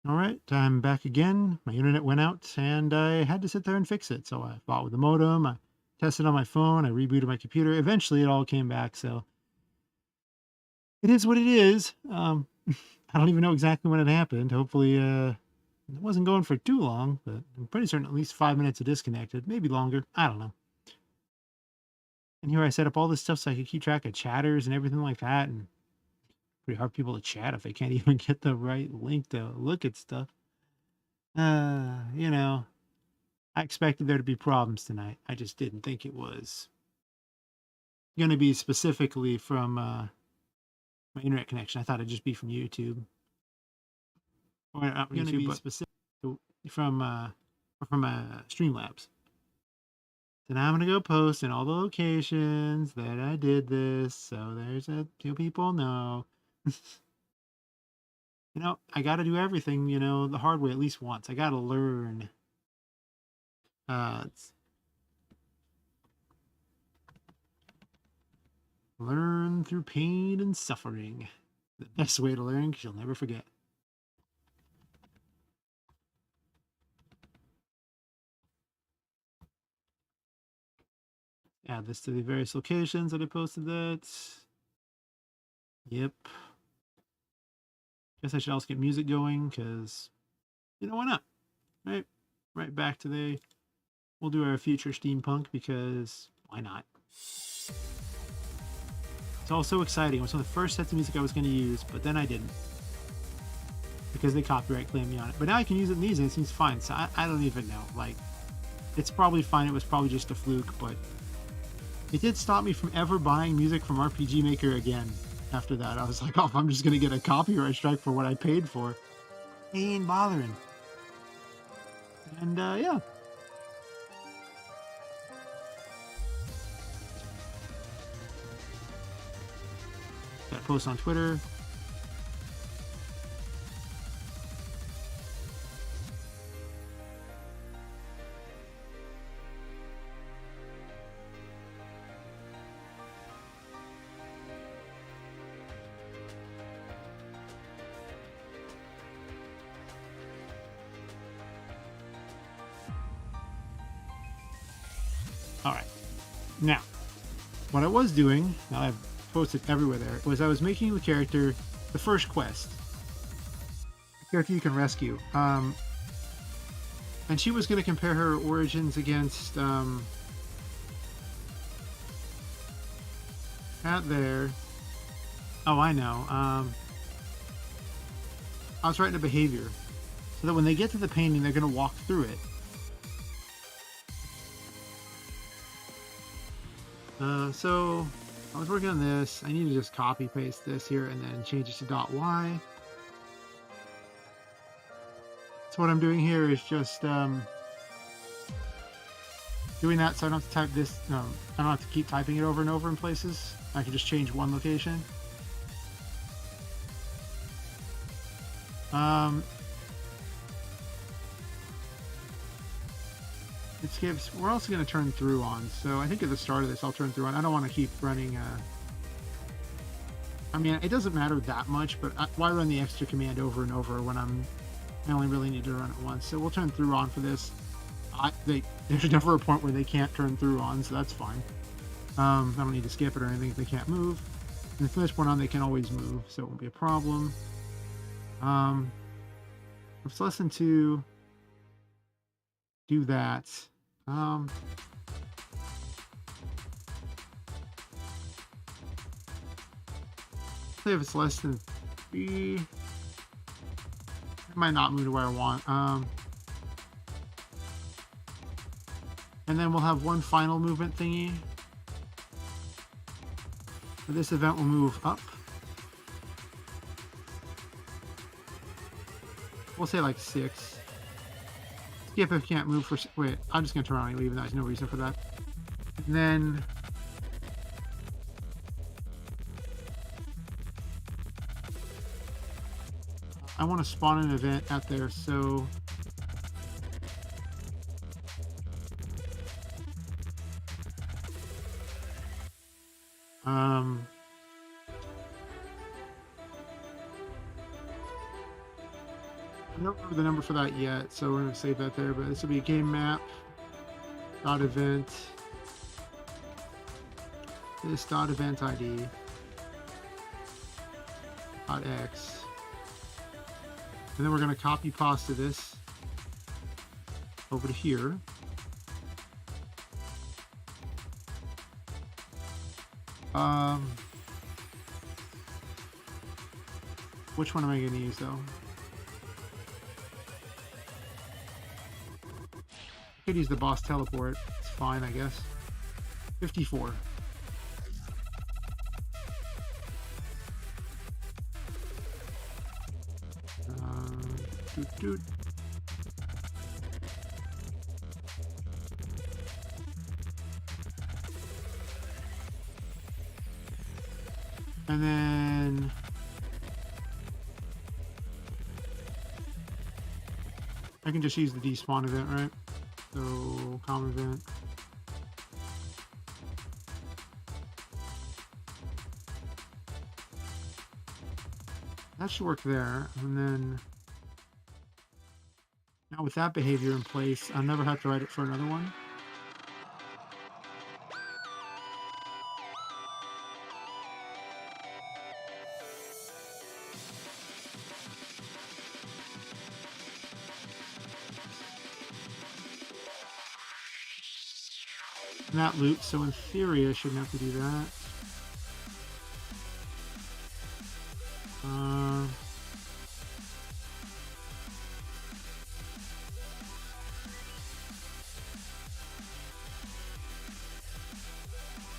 All right, I'm back again. My internet went out and I had to sit there and fix it. So I fought with the modem, I tested on my phone, I rebooted my computer. Eventually it all came back. So it is what it is. I don't even know exactly when it happened. Hopefully, it wasn't going for too long, but I'm pretty certain at least 5 minutes of disconnected, maybe longer. I don't know. And here I set up all this stuff so I could keep track of chatters and everything like that. And pretty hard for people to chat if they can't even get the right link to look at stuff. You know, I expected there to be problems tonight. I just didn't think it was going to be specifically from my internet connection. I thought it'd just be from YouTube, or not from YouTube, but specific from Streamlabs. So now I'm gonna go post in all the locations that I did this, so there's two people know. I got to do everything, the hard way at least once. I got to learn. Uh, Learn through pain and suffering. The best way to learn, because you'll never forget. Add this to the various locations that I posted that. Yep. Guess I should also get music going, because, why not? Right back to we'll do our future steampunk, because why not? It's all so exciting. It was one of the first sets of music I was going to use, but then I didn't, because they copyright claimed me on it. But now I can use it in these, and it seems fine. So I don't even know. Like, it's probably fine. It was probably just a fluke, but it did stop me from ever buying music from RPGMaker again. After that, I was like, oh, if I'm just going to get a copyright strike for what I paid for, he ain't bothering. And yeah. Got a post on Twitter. All right. Now, what I was doing, now I've posted everywhere there, was I was making the character, the first quest, the character you can rescue. And she was going to compare her origins against that there. Oh, I know. I was writing a behavior so that when they get to the painting, they're going to walk through it. So I was working on this. I need to just copy paste this here and then change it to .y. So what I'm doing here is just doing that so I don't have to type this. I don't have to keep typing it over and over in places. I can just change one location. It skips. We're also going to turn through on. So I think at the start of this, I'll turn through on. I don't want to keep running. I mean, it doesn't matter that much, but why run the extra command over and over when I only really need to run it once? So we'll turn through on for this. There's never a point where they can't turn through on, so that's fine. I don't need to skip it or anything if they can't move. And from this point on, they can always move, so it won't be a problem. It's lesson 2. Do that. If it's less than 3, it might not move to where I want. And then we'll have one final movement thingy. For this event, we'll move up. We'll say like 6. Skip if you can't move for... Wait, I'm just going to turn around and leave. There's no reason for that. And then... I want to spawn an event out there, so... I don't remember the number for that yet, so we're going to save that there, but this will be a game map, dot event, this dot event ID, dot X, and then we're going to copy pasta this over to here. Which one am I going to use though? I could use the boss teleport. It's fine, I guess. 54. Doot, doot. And then I can just use the despawn event, right? So common event. That should work there. And then now with that behavior in place, I'll never have to write it for another one. And that loop, so in theory I shouldn't have to do that.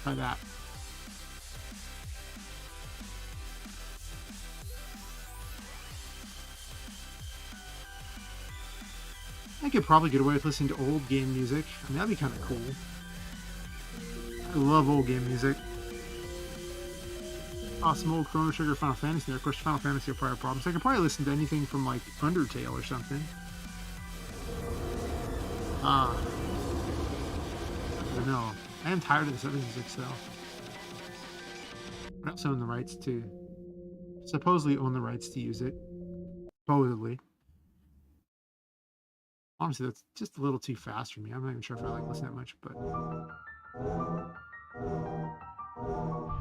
Try that. I could probably get away with listening to old game music. I mean, that'd be kind of cool. I love old game music. Awesome old Chrono Trigger, Final Fantasy. Of course, Final Fantasy will probably have problems. I could probably listen to anything from like Undertale or something. I don't know. I am tired of this other music, so I also own the rights to, supposedly own the rights to use it. Supposedly. Honestly, that's just a little too fast for me. I'm not even sure if I like listening that much, but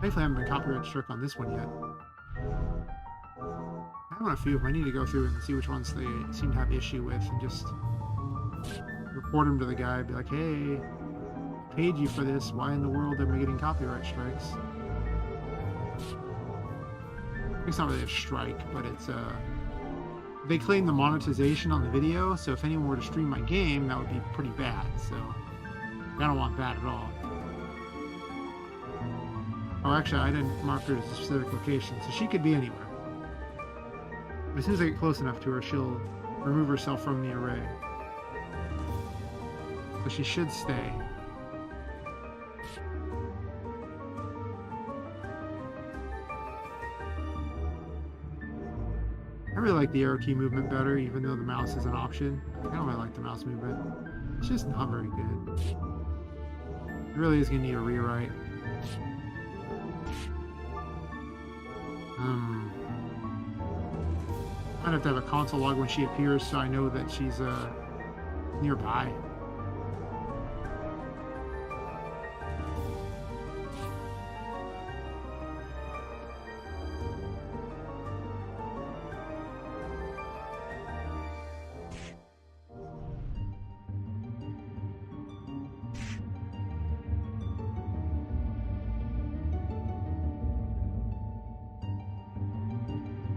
thankfully I haven't been copyright struck on this one yet. I have on a few of them. I need to go through and see which ones they seem to have issue with and just report them to the guy. Be like, hey, I paid you for this. Why in the world am I getting copyright strikes? It's not really a strike, but it's they claim the monetization on the video, so if anyone were to stream my game, that would be pretty bad, so I don't want that at all. Oh, actually, I didn't mark her as a specific location, so she could be anywhere. As soon as I get close enough to her, she'll remove herself from the array. So she should stay. I really like the arrow key movement better, even though the mouse is an option. I don't really like the mouse movement. It's just not very good. It really is going to need a rewrite. I'd have to have a console log when she appears so I know that she's nearby.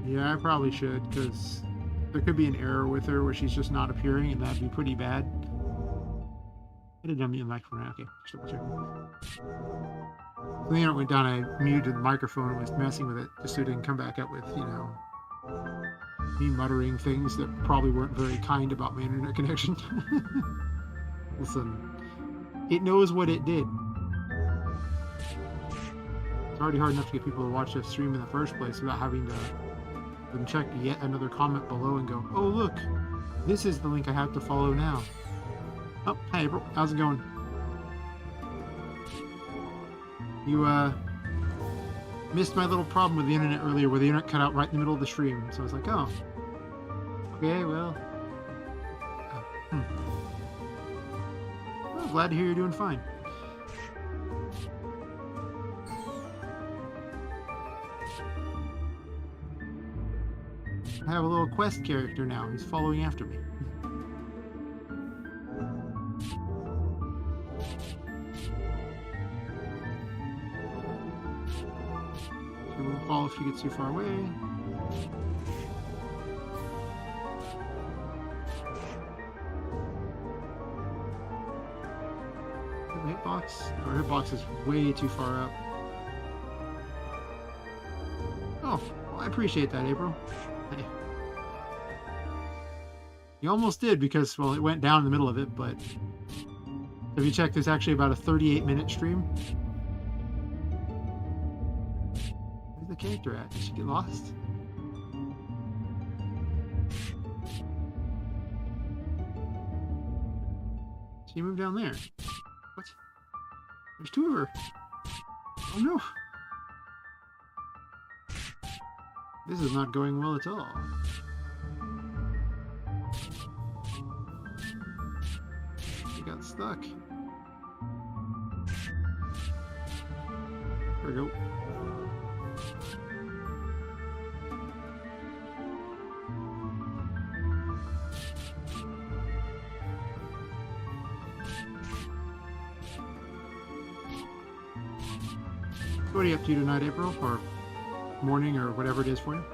Yeah, I probably should, because there could be an error with her where she's just not appearing, and that'd be pretty bad. I did unmute the microphone. Okay, just double check. So the internet went down, I muted the microphone and was messing with it, just so it didn't come back up with, you know, me muttering things that probably weren't very kind about my internet connection. Listen, it knows what it did. It's already hard enough to get people to watch this stream in the first place without having to then check yet another comment below and go, oh look, this is the link I have to follow now. Oh, hi April, how's it going? You missed my little problem with the internet earlier where the internet cut out right in the middle of the stream, so I was like, oh, Okay, well. Hmm. Well, glad to hear you're doing fine. I have a little quest character now. He's following after me. She won't fall if she gets too far away. Hitbox? Our hitbox is way too far up. Oh, well, I appreciate that, April. Hey. You almost did because, well, it went down in the middle of it, but if you check, there's actually about a 38-minute stream. Where's the character at? Did she get lost? She moved down there. What? There's two of her. Oh no. This is not going well at all. She got stuck. There we go. What are you up to tonight, April? Or morning, or whatever it is for you?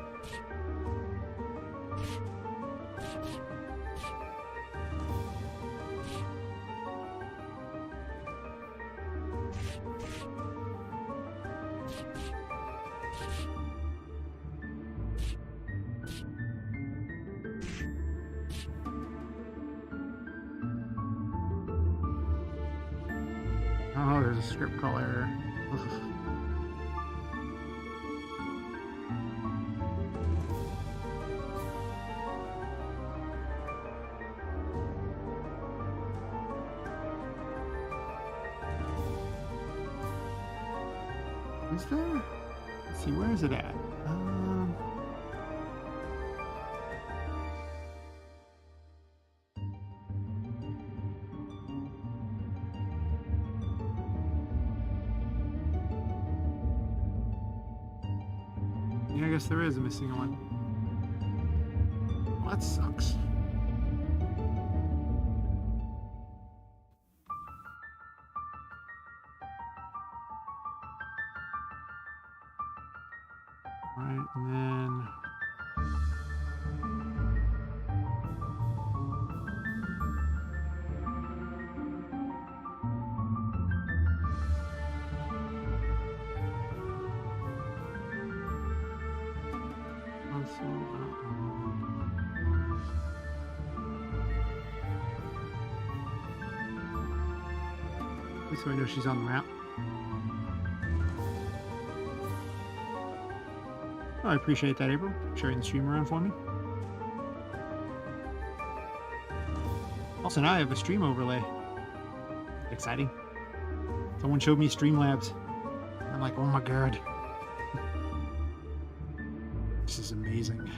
Oh, there's a script call error. Is there? Let's see, where is it at? Yeah, I guess there is a missing one. Well, that sucks. Right, and then so I know she's on the map. Oh, I appreciate that, April. Sharing the stream around for me. Also, now I have a stream overlay. Exciting. Someone showed me Streamlabs. I'm like, oh my god. This is amazing.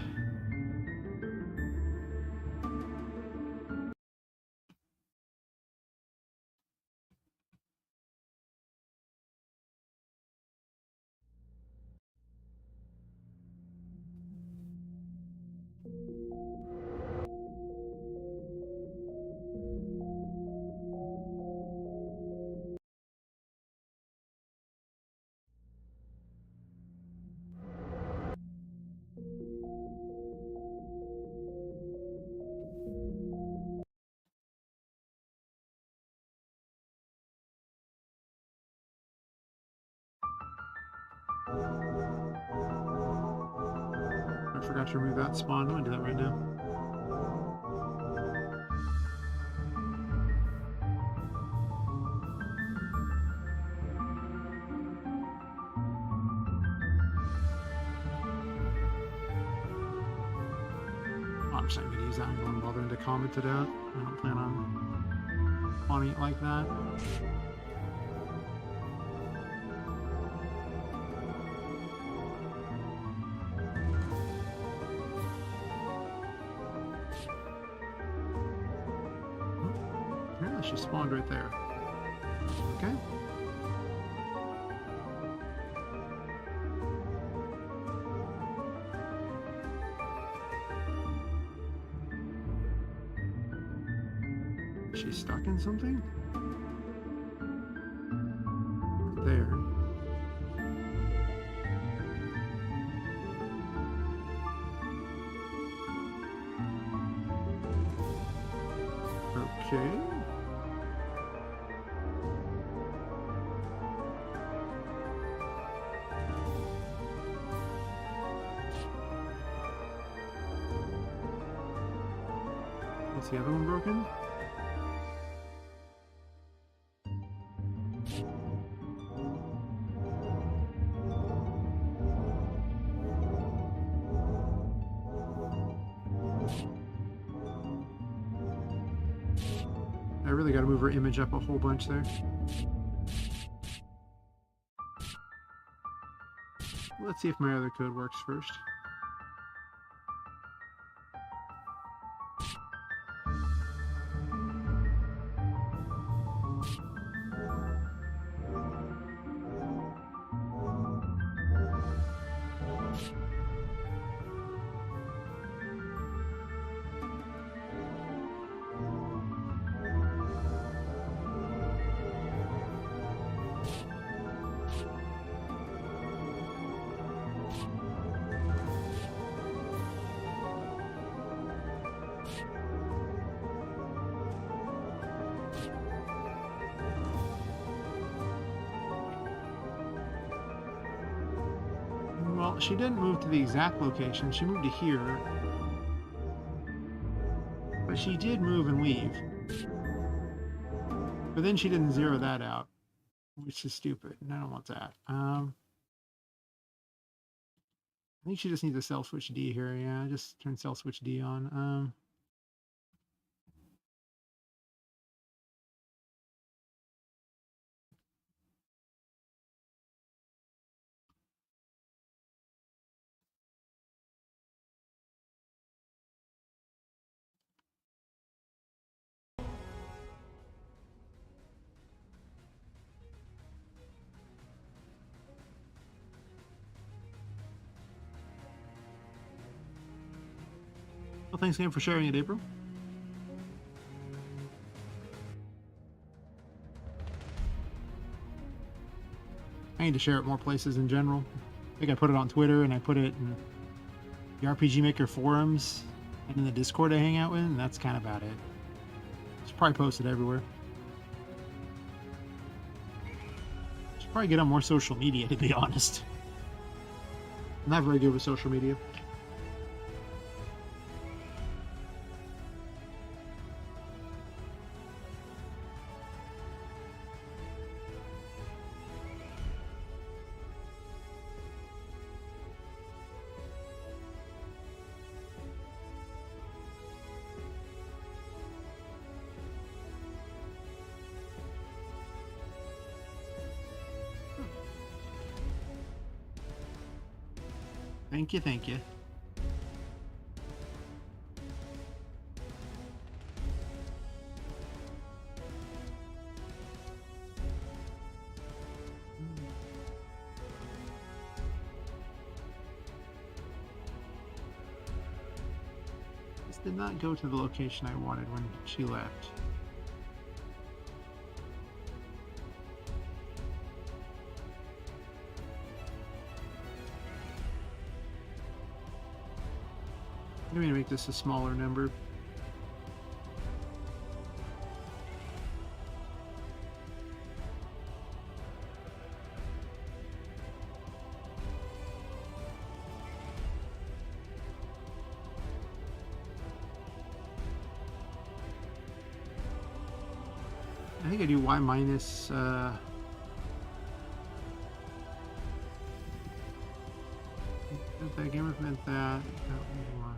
I forgot to remove that spawn. I'm gonna do that right now. Oh, I'm just not gonna use that. I'm going to bother to comment it out. I don't plan on spawning it like that. She spawned right there. Okay. She's stuck in something? There. Okay. Is the other one broken? I really got to move her image up a whole bunch there. Let's see if my other code works first. Well, she didn't move to the exact location. She moved to here. But she did move and leave. But then she didn't zero that out, which is stupid, and I don't want that. I think she just needs a cell switch D here. Yeah, just turn cell switch D on. Well, thanks again for sharing it, April. I need to share it more places in general. I think I put it on Twitter, and I put it in the RPGMaker forums, and in the Discord I hang out with, and that's kind of about it. It's probably posted everywhere. Should probably get on more social media, to be honest. I'm not very good with social media. Thank you, thank you. This did not go to the location I wanted when she left. I'm going to make this a smaller number. I think I do y minus that game event that y.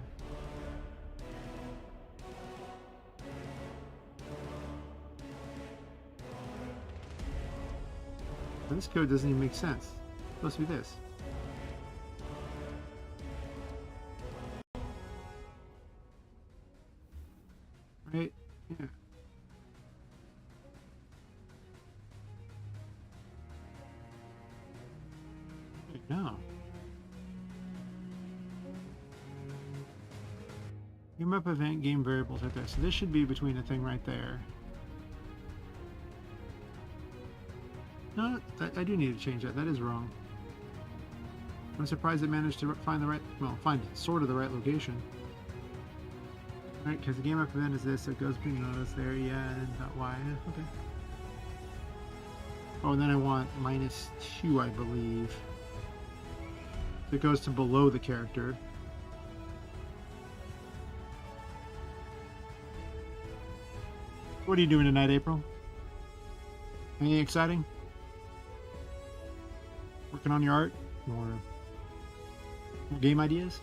This code doesn't even make sense. It's supposed to be this. Right? Yeah. up event game variables right there. So this should be between a thing right there. No, I do need to change that. That is wrong. I'm surprised it managed to find the right, well, find sort of the right location. Right, because the game up event is this, so it goes between those there, yeah, and that Y, okay. Oh, and then I want -2, I believe. So it goes to below the character. What are you doing tonight, April? Anything exciting? Working on your art? Or game ideas?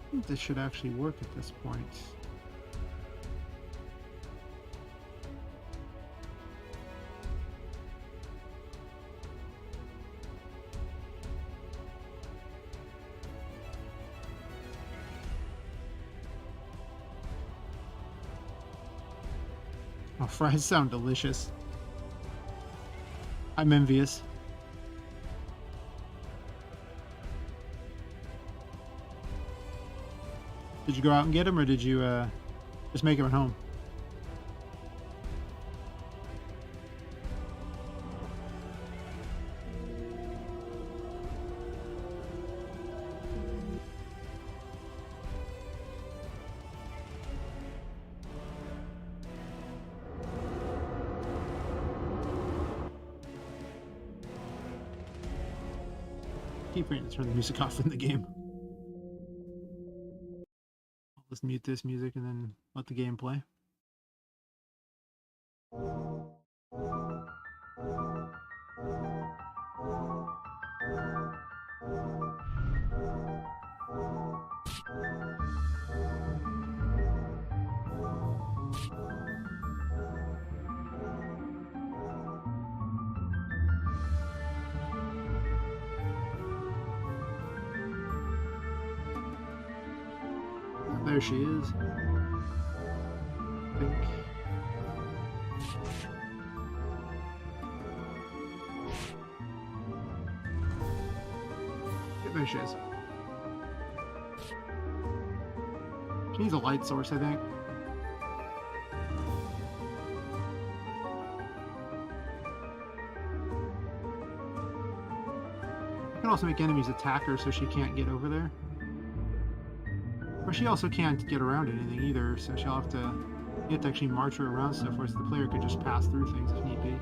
I think this should actually work at this point. Oh, fries sound delicious. I'm envious. Did you go out and get them, or did you just make them at home? Keep waiting to turn the music off in the game. I'll just mute this music and then let the game play. There she is. I think. Yeah, there she is. She needs a light source, I think. I can also make enemies attack her so she can't get over there. But she also can't get around anything either, so she'll have to, you have to actually march her around stuff, whereas the player could just pass through things if need be.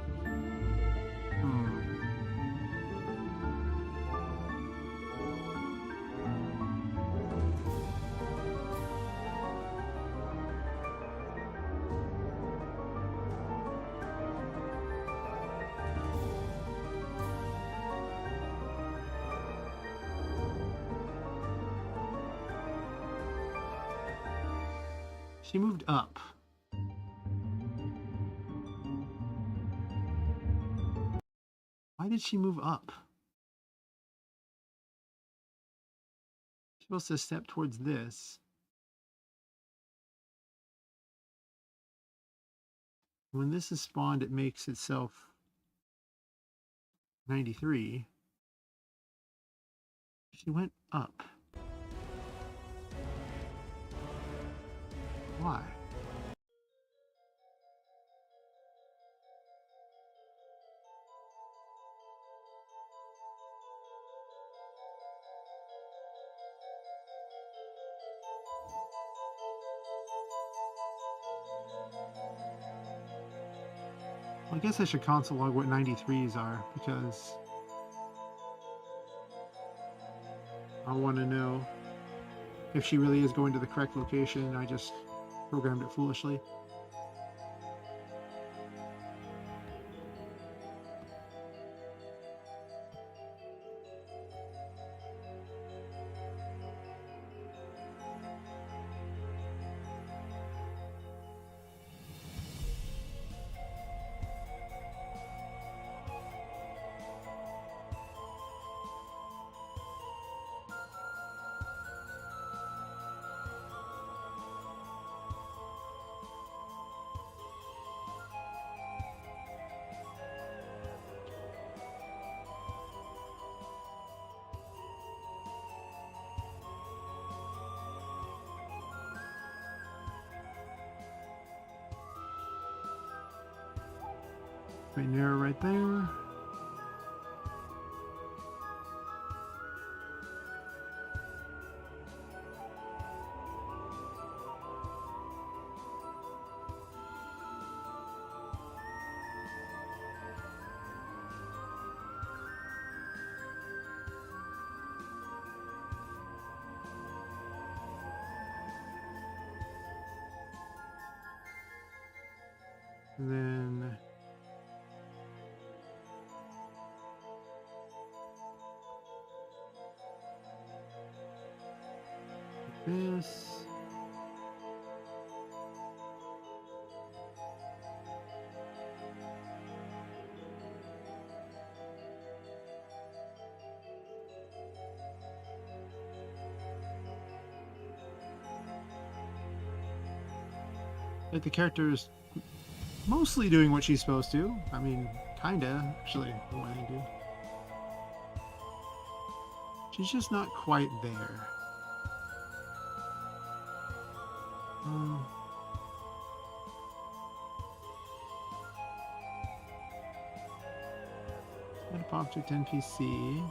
She moved up. Why did she move up? She's supposed to step towards this. When this is spawned, it makes itself 93. She went up. Why? Well, I guess I should console log what 93s are, because I want to know if she really is going to the correct location and I just programmed it foolishly. Pretty narrow right there. And then this. Like the character is mostly doing what she's supposed to. I mean, kinda, actually, the way I do. She's just not quite there. Set up object NPC.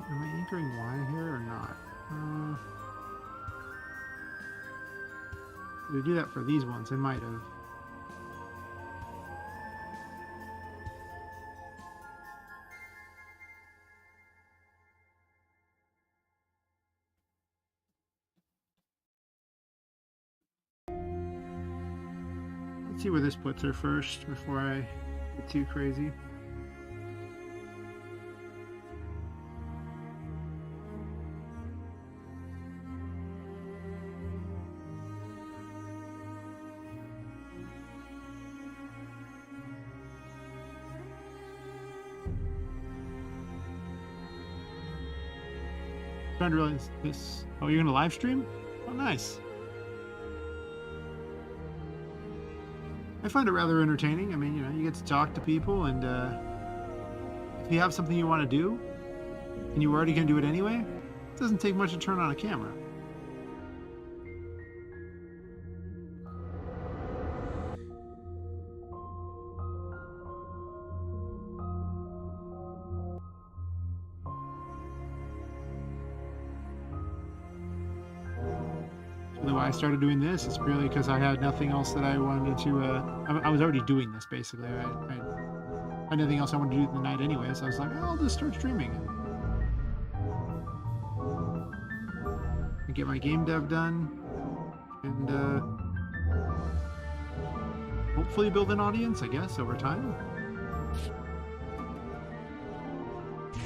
Am I anchoring Y here or not? Did I do that for these ones? I might have. Let's see where this puts her first before I get too crazy. Trying to realize this. Oh, you're gonna live stream? Oh, nice. I find it rather entertaining. I mean, you know, you get to talk to people, and if you have something you want to do, and you already can do it anyway, it doesn't take much to turn on a camera. Why I started doing this is really because I had nothing else that I wanted to. I was already doing this basically. I had nothing else I wanted to do in the night anyway, so I was like, oh, I'll just start streaming and get my game dev done, and hopefully build an audience, I guess, over time.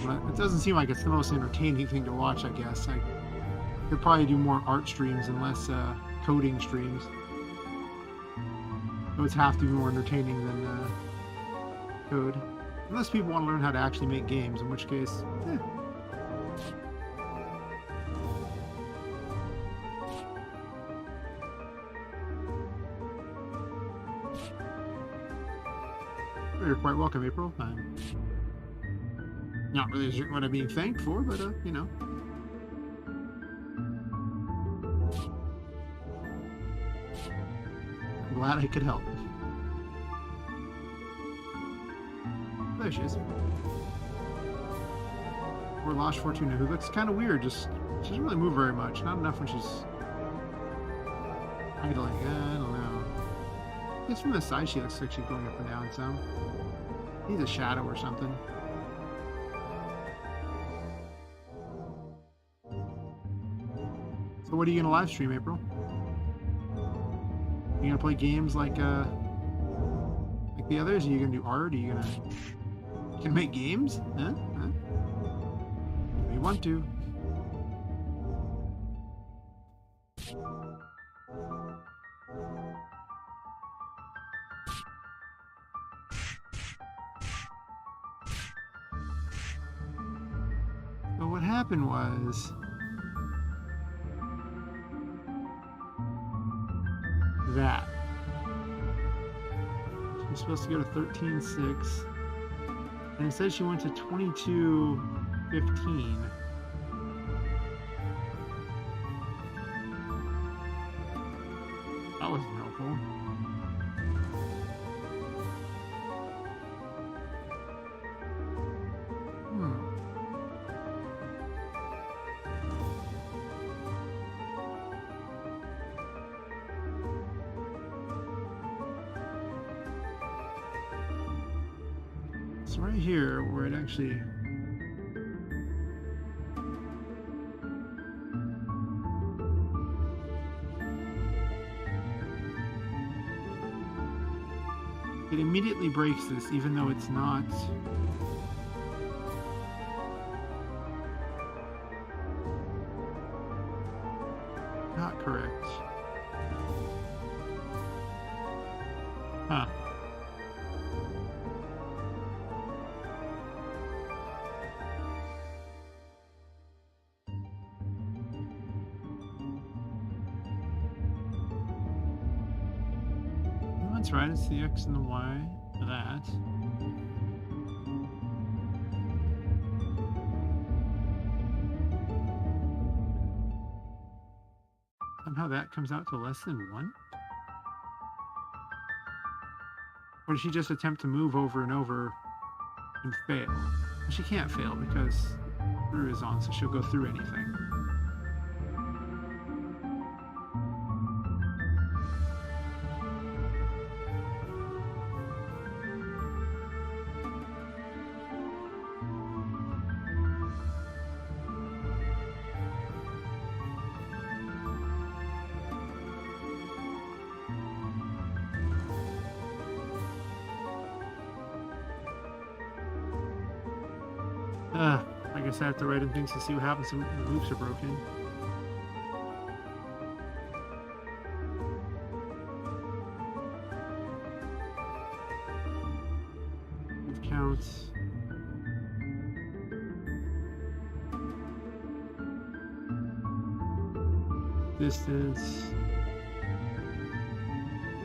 But it doesn't seem like it's the most entertaining thing to watch, I guess. I could probably do more art streams and less coding streams. Those have to be more entertaining than code. Unless people want to learn how to actually make games, in which case, You're quite welcome, April. I'm not really sure what I'm being thanked for, but, you know. Glad I could help. There she is. Or Lost Fortuna, who looks kind of weird. She doesn't really move very much. Not enough when she's idling. I don't know. I guess from the side she looks like she's going up and down some. Needs a shadow or something. So what are you gonna live stream, April? You gonna play games like the others? Are you gonna do art? Are you gonna make games? Huh? If you want to. happened was that she was supposed to go to 13.6, and instead she went to 22.15. That wasn't helpful. So right here, where it actually it immediately breaks this, even though it's not correct. Huh. Well, that's right, it's the X and the Y for that. Somehow that comes out to less than 1? Or did she just attempt to move over and over and fail? Well, she can't fail because through is on, so she'll go through anything. I guess I have to write in things to see what happens when the loops are broken. It counts. Distance.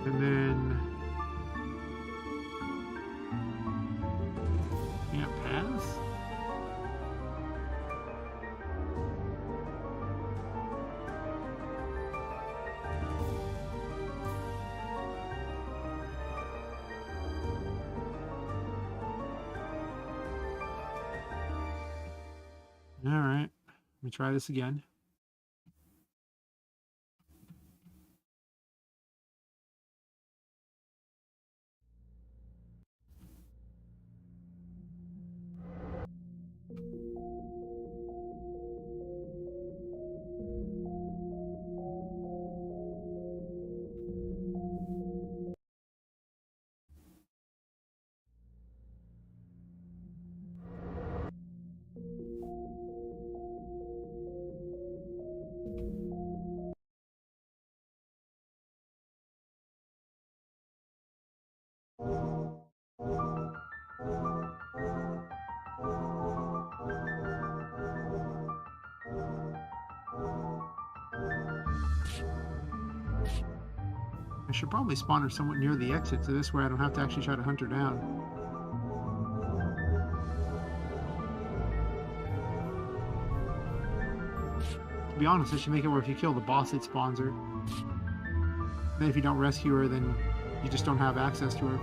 And then can't pass? All right, let me try this again. I should probably spawn her somewhat near the exit, so this way I don't have to actually try to hunt her down. To be honest, I should make it where if you kill the boss, it spawns her. Then if you don't rescue her, then you just don't have access to her.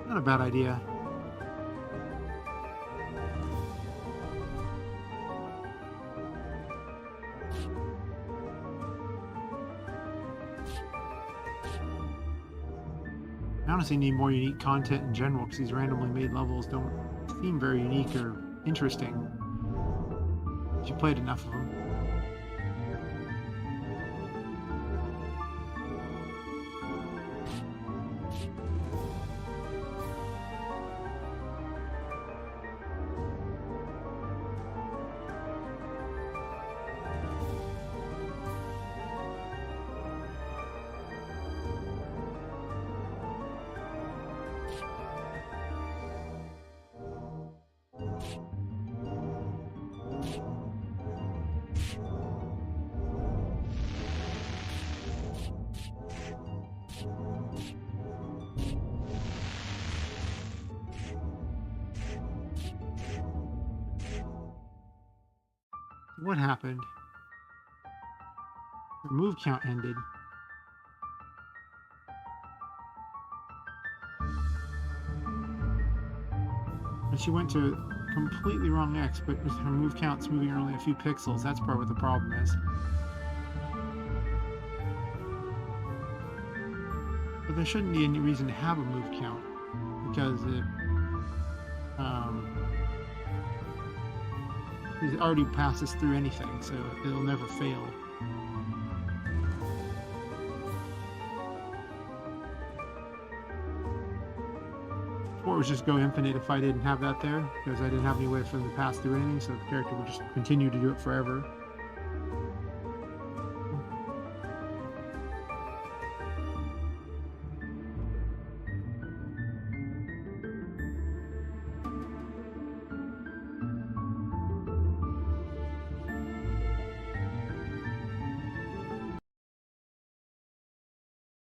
Not a bad idea. I honestly need more unique content in general because these randomly made levels don't seem very unique or interesting. If you played enough of them. What happened? Her move count ended. And she went to completely wrong X, but with her move count's moving her only a few pixels. That's probably what the problem is. But there shouldn't be any reason to have a move count, because it already passes through anything, so it'll never fail. Or it was just go infinite if I didn't have that there, because I didn't have any way for them to pass through anything, so the character would just continue to do it forever.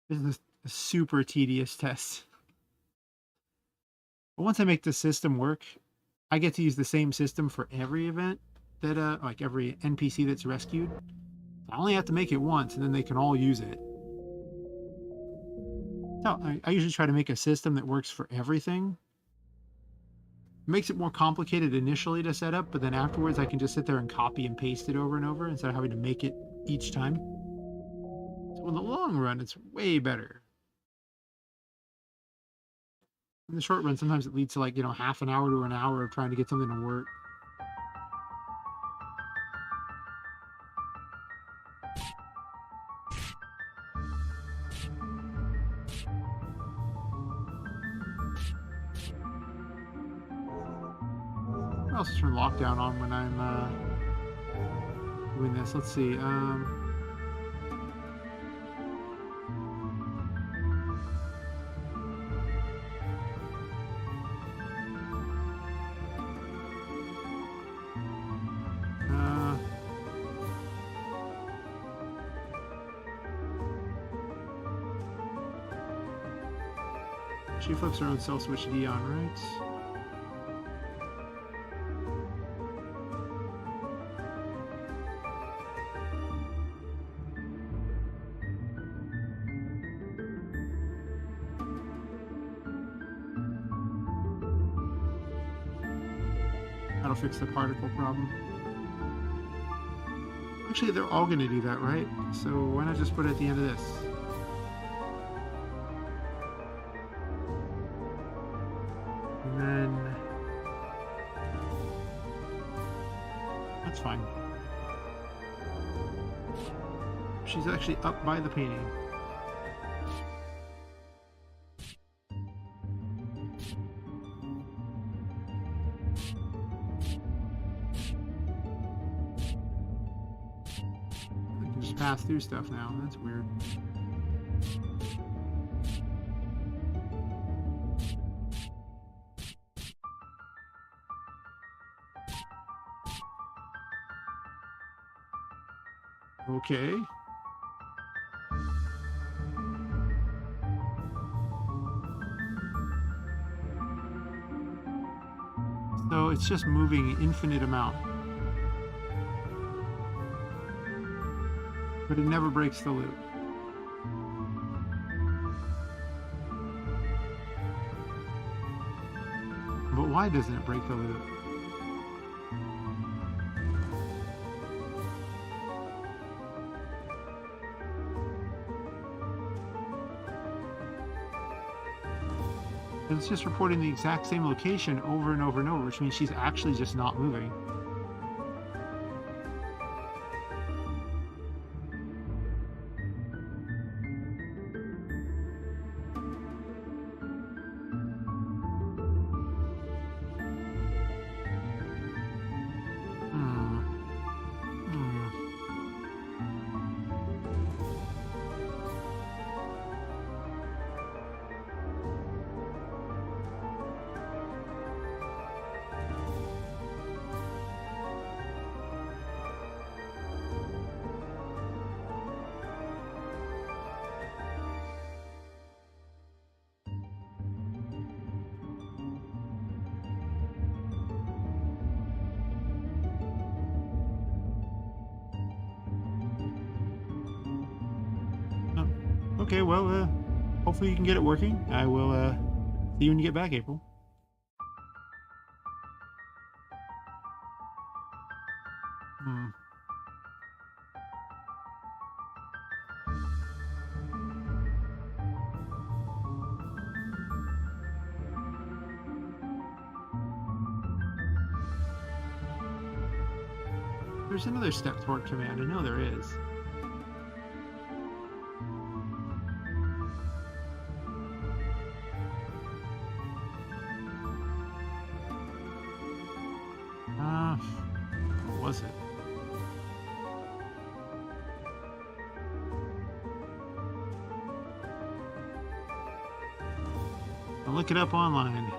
This is a super tedious test. But once I make the system work, I get to use the same system for every event that, like every NPC that's rescued. I only have to make it once, and then they can all use it. So I usually try to make a system that works for everything. It makes it more complicated initially to set up, but then afterwards I can just sit there and copy and paste it over and over instead of having to make it each time. So in the long run, it's way better. In the short run, sometimes it leads to, like, half an hour to an hour of trying to get something to work. What else is turn lockdown on when I'm doing this? Let's see. She flips her own self switch D on, right? That'll fix the particle problem. Actually, they're all going to do that, right? So why not just put it at the end of this? And then that's fine. She's actually up by the painting. I can just pass through stuff now. That's weird. Okay. So it's just moving an infinite amount. But it never breaks the loop. But why doesn't it break the loop? And it's just reporting the exact same location over and over and over, which means she's actually just not moving. Okay, well, hopefully you can get it working. I will see you when you get back, April. Hmm. There's another step toward command. I know there is. What was it? I'll look it up online.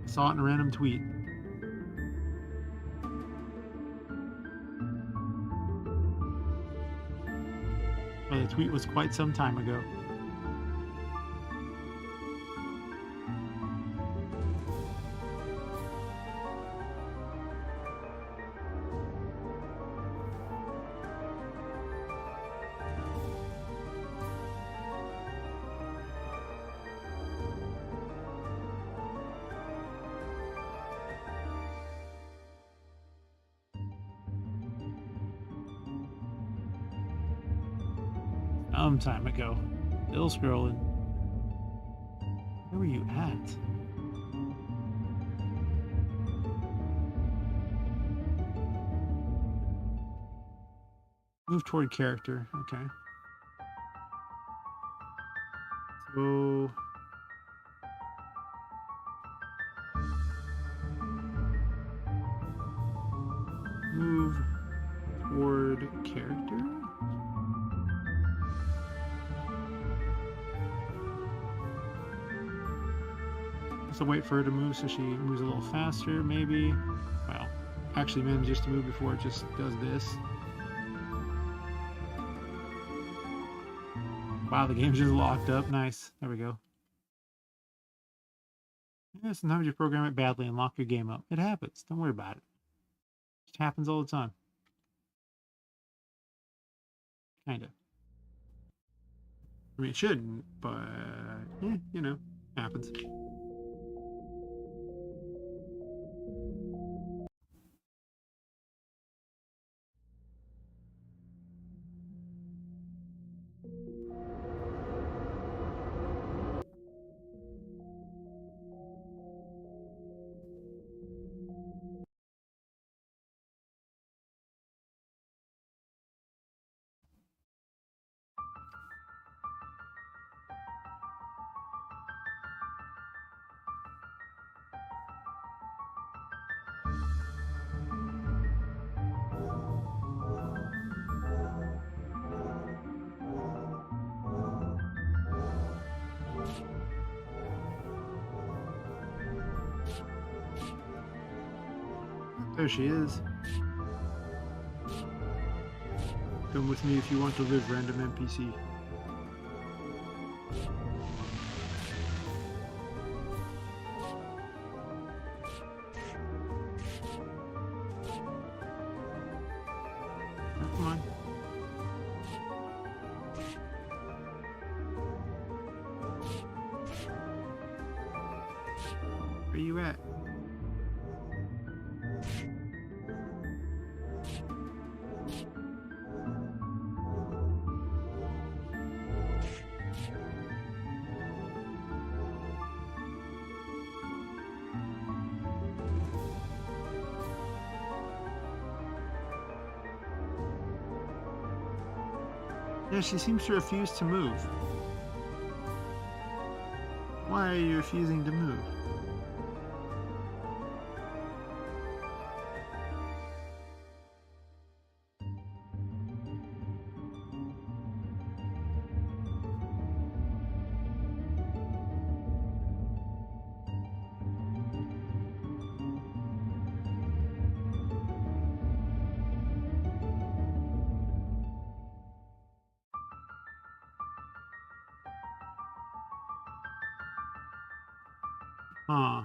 I saw it in a random tweet. Well, the tweet was quite some time ago. Some time ago. Still scrolling. Where were you at? Move toward character. Okay. So move toward character. So wait for her to move so she moves a little faster, maybe. Well, actually manages to move before it just does this. Wow, the game's just locked up. Nice. There we go. Yeah, sometimes you program it badly and lock your game up. It happens. Don't worry about it. It just happens all the time. Kinda. I mean, it shouldn't, but yeah, you know, happens. There she is. Come with me if you want to live, random NPC. Oh, come on. Where you at? Yeah, she seems to refuse to move. Why are you refusing to move? Huh.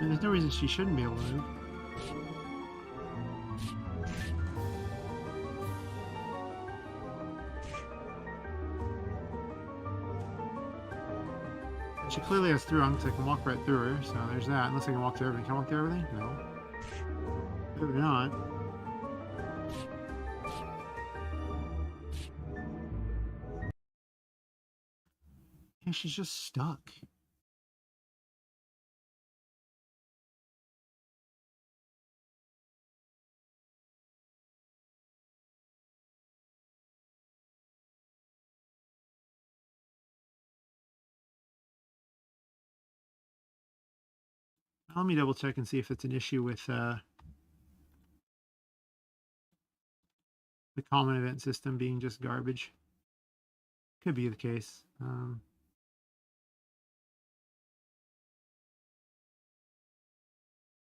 mean, there's no reason she shouldn't be able to move. She clearly has through on, because I can walk right through her, so there's that. Unless I can walk through everything. Can I walk through everything? No. Clearly not. Yeah, she's just stuck. Let me double check and see if it's an issue with the common event system being just garbage. Could be the case.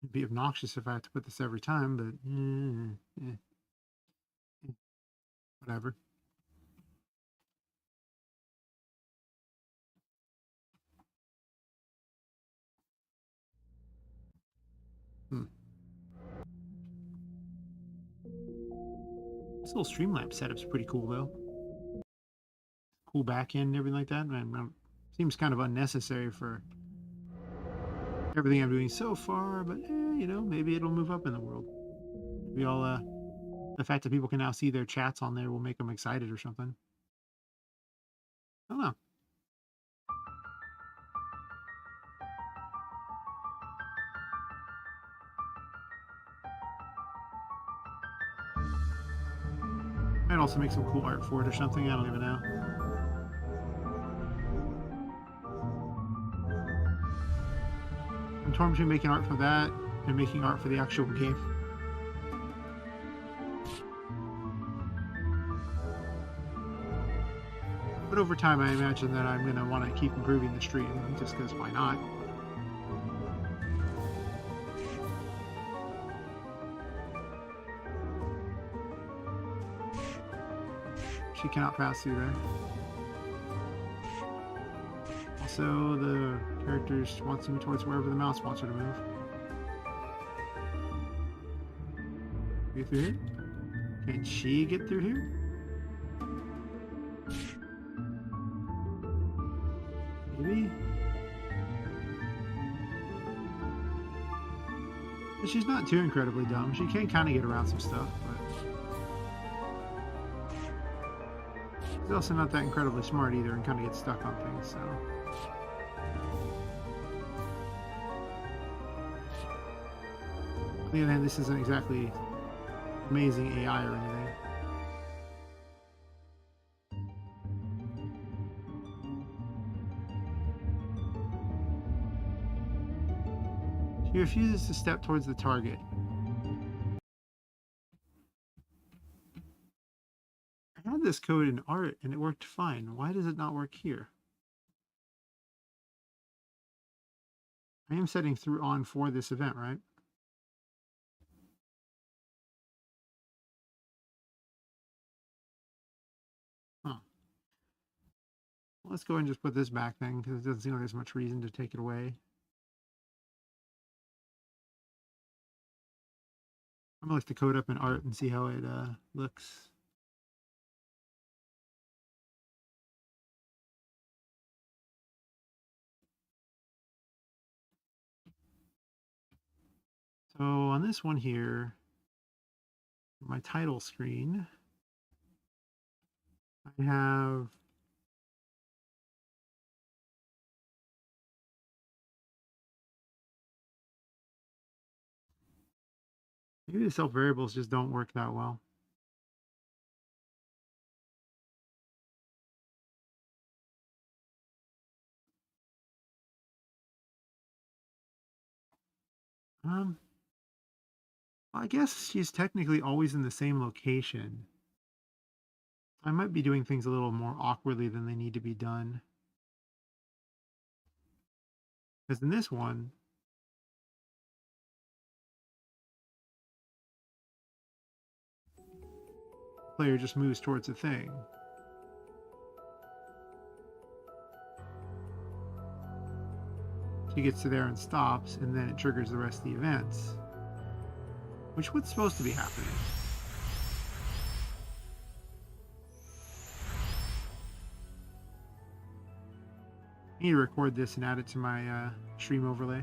It'd be obnoxious if I had to put this every time, but whatever. This little Streamlabs setup's pretty cool, though. Cool back end and everything like that. Man, seems kind of unnecessary for everything I'm doing so far, but you know, maybe it'll move up in the world. Maybe the fact that people can now see their chats on there will make them excited or something. I don't know. Might also make some cool art for it or something. I don't even know. I'm torn between making art for that and making art for the actual game. But over time, I imagine that I'm going to want to keep improving the stream, just because why not? She cannot pass through there. Also, the characters wants to move towards wherever the mouse wants her to move. Get through here? Can she get through here? Maybe? But she's not too incredibly dumb. She can kind of get around some stuff, but she's also not that incredibly smart either and kind of gets stuck on things, so. On the other hand, this isn't exactly amazing AI or anything. She refuses to step towards the target. I had this code in art and it worked fine. Why does it not work here? I am setting through on for this event, right? Huh. Let's go ahead and just put this back then, because it doesn't seem like there's much reason to take it away. I'm gonna look the code up in art and see how it looks. So on this one here, my title screen, I have maybe the self variables just don't work that well. I guess she's technically always in the same location. I might be doing things a little more awkwardly than they need to be done. Because in this one, the player just moves towards the thing. She gets to there and stops, and then it triggers the rest of the events. Which what's supposed to be happening? I need to record this and add it to my stream overlay.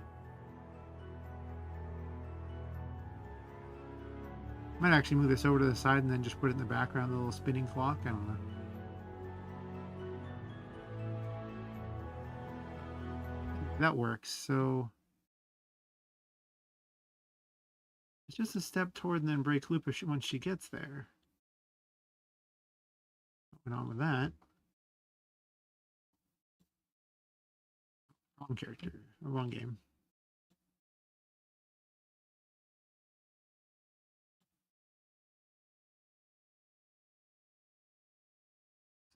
Might actually move this over to the side and then just put it in the background, the little spinning clock. I don't know. That works. So it's just a step toward and then break loop once she gets there. What went on with that? Wrong character. Wrong game.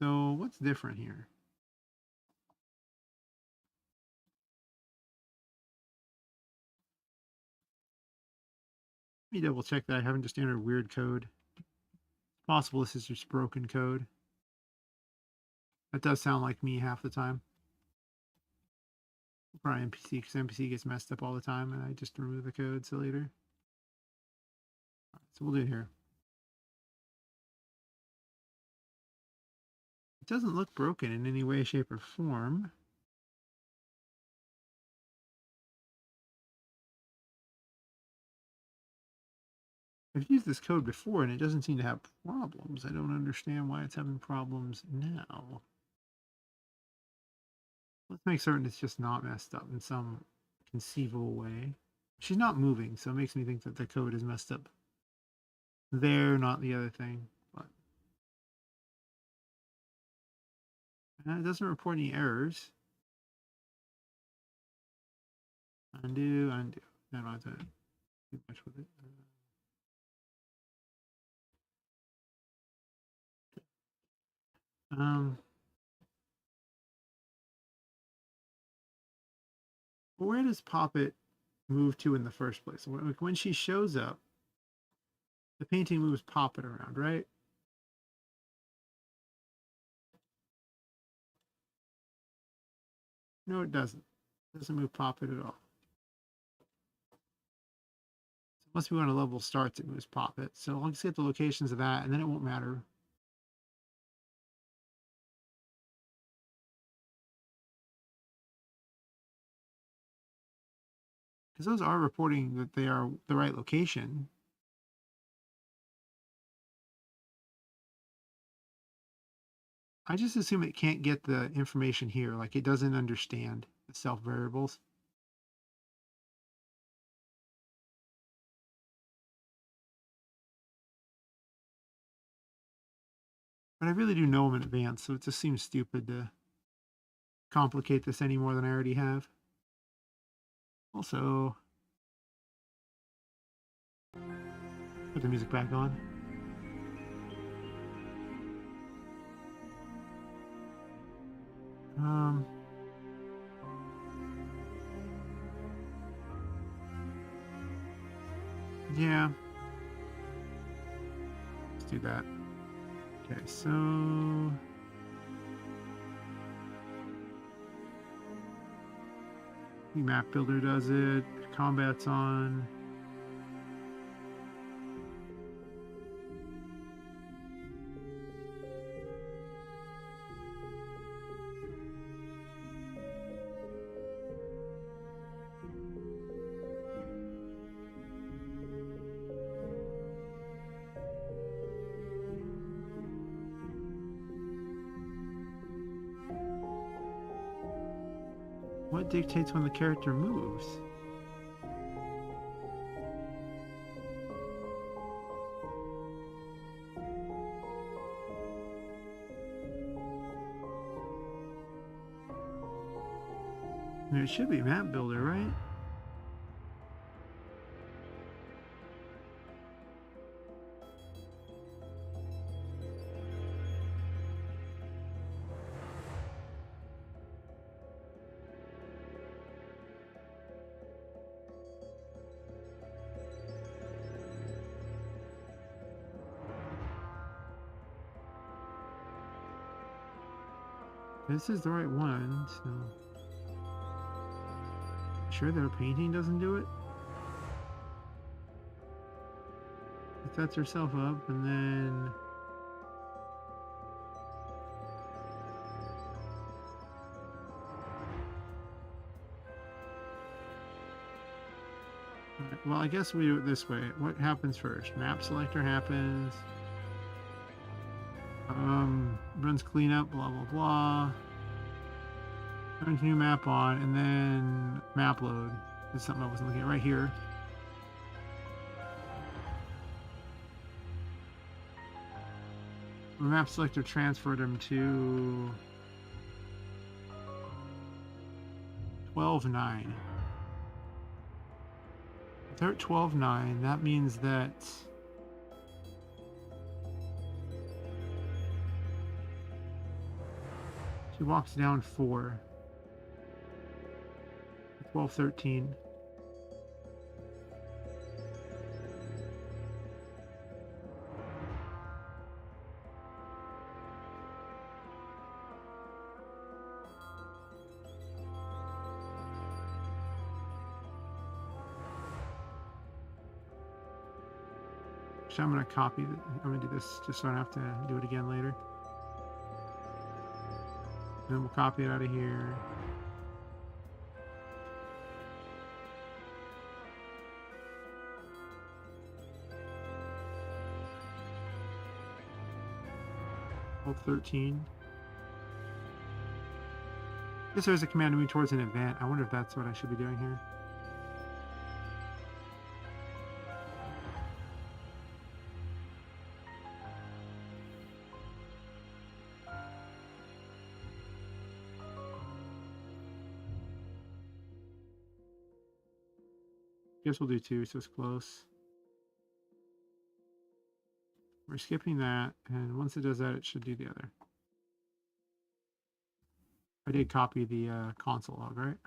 So what's different here? Let me double check that I haven't just entered weird code. It's possible this is just broken code. That does sound like me half the time. Probably NPC, because NPC gets messed up all the time and I just remove the code so later. All right, so we'll do it here. It doesn't look broken in any way, shape, or form. I've used this code before and it doesn't seem to have problems. I don't understand why it's having problems now. Let's make certain it's just not messed up in some conceivable way. She's not moving, so it makes me think that the code is messed up there, not the other thing. But it doesn't report any errors. Undo, undo. I don't have to do much with it. Where does Poppet move to in the first place? When she shows up, the painting moves Poppet around, right? No, it doesn't. It doesn't move Poppet at all. So it must be when a level starts, it moves Poppet. So I'll just get the locations of that, and then it won't matter. Because those are reporting that they are the right location. I just assume it can't get the information here, like it doesn't understand the self variables. But I really do know them in advance, so it just seems stupid to complicate this any more than I already have. Also, put the music back on. Yeah. Let's do that. Okay, so the map builder does it. Combat's on. What dictates when the character moves? I mean, it should be map builder, right? This is the right one, so sure that a painting doesn't do it? It sets herself up and then... Alright, well, I guess we do it this way. What happens first? Map selector happens. Runs cleanup, blah, blah, blah. Turns new map on, and then map load. Is something I wasn't looking at right here. The map selector transferred him to 12.9. If they're at 12.9, that means that she walks down 4. 12.13. So I'm going to copy, I'm going to do this just so I don't have to do it again later. And then we'll copy it out of here. Alt 13. I guess there's a command to move towards an event. I wonder if that's what I should be doing here. Guess we'll do 2, so it's close. We're skipping that, and once it does that, it should do the other. I did copy the console log, right?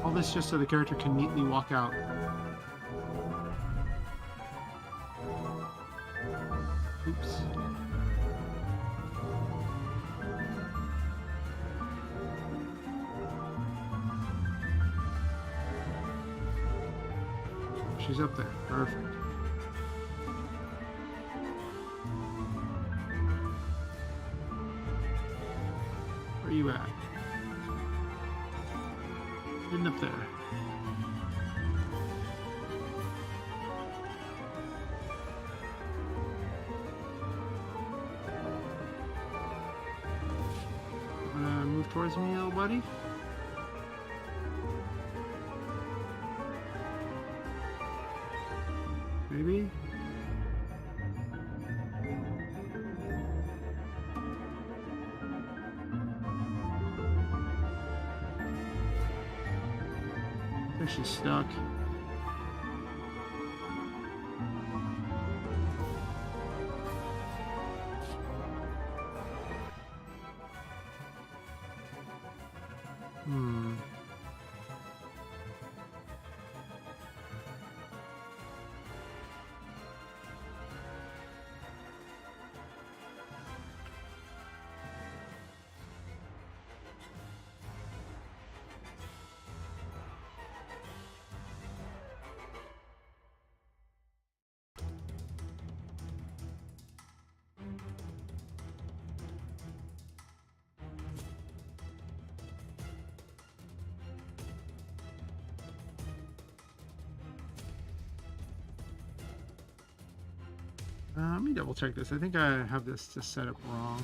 All this just so the character can neatly walk out. Oops. She's up there. Perfect. Where are you at? Getting up there. Move towards me, little buddy. Maybe. I think she's stuck. Let me double check this. I think I have this just set up wrong.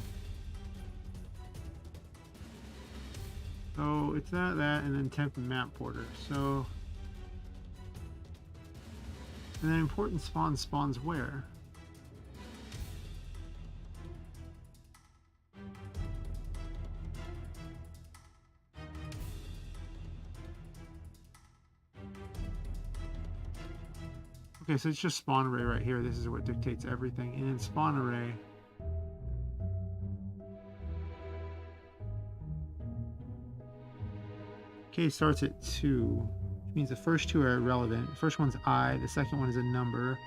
So So it's that, and then temp and map border. So, and then important spawns where? Okay, so it's just spawn array right here. This is what dictates everything. And in spawn array, K starts at 2, which means the first two are irrelevant. The first one's I, the second one is a number.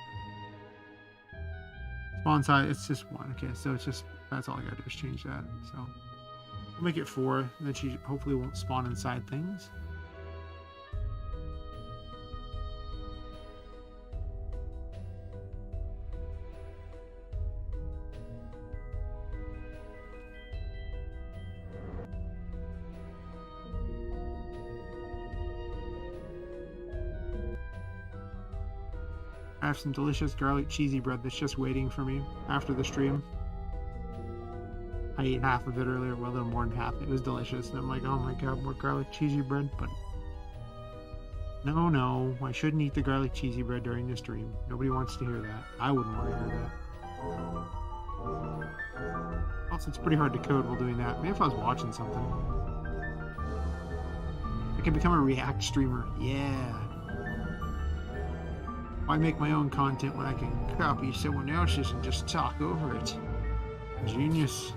Spawn size, it's just 1. Okay, so it's just, that's all I gotta do is change that. So we'll make it 4, and then she hopefully won't spawn inside things. I have some delicious garlic cheesy bread that's just waiting for me after the stream. I ate half of it earlier, well, a little more than half. It was delicious, and I'm like, oh my god, more garlic cheesy bread, but no, I shouldn't eat the garlic cheesy bread during the stream. Nobody wants to hear that. I wouldn't want to hear that. Also, it's pretty hard to code while doing that. Maybe if I was watching something. I could become a React streamer. Yeah. Why make my own content when I can copy someone else's and just talk over it? Genius.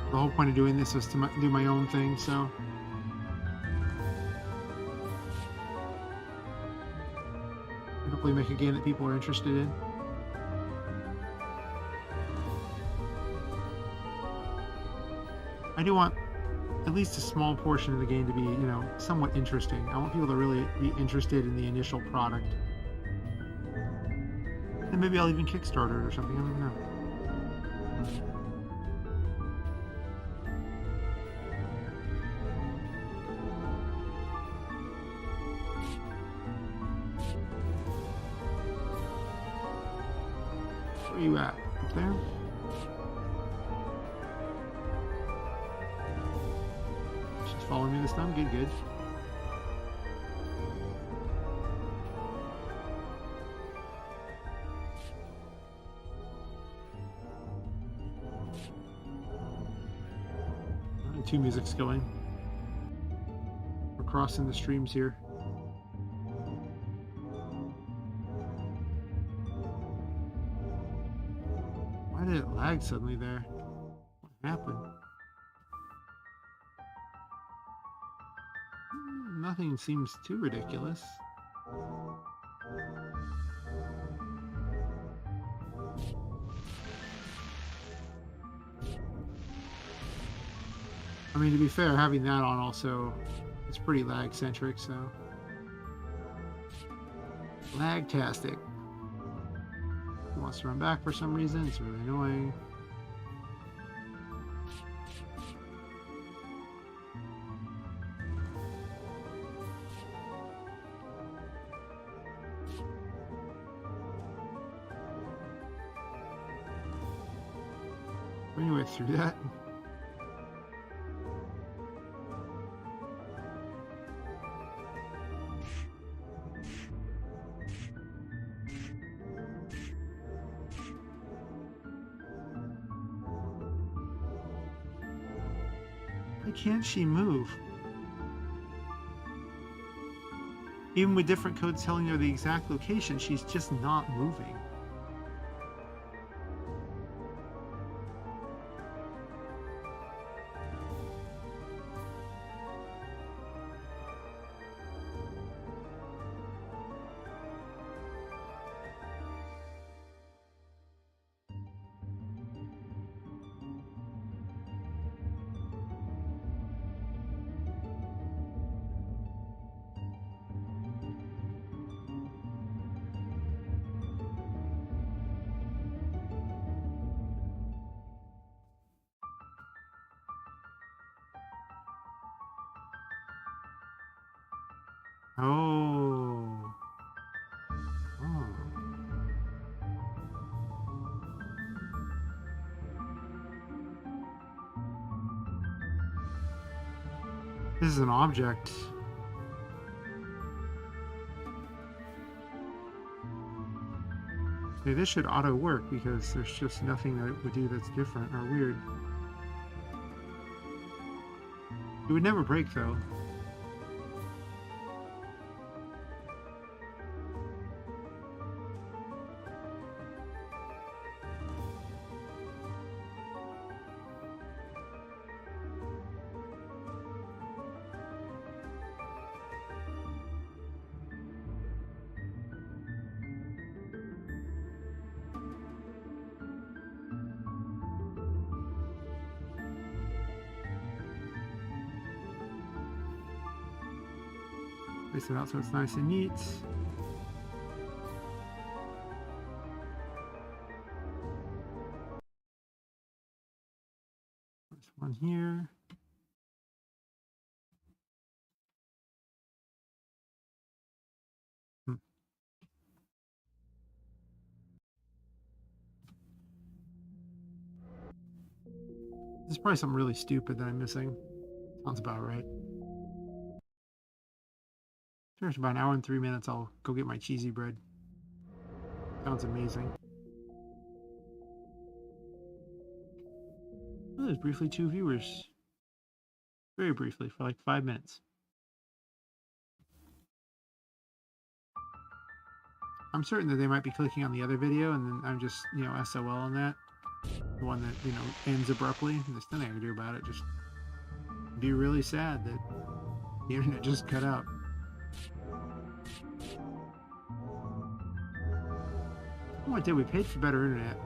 The whole point of doing this was to do my own thing, so. Hopefully make a game that people are interested in. I do want at least a small portion of the game to be, you know, somewhat interesting. I want people to really be interested in the initial product. And maybe I'll even Kickstarter it or something, I don't know. Where are you at? Up there? She's following me this time? Good. Two music's going. We're crossing the streams here. Why did it lag suddenly there? What happened? Nothing seems too ridiculous. I mean, to be fair, having that on also, it's pretty lag-centric, so. Lag-tastic. He wants to run back for some reason, it's really annoying. Anyway, through that. Why can't she move? Even with different codes telling her the exact location, she's just not moving. Oh. Oh. This is an object. Okay, this should auto work because there's just nothing that it would do that's different or weird. It would never break though. Place it out so it's nice and neat. There's one here. There's probably something really stupid that I'm missing. Sounds about right. There's about an hour and 3 minutes. I'll go get my cheesy bread. Sounds amazing. Oh, there's briefly 2 viewers. Very briefly, for like 5 minutes. I'm certain that they might be clicking on the other video, and then I'm just, SOL on that. The one that, ends abruptly. And there's nothing I can do about it. Just be really sad that the internet just cut out. Oh, I did. We paid for better internet.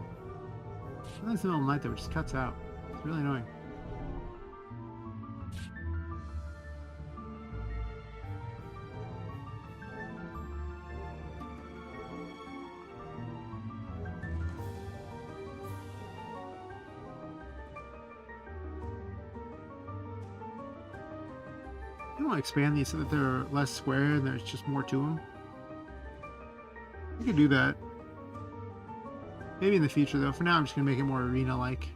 Sometimes in the middle of the night, though, it just cuts out. It's really annoying. I want to expand these so that they're less square and there's just more to them. You can do that. Maybe in the future, though. For now, I'm just going to make it more arena-like.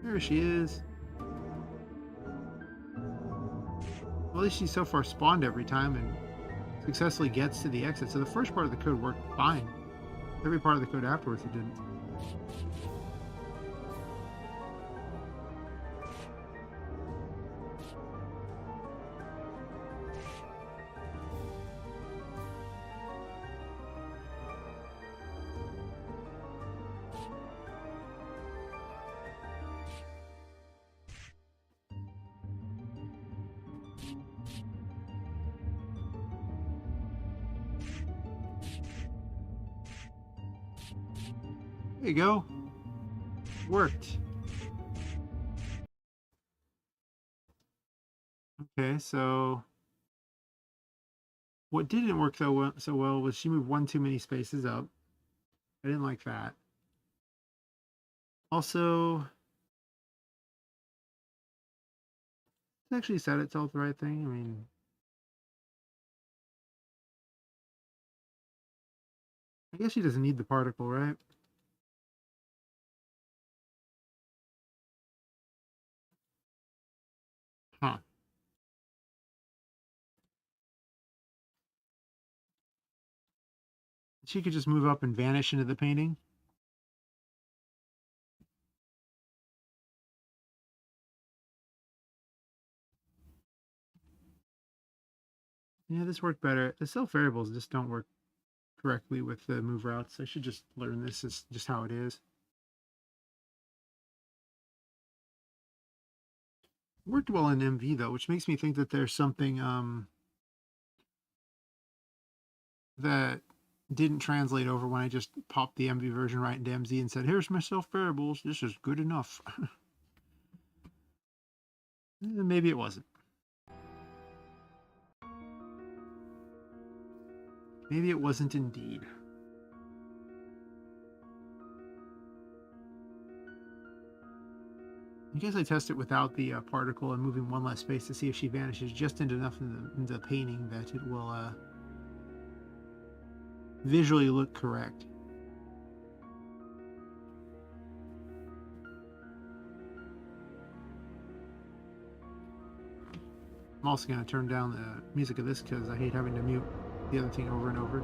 There she is. Well, at least she so far spawned every time and successfully gets to the exit. So the first part of the code worked fine. Every part of the code afterwards it didn't. There you go. Worked. Okay, so what didn't work so well was she moved one too many spaces up. I didn't like that. Also, it actually set itself the right thing. I mean, I guess she doesn't need the particle, right? Huh. She could just move up and vanish into the painting. Yeah, this worked better. The self variables just don't work correctly with the move routes. I should just learn this is just how it is. It worked well in MV though, which makes me think that there's something that didn't translate over when I just popped the MV version right into MZ and said, here's my self variables. This is good enough. Maybe it wasn't. Maybe it wasn't indeed. I guess I test it without the particle and moving one less space to see if she vanishes just into enough in the painting that it will visually look correct. I'm also going to turn down the music of this because I hate having to mute the other thing over and over.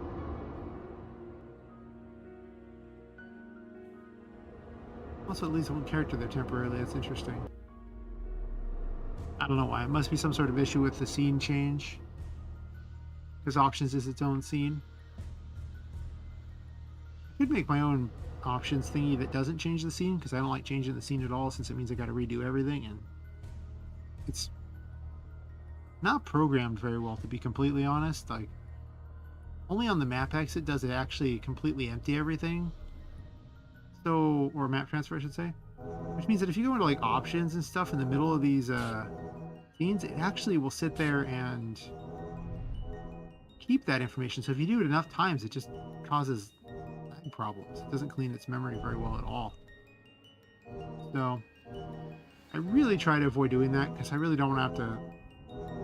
Also, it leaves one character there temporarily. That's interesting. I don't know why. It must be some sort of issue with the scene change. Because options is its own scene. I could make my own options thingy that doesn't change the scene, because I don't like changing the scene at all, since it means I got to redo everything, and it's not programmed very well, to be completely honest. Like, only on the map exit does it actually completely empty everything. So, or map transfer, I should say. Which means that if you go into like options and stuff in the middle of these scenes, it actually will sit there and keep that information. So if you do it enough times, it just causes problems. It doesn't clean its memory very well at all. So I really try to avoid doing that, because I really don't want to have to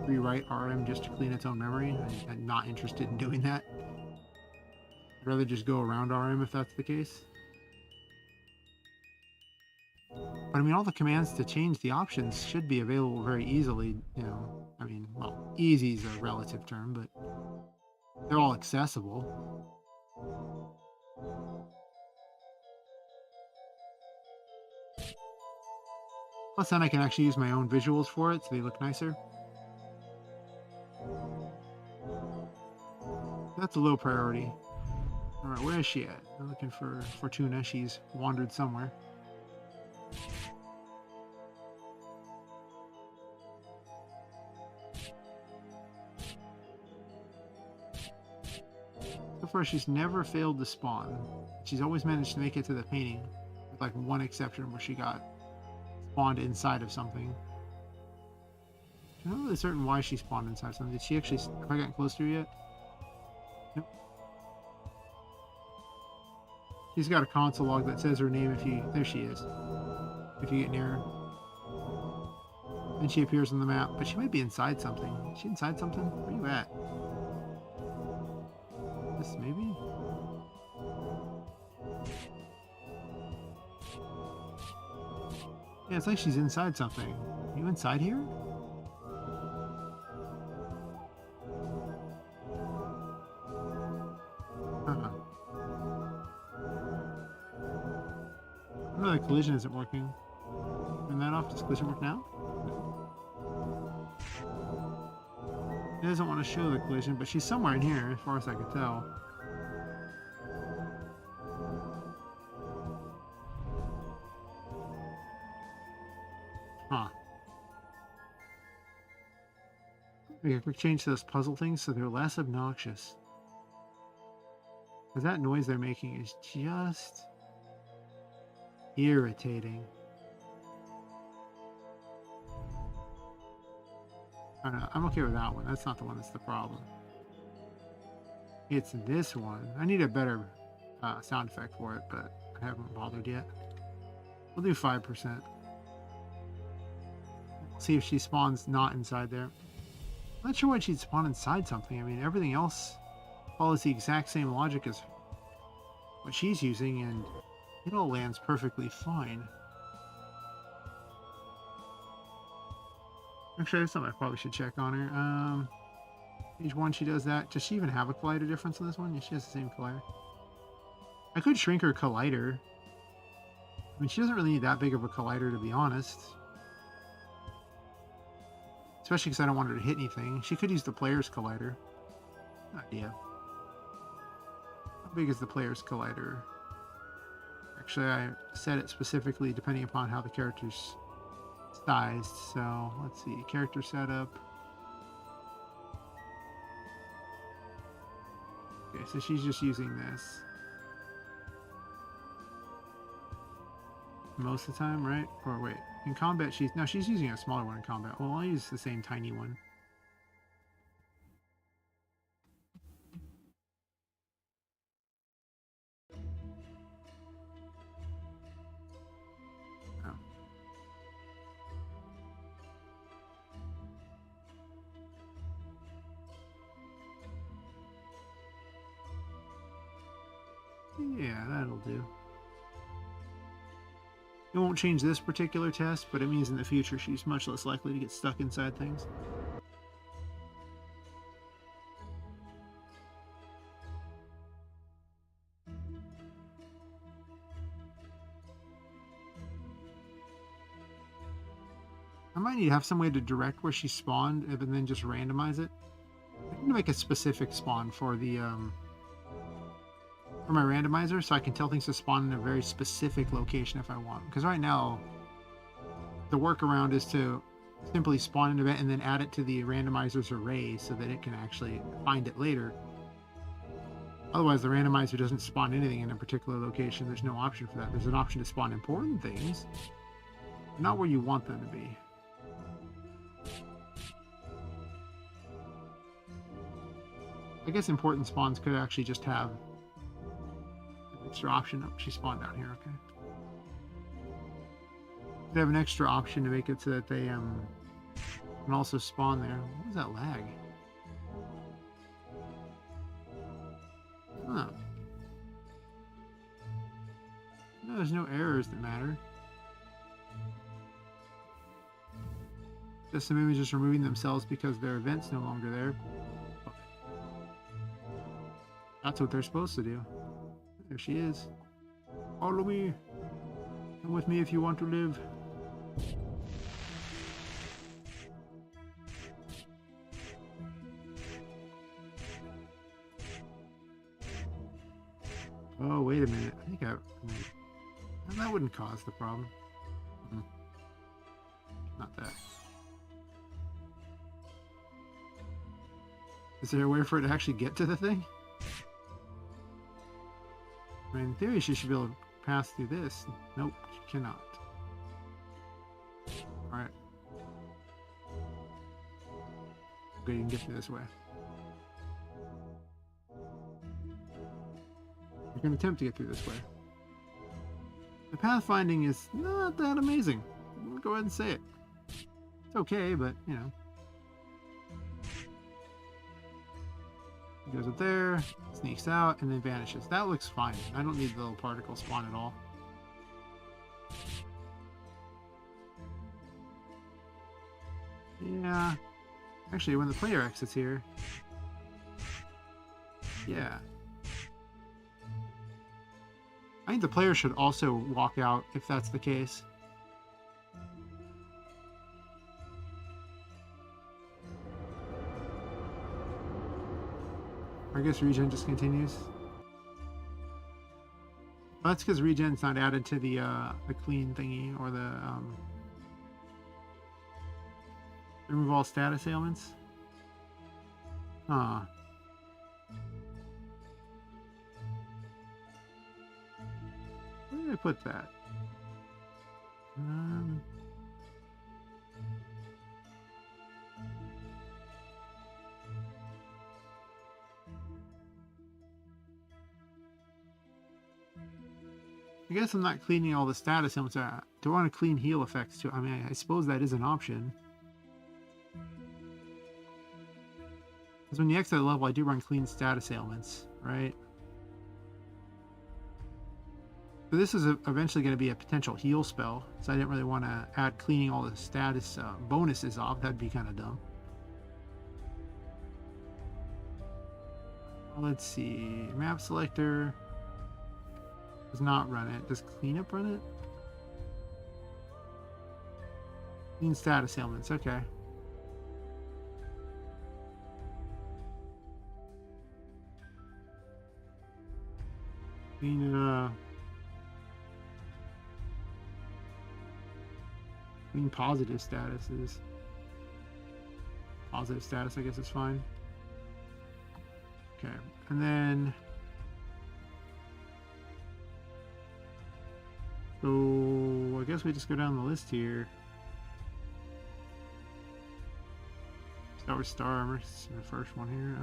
rewrite RM just to clean its own memory. I'm not interested in doing that. I'd rather just go around RM if that's the case. But I mean, all the commands to change the options should be available very easily, you know. I mean, well, easy is a relative term, but they're all accessible. Plus, then I can actually use my own visuals for it, so they look nicer. That's a low priority. All right, where is she at? I'm looking for Fortuna. She's wandered somewhere. So far, she's never failed to spawn. She's always managed to make it to the painting, with like one exception where she got spawned inside of something. I'm not really certain why she spawned inside something. Did she actually? Have I gotten close to her yet? Nope. She's got a console log that says her name if you... There she is. If you get near her. Then she appears on the map, but she might be inside something. Is she inside something? Where are you at? This maybe? Yeah, it's like she's inside something. Are you inside here? Uh-huh. No, the collision isn't working. Turn that off. Does collision work now? It doesn't want to show the collision, but she's somewhere in here, as far as I can tell. Huh. Okay, quick change to those puzzle things so they're less obnoxious. Because that noise they're making is just irritating. I don't know. I'm okay with that one. That's not the one that's the problem. It's this one. I need a better sound effect for it, but I haven't bothered yet. We'll do 5%. See if she spawns not inside there. I'm not sure why she'd spawn inside something. I mean, everything else follows the exact same logic as what she's using, and it all lands perfectly fine. Actually, that's something I probably should check on her. Page 1, she does that. Does she even have a collider difference in this one? Yeah, she has the same collider. I could shrink her collider. I mean, she doesn't really need that big of a collider, to be honest. Especially because I don't want her to hit anything. She could use the player's collider. Idea. How big is the player's collider? Actually, I set it specifically depending upon how the character's sized. So, let's see. Character setup. Okay, so she's just using this most of the time, right? Or wait, in combat she's using a smaller one in combat. Well, I'll use the same tiny one. Oh. Yeah, that'll do. It won't change this particular test, but it means in the future she's much less likely to get stuck inside things. I might need to have some way to direct where she spawned and then just randomize it. I need to make a specific spawn for the for my randomizer, so I can tell things to spawn in a very specific location if I want. Because right now, the workaround is to simply spawn an event and then add it to the randomizer's array so that it can actually find it later. Otherwise, the randomizer doesn't spawn anything in a particular location. There's no option for that. There's an option to spawn important things, but not where you want them to be. I guess important spawns could actually just have an extra option. Oh, she spawned down here, okay. Could have an extra option to make it so that they can also spawn there. What was that lag? Huh. No, there's no errors that matter. Just some images removing themselves because their event's no longer there. That's what they're supposed to do. There she is. Follow me. Come with me if you want to live. Oh, wait a minute. I think that wouldn't cause the problem. Not that. Is there a way for it to actually get to the thing? I mean, in theory, she should be able to pass through this. Nope, she cannot. Alright. Okay, you can get through this way. You can attempt to get through this way. The pathfinding is not that amazing. I'm gonna go ahead and say it. It's okay, but, you know. He goes up there, sneaks out, and then vanishes. That looks fine. I don't need the little particle spawn at all. Yeah. Actually, when the player exits here... Yeah. I think the player should also walk out if that's the case. I guess regen just continues. Well, that's because regen's not added to the clean thingy or the remove all status ailments. Huh. Where did I put that? I guess I'm not cleaning all the status ailments. Do I want to clean heal effects too? I mean, I suppose that is an option. Because when you exit the level, I do run clean status ailments, right? So this is eventually going to be a potential heal spell, so I didn't really want to add cleaning all the status bonuses off. That'd be kind of dumb. Let's see. Map selector does not run it. Does cleanup run it? Clean status ailments. Okay. Clean positive statuses. Positive status, I guess, is fine. Okay, and then so I guess we just go down the list here. Start with star armor. It's the first one here.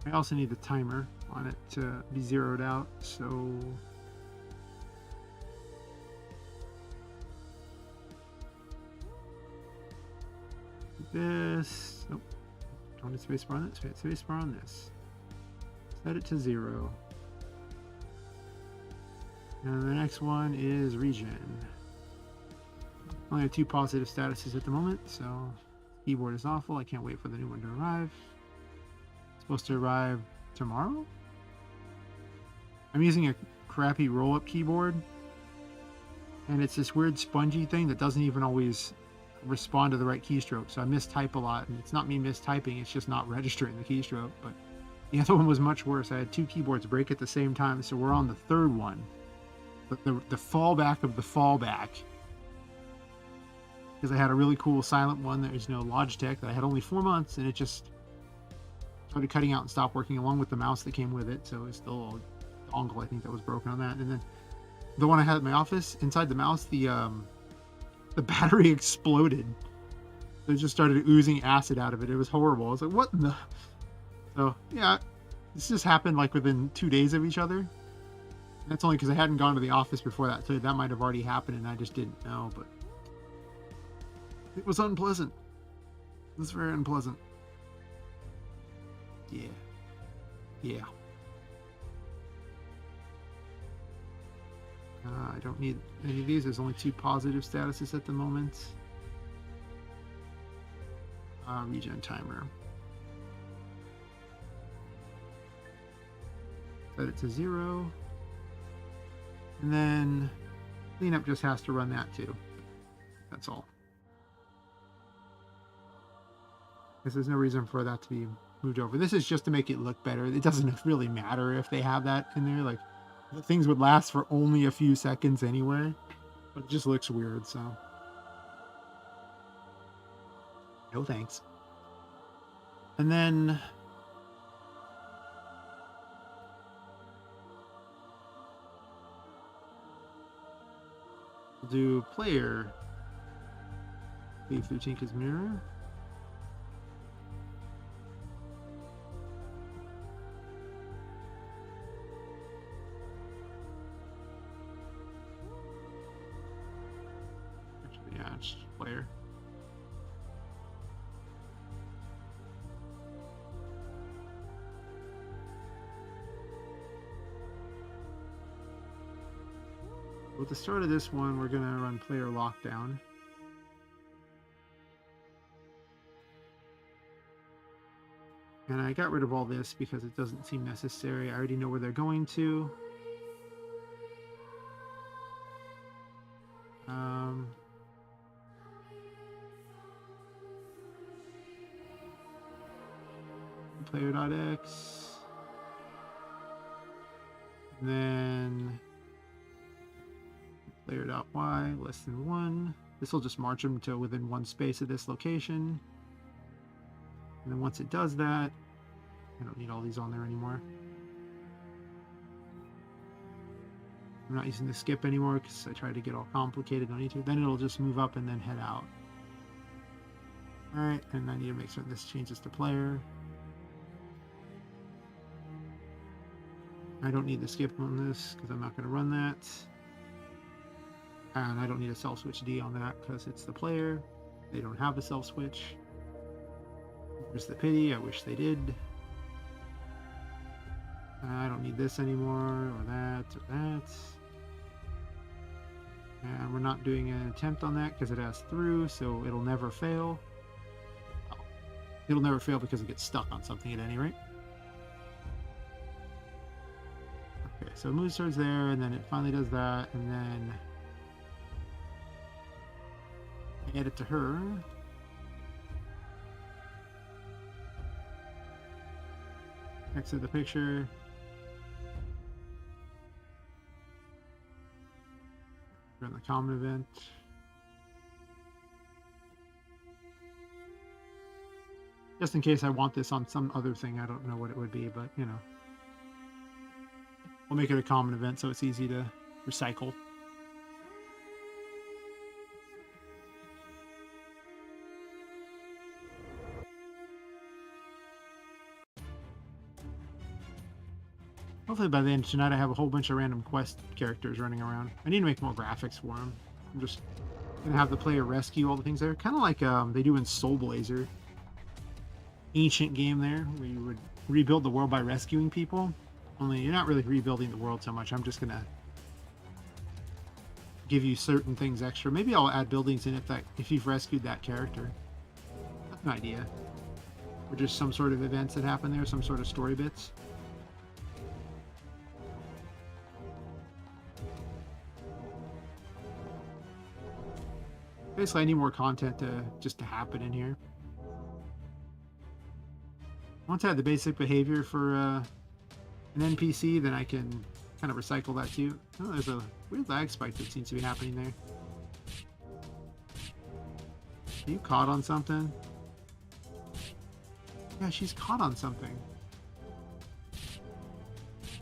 I also need the timer on it to be zeroed out, so this. Oh, don't hit spacebar on this. Hit spacebar on this. Set it to 0. And the next one is regen. Only have 2 positive statuses at the moment, so keyboard is awful. I can't wait for the new one to arrive. It's supposed to arrive tomorrow? I'm using a crappy roll-up keyboard, and it's this weird spongy thing that doesn't even always respond to the right keystroke, so I mistype a lot, and it's not me mistyping, it's just not registering the keystroke. But the other one was much worse. I had 2 keyboards break at the same time, so we're on the 3rd one. But the fallback of the fallback, because I had a really cool silent one that was, you know, Logitech that I had only 4 months, and it just started cutting out and stopped working along with the mouse that came with it. So it's still a dongle, I think, that was broken on that. And then the one I had at my office, inside the mouse, the battery exploded. It just started oozing acid out of it. It was horrible. I was like, what in the... So yeah, this just happened like within 2 days of each other. And that's only because I hadn't gone to the office before that, so that might have already happened and I just didn't know. But it was unpleasant. It was very unpleasant. Yeah. I don't need any of these. There's only 2 positive statuses at the moment. Regen timer. Set it to 0. And then cleanup just has to run that too. That's all. Because there's no reason for that to be moved over. This is just to make it look better. It doesn't really matter if they have that in there. Like, the things would last for only a few seconds anyway. But it just looks weird, so. No thanks. And then we'll do player. Leave through Tinker's mirror. Player. With the start of this one, we're going to run player lockdown. And I got rid of all this because it doesn't seem necessary. I already know where they're going to. Player.x, and then player.y less than 1. This will just march them to within 1 space of this location. And then once it does that, I don't need all these on there anymore. I'm not using the skip anymore because I tried to get all complicated. Don't need to. Then it'll just move up and then head out. Alright, and I need to make sure this changes to player. I don't need the skip on this because I'm not going to run that. And I don't need a self switch D on that because it's the player. They don't have a self switch. There's the pity. I wish they did. I don't need this anymore, or that, or that. And we're not doing an attempt on that because it has through, so it'll never fail. Oh, it'll never fail because it gets stuck on something at any rate. Okay, so it moves towards there, and then it finally does that, and then I add it to her. Exit the picture. Run the common event. Just in case I want this on some other thing, I don't know what it would be, but you know. We'll make it a common event so it's easy to recycle. Hopefully by the end of tonight I have a whole bunch of random quest characters running around. I need to make more graphics for them. I'm just going to have the player rescue all the things there. Kind of like they do in Soul Blazer. Ancient game there, where you would rebuild the world by rescuing people. Only you're not really rebuilding the world so much. I'm just going to give you certain things extra. Maybe I'll add buildings in if you've rescued that character. That's an idea. Or just some sort of events that happen there, some sort of story bits. Basically, I need more content to happen in here. Once I have the basic behavior for an NPC, then I can kind of recycle that too. Oh, there's a weird lag spike that seems to be happening there. Are you caught on something? Yeah, she's caught on something.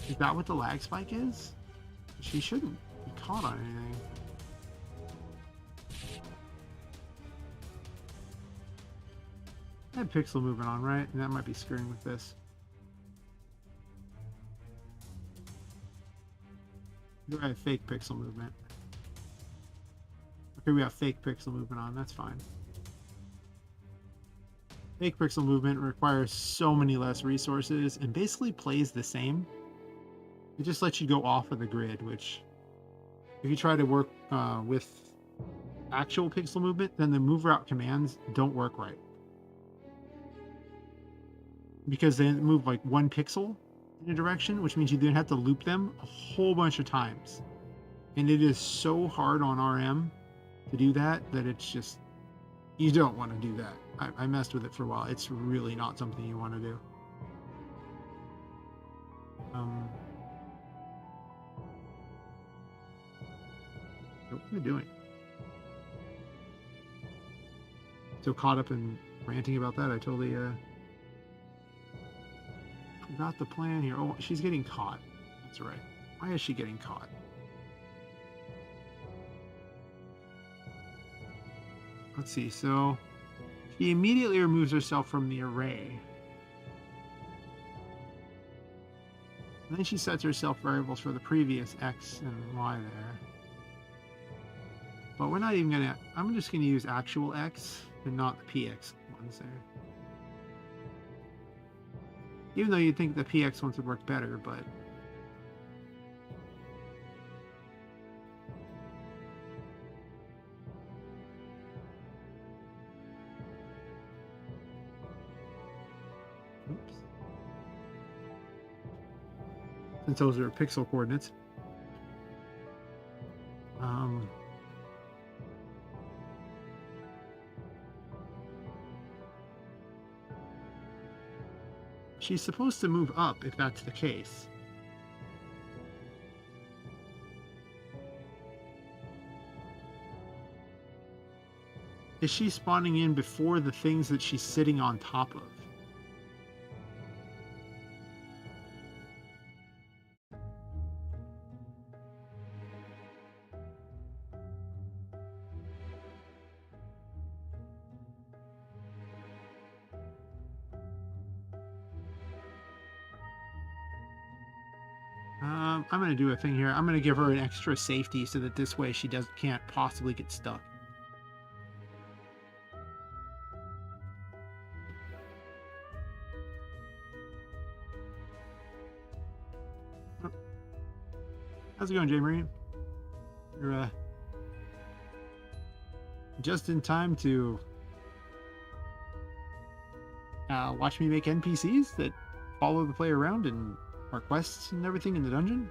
Is that what the lag spike is? She shouldn't be caught on anything. I had pixel movement on, right? And that might be screwing with this. I have fake pixel movement. Okay, we have fake pixel movement on. That's fine. Fake pixel movement requires so many less resources and basically plays the same. It just lets you go off of the grid, which if you try to work with actual pixel movement, then the move route commands don't work right. Because they move like 1 pixel in a direction, which means you then have to loop them a whole bunch of times. And it is so hard on RM to do that it's just, you don't want to do that. I messed with it for a while. It's really not something you want to do. What am I doing? So caught up in ranting about that, I totally forgot the plan here. Oh, she's getting caught. That's right. Why is she getting caught? Let's see. So she immediately removes herself from the array. And then she sets herself variables for the previous X and Y there. But we're not even gonna, I'm just gonna use actual X and not the PX ones there. Even though you'd think the PX ones would work better, but oops. Since those are pixel coordinates. She's supposed to move up if that's the case. Is she spawning in before the things that she's sitting on top of? I'm going to do a thing here. I'm going to give her an extra safety so that this way she can't possibly get stuck. Oh. How's it going, J Marine? You're just in time to watch me make NPCs that follow the player around and our quests and everything in the dungeon.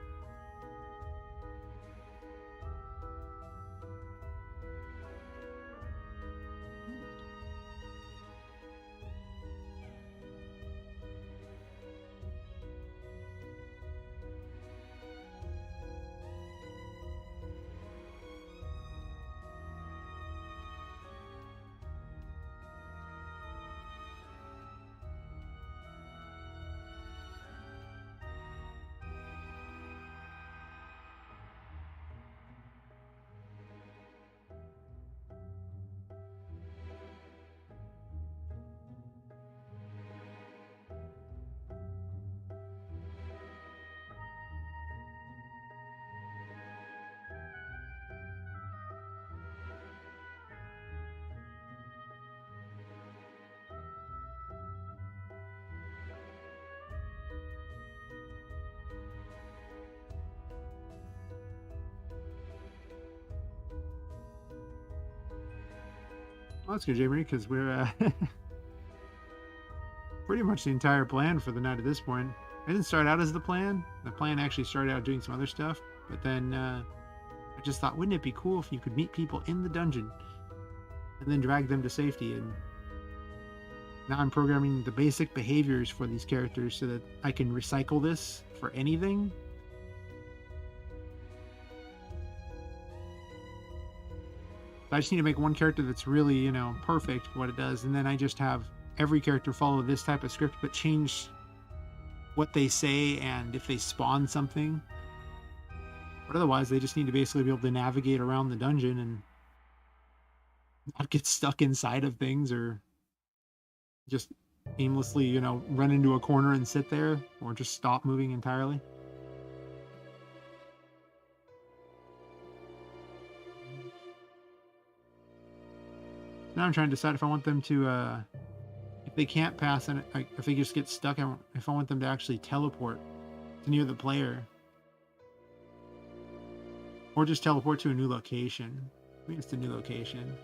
Well, that's good, Jamie, because we're pretty much the entire plan for the night at this point. It didn't start out as the plan. The plan actually started out doing some other stuff, but then I just thought, wouldn't it be cool if you could meet people in the dungeon and then drag them to safety? And now I'm programming the basic behaviors for these characters so that I can recycle this for anything. I just need to make one character that's really, you know, perfect for what it does, and then I just have every character follow this type of script, but change what they say and if they spawn something. But otherwise, they just need to basically be able to navigate around the dungeon and not get stuck inside of things or just aimlessly, you know, run into a corner and sit there or just stop moving entirely. Now I'm trying to decide if I want them to, if they can't pass and if they just get stuck, if I want them to actually teleport to near the player. Or just teleport to a new location. I mean, it's the new location.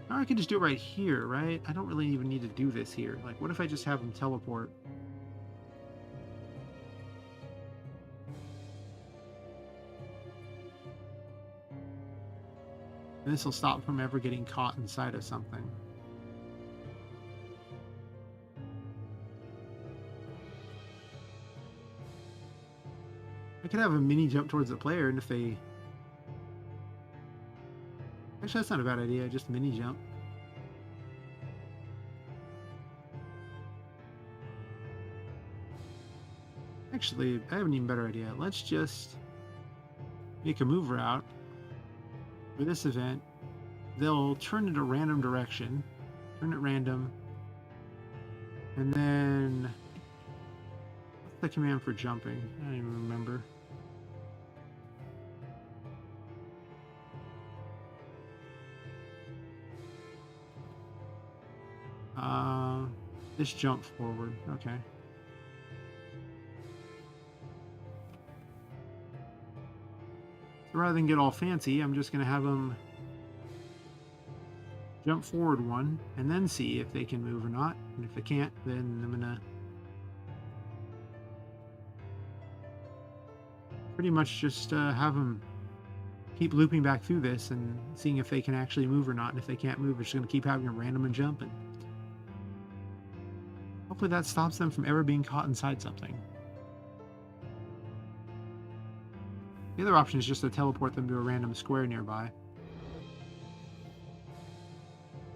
Or I could just do it right here, right? I don't really even need to do this here. Like, what if I just have them teleport? And this will stop from ever getting caught inside of something. I could have a mini jump towards the player, and if they... Actually, that's not a bad idea, just mini jump. Actually, I have an even better idea. Let's just make a move route. For this event, they'll turn it a random direction, turn it random, and then what's the command for jumping? I don't even remember. This jump forward, okay. So rather than get all fancy, I'm just going to have them jump forward one and then see if they can move or not. And if they can't, then I'm going to pretty much just have them keep looping back through this and seeing if they can actually move or not. And if they can't move, we're just going to keep having a random jump. And hopefully that stops them from ever being caught inside something. The other option is just to teleport them to a random square nearby.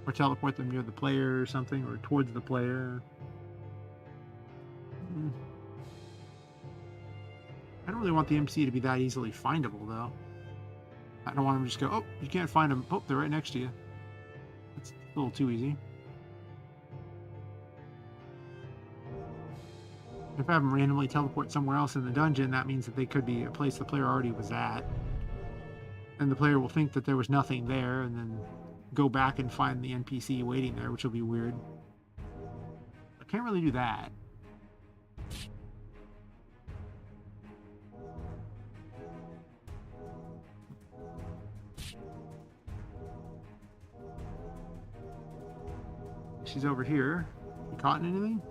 Or teleport them near the player or something, or towards the player. I don't really want the MC to be that easily findable, though. I don't want them to just go, oh, you can't find them. Oh, they're right next to you. That's a little too easy. If I have them randomly teleport somewhere else in the dungeon, that means that they could be a place the player already was at. And the player will think that there was nothing there and then go back and find the NPC waiting there, which will be weird. I can't really do that. She's over here. You caught in anything?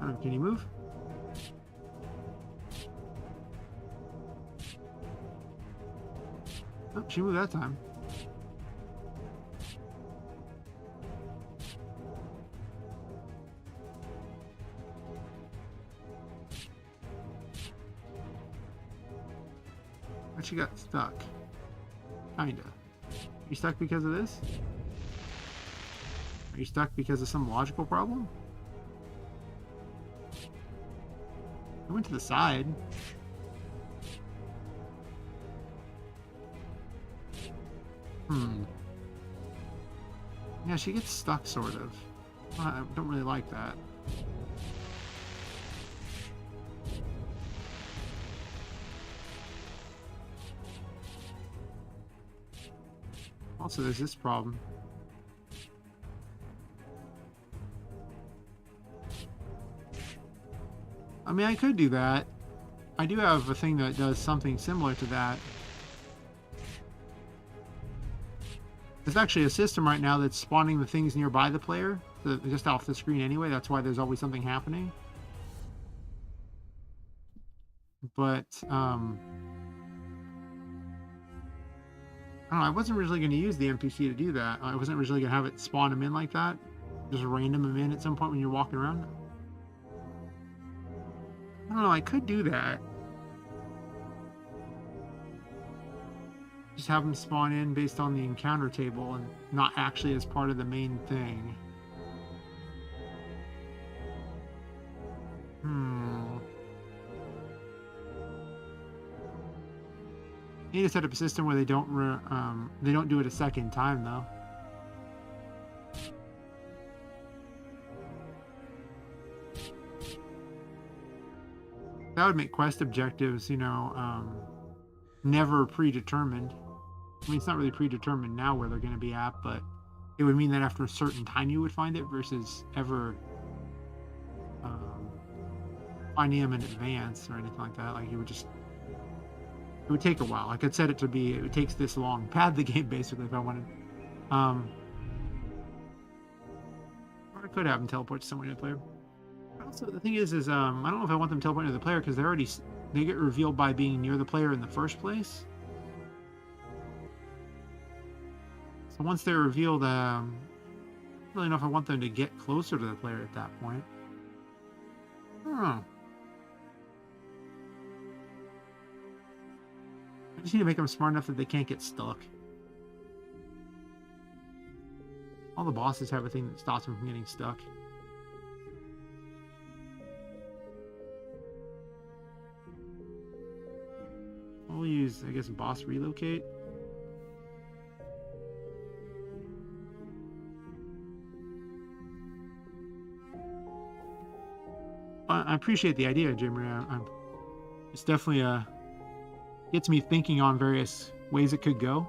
I don't know, can you move? Oh, she moved that time. But she got stuck. Kinda. You stuck because of this? Are you stuck because of some logical problem? I went to the side. Yeah, she gets stuck, sort of. I don't really like that. Also, there's this problem. I mean, I could do that. I do have a thing that does something similar to that. There's actually a system right now that's spawning the things nearby the player, just off the screen anyway. That's why there's always something happening. But, I don't know, I wasn't originally going to use the NPC to do that. I wasn't originally going to have it spawn them in like that. Just random them in at some point when you're walking around. I don't know, I could do that. Just have them spawn in based on the encounter table and not actually as part of the main thing. Need to set up a system where they don't do it a second time though. That would make quest objectives, you know, never predetermined. I mean, it's not really predetermined now where they're going to be at, but it would mean that after a certain time you would find it versus ever finding them in advance or anything like that. Like, it would take a while. I could set it to be, it takes this long. Pad the game, basically, if I wanted. Or I could have them teleport to somewhere to the player. Also, the thing is I don't know if I want them teleporting to the player because they get revealed by being near the player in the first place. So once they're revealed, I don't really know if I want them to get closer to the player at that point. I don't know. I just need to make them smart enough that they can't get stuck. All the bosses have a thing that stops them from getting stuck. I'll use, I guess, boss relocate. I appreciate the idea, Jimmy. It's definitely gets me thinking on various ways it could go.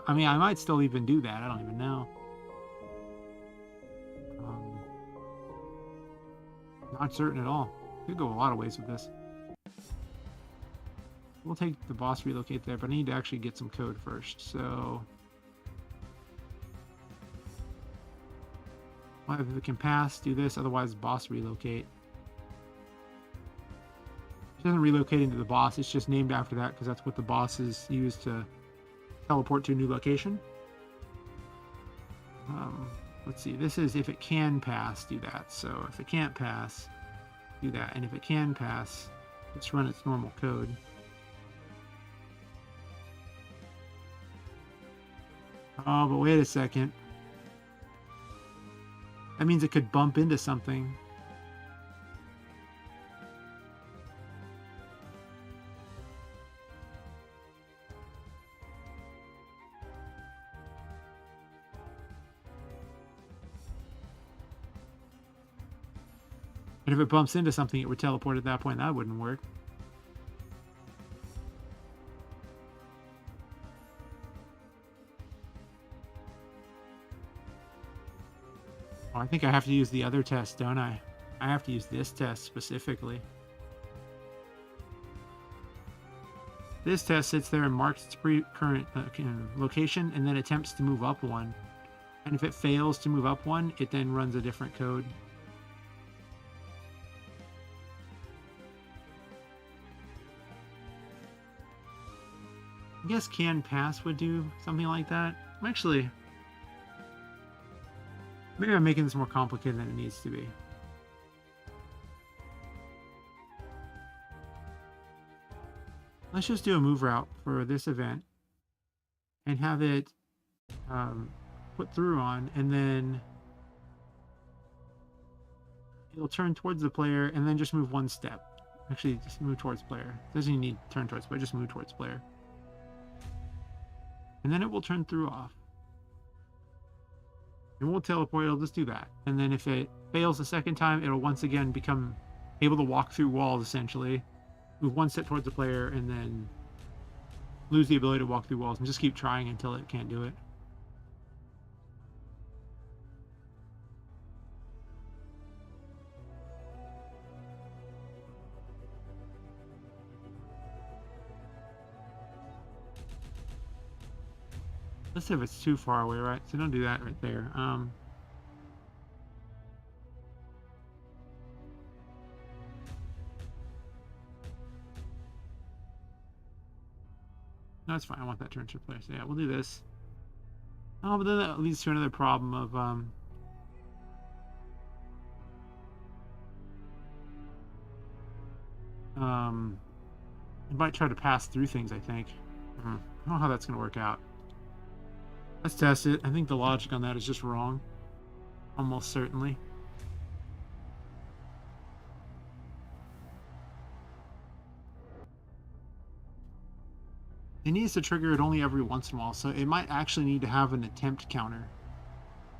I mean, I might still even do that. I don't even know. Not certain at all. Could go a lot of ways with this. We'll take the boss relocate there, but I need to actually get some code first. So, well, if it can pass, do this. Otherwise, boss relocate. It doesn't relocate into the boss. It's just named after that because that's what the bosses use to teleport to a new location. Let's see. This is if it can pass, do that. So if it can't pass, do that. And if it can pass, let's run its normal code. Oh, but wait a second. That means it could bump into something. And if it bumps into something, it would teleport at that point. That wouldn't work. Oh, I think I have to use the other test, don't I? I have to use this test specifically. This test sits there and marks its current location and then attempts to move up one. And if it fails to move up one, it then runs a different code. I guess can pass would do something like that. Actually, maybe I'm making this more complicated than it needs to be. Let's just do a move route for this event and have it put through on, and then it'll turn towards the player and then just move one step. Actually, just move towards player. Doesn't even need to turn towards player, just move towards player. And then it will turn through off. It won't teleport, it'll just do that. And then if it fails the second time, it'll once again become able to walk through walls, essentially. Move one step towards the player, and then lose the ability to walk through walls, and just keep trying until it can't do it. Let's see if it's too far away, right? So don't do that right there. No, that's fine. I want that turn to play. So yeah, we'll do this. Oh, but then that leads to another problem of it might try to pass through things, I think. I don't know how that's going to work out. Let's test it. I think the logic on that is just wrong. Almost certainly. It needs to trigger it only every once in a while, so it might actually need to have an attempt counter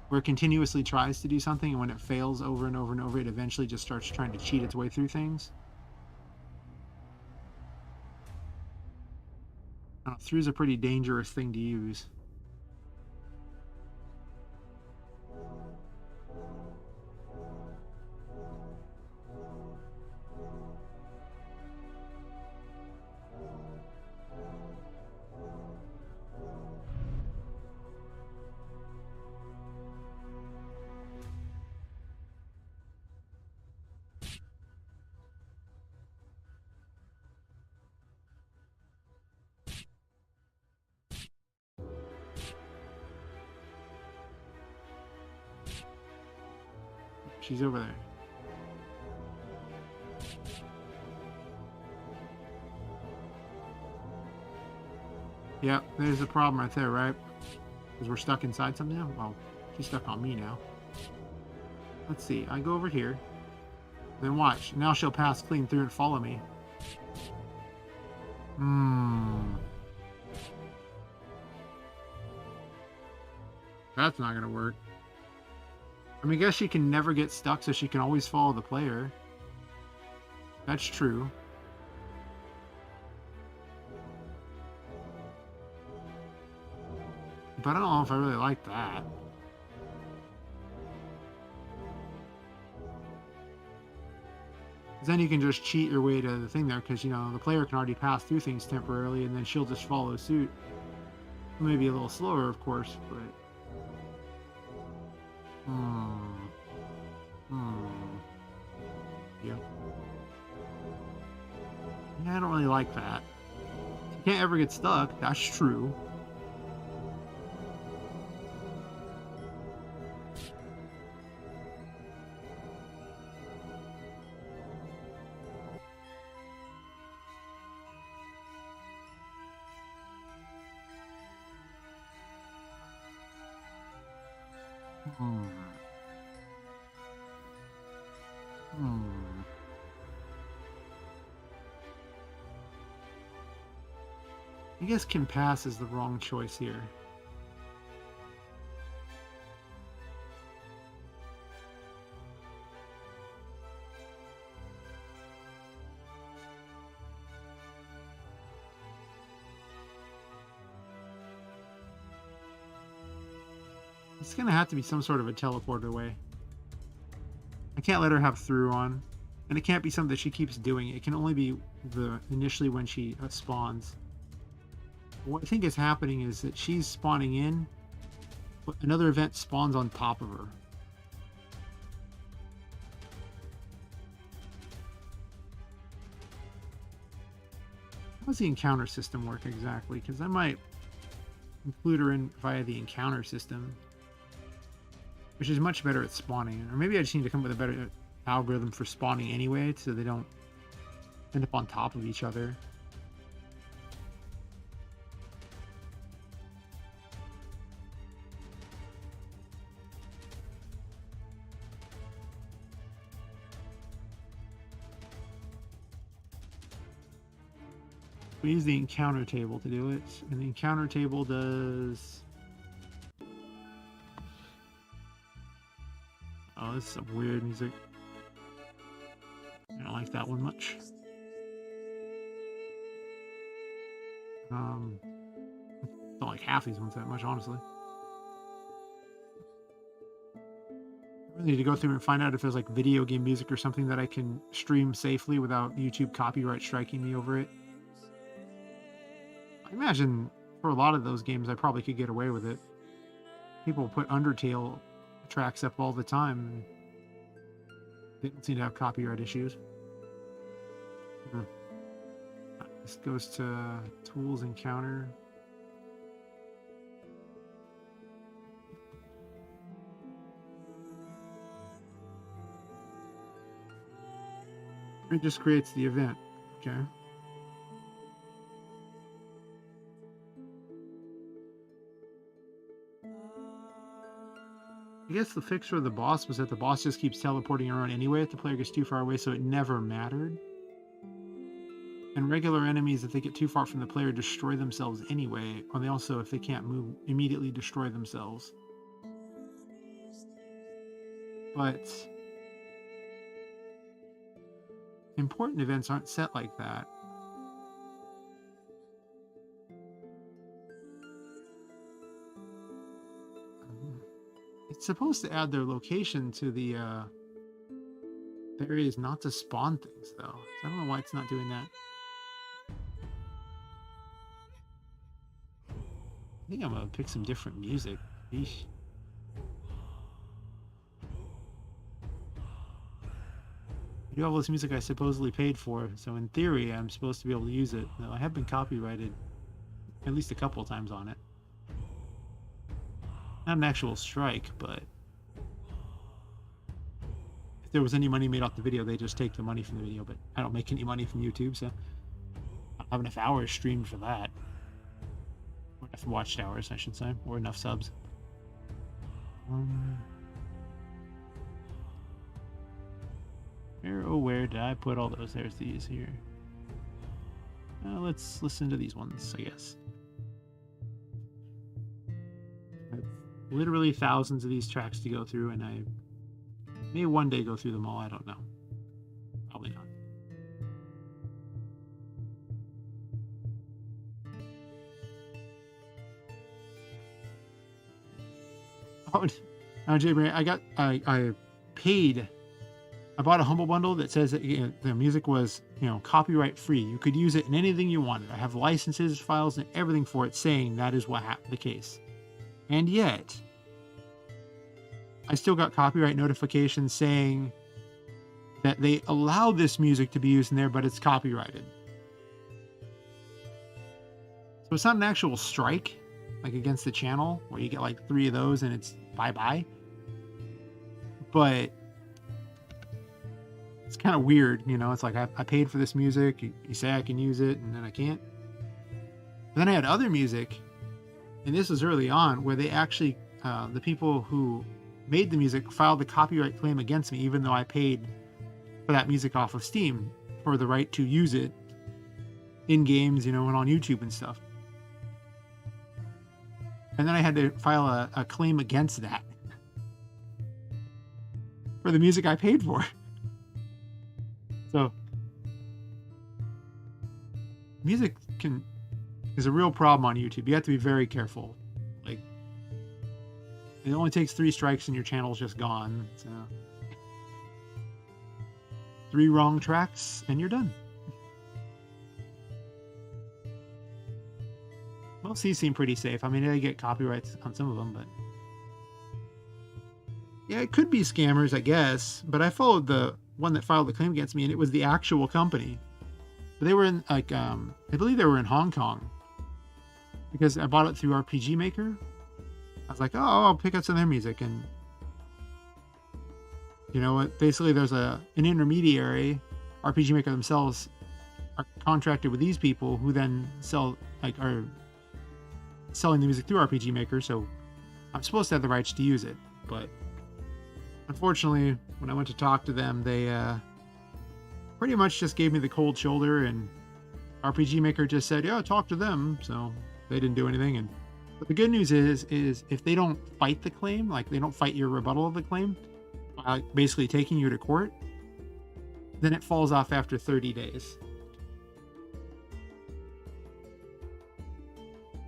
where it continuously tries to do something, and when it fails over and over and over, it eventually just starts trying to cheat its way through things. Through's a pretty dangerous thing to use. She's over there. Yeah, there's a problem right there, right? Because we're stuck inside something now? Well, she's stuck on me now. Let's see. I go over here. Then watch. Now she'll pass clean through and follow me. That's not going to work. I mean, I guess she can never get stuck, so she can always follow the player. That's true. But I don't know if I really like that. Then you can just cheat your way to the thing there, because, you know, the player can already pass through things temporarily, and then she'll just follow suit. Maybe a little slower, of course, but... Yep. Yeah, I don't really like that. You can't ever get stuck, that's true. I guess can pass is the wrong choice here. It's gonna have to be some sort of a teleporter way. I can't let her have through on, and it can't be something that she keeps doing. It can only be initially when she spawns. What I think is happening is that she's spawning in, but another event spawns on top of her. How does the encounter system work exactly? Because I might include her in via the encounter system, which is much better at spawning. Or maybe I just need to come up with a better algorithm for spawning anyway, so they don't end up on top of each other. We use the encounter table to do it, and the encounter table does... Oh, this is some weird music. I don't like that one much. Don't like half these ones that much, honestly. I really need to go through and find out if there's like video game music or something that I can stream safely without YouTube copyright striking me over it. I imagine for a lot of those games, I probably could get away with it. People put Undertale tracks up all the time. They don't seem to have copyright issues. This goes to tools encounter. It just creates the event. Okay. I guess the fix for the boss was that the boss just keeps teleporting around anyway if the player gets too far away, so it never mattered. And regular enemies, if they get too far from the player, destroy themselves anyway, or they also, if they can't move, immediately destroy themselves. But important events aren't set like that. It's supposed to add their location to the areas, not to spawn things, though. So I don't know why it's not doing that. I think I'm gonna pick some different music. Eesh. I do all this music I supposedly paid for, so in theory I'm supposed to be able to use it. Though I have been copyrighted at least a couple of times on it. Not an actual strike, but if there was any money made off the video, they just take the money from the video, but I don't make any money from YouTube, so I don't have enough hours streamed for that. Or enough watched hours, I should say, or enough subs. Where did I put all those? There's these here. Let's listen to these ones, I guess. Literally thousands of these tracks to go through, and I may one day go through them all. I don't know. Probably not. Oh, Jay, I paid. I bought a Humble Bundle that says that the music was, copyright free. You could use it in anything you wanted. I have licenses, files, and everything for it saying that is what the case. And yet, I still got copyright notifications saying that they allow this music to be used in there, but it's copyrighted. So it's not an actual strike, like against the channel, where you get like 3 of those and it's bye-bye. But it's kind of weird, it's like I paid for this music, you say I can use it, and then I can't. But then I had other music, and this was early on, where they actually, the people who made the music filed a copyright claim against me, even though I paid for that music off of Steam for the right to use it in games, and on YouTube and stuff. And then I had to file a claim against that for the music I paid for. So music is a real problem on YouTube. You have to be very careful. Like, it only takes 3 strikes and your channel's just gone. So 3 wrong tracks and you're done. Most of these seem pretty safe. I mean, they get copyrights on some of them, but yeah, it could be scammers, I guess. But I followed the one that filed the claim against me, and it was the actual company. But they were in, like, I believe they were in Hong Kong, because I bought it through RPGMaker. I was like, oh, I'll pick up some of their music, and you know what? Basically, there's an intermediary. RPGMaker themselves are contracted with these people who then are selling the music through RPGMaker. So I'm supposed to have the rights to use it, but unfortunately, when I went to talk to them, they pretty much just gave me the cold shoulder, and RPGMaker just said, yeah, talk to them. So they didn't do anything. But the good news is if they don't fight the claim, like they don't fight your rebuttal of the claim, basically taking you to court, then it falls off after 30 days.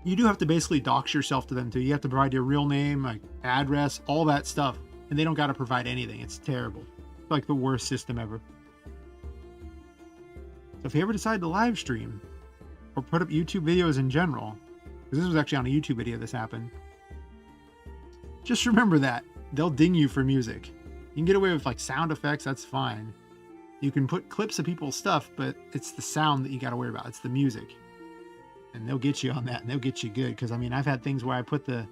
You do have to basically dox yourself to them too. You have to provide your real name, like address, all that stuff. And they don't got to provide anything. It's terrible. It's like the worst system ever. So if you ever decide to live stream or put up YouTube videos in general, Because this was actually on a YouTube video this happened. Just remember that. They'll ding you for music. You can get away with like sound effects, that's fine. You can put clips of people's stuff, but it's the sound that you got to worry about. It's the music. And they'll get you on that, and they'll get you good. Because, I mean, I've had things where I put the...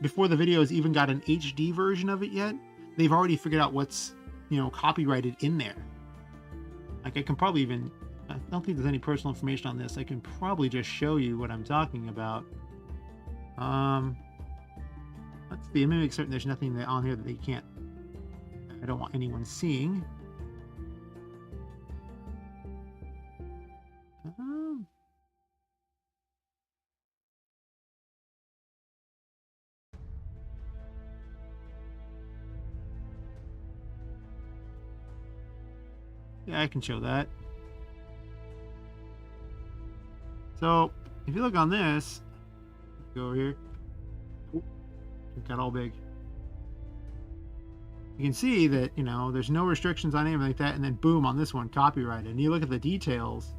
before the video has even got an HD version of it yet, they've already figured out what's, you know, copyrighted in there. Like, I can probably even... I don't think there's any personal information on this. I can probably just show you what I'm talking about. Let's see. I'm going to make certain there's nothing on here that they can't... I don't want anyone seeing. Yeah, I can show that. So, if you look on this, go over here. It got all big. You can see that, you know, there's no restrictions on anything like that, and then boom, on this one, copyrighted. And you look at the details,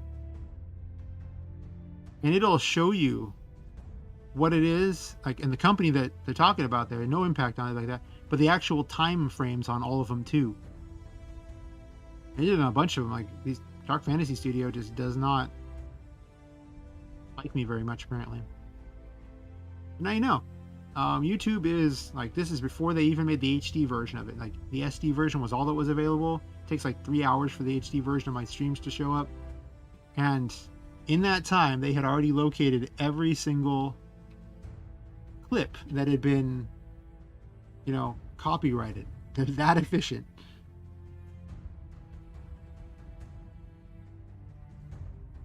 and it'll show you what it is, like, in the company that they're talking about there, no impact on it like that, but the actual time frames on all of them too. They did a bunch of them, like, these Dark Fantasy Studio just does not like me very much, apparently. Now you know. YouTube is, like, this is before they even made the HD version of it. Like, the SD version was all that was available. It takes like 3 hours for the HD version of my streams to show up. And in that time, they had already located every single clip that had been, you know, copyrighted. They're that efficient.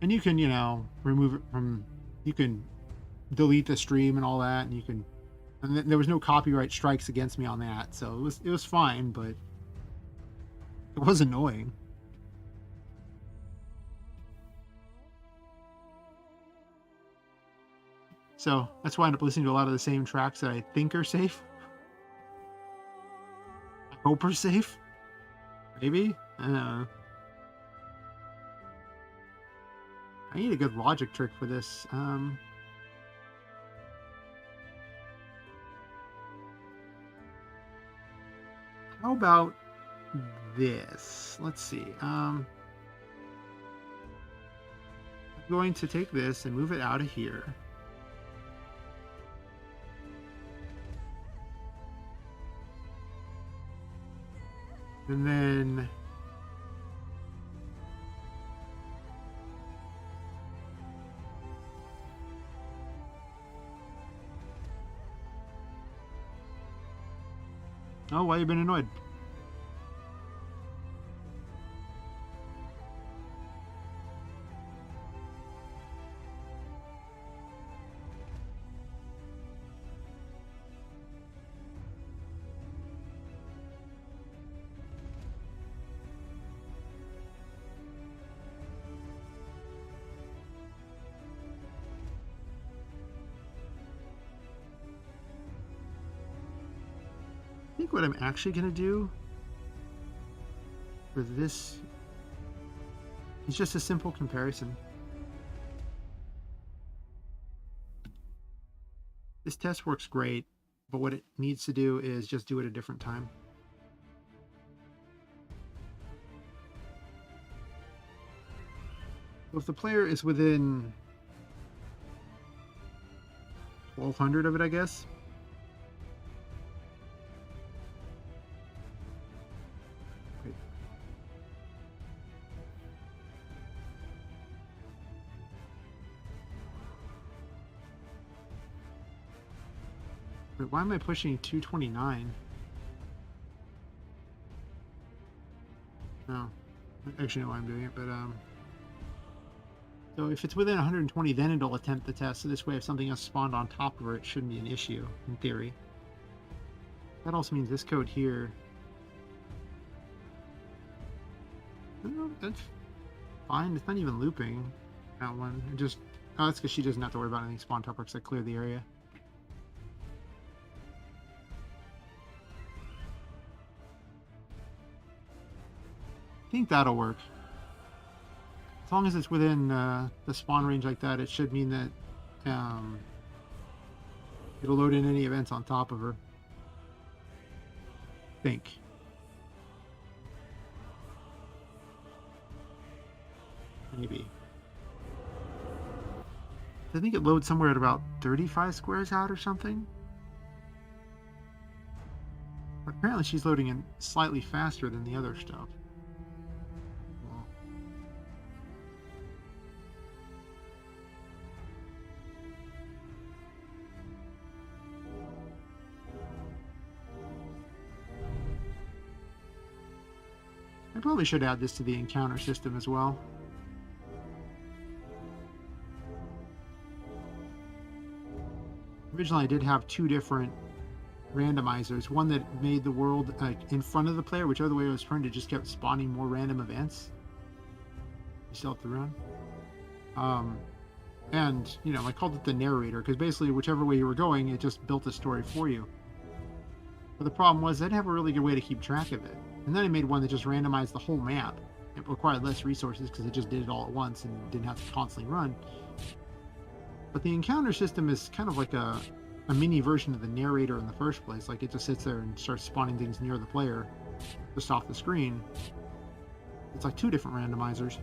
And you can, you know, remove it from, you can delete the stream and all that, and you can, and there was no copyright strikes against me on that, so it was fine, but it was annoying. So that's why I end up listening to a lot of the same tracks that I think are safe. I hope are safe. Maybe? I don't know. I need a good logic trick for this. How about this? Let's see. I'm going to take this and move it out of here. And then oh, why you been annoyed? I think what I'm actually going to do for this is just a simple comparison. This test works great, but what it needs to do is just do it a different time. So if the player is within 1200 of it, I guess. Wait, why am I pushing 229? No, I actually know why I'm doing it, but so if it's within 120, then it'll attempt the test. So this way, if something else spawned on top of it shouldn't be an issue, in theory. That also means this code here. No, that's fine. It's not even looping, that one. It just, oh, that's because she doesn't have to worry about anything spawn top because I cleared the area. I think that'll work. As long as it's within the spawn range like that, it should mean that it'll load in any events on top of her. Think. Maybe. I think it loads somewhere at about 35 squares out or something. But apparently she's loading in slightly faster than the other stuff. Well, I probably should add this to the encounter system as well. Originally I did have two different randomizers. One that made the world in front of the player, whichever way it was turned, it just kept spawning more random events. You still have to run. And, you know, I called it the narrator, because basically whichever way you were going, it just built a story for you. But the problem was I didn't have a really good way to keep track of it. And then I made one that just randomized the whole map. It required less resources because it just did it all at once and didn't have to constantly run. But the encounter system is kind of like a mini version of the narrator in the first place. Like, it just sits there and starts spawning things near the player just off the screen. It's like two different randomizers.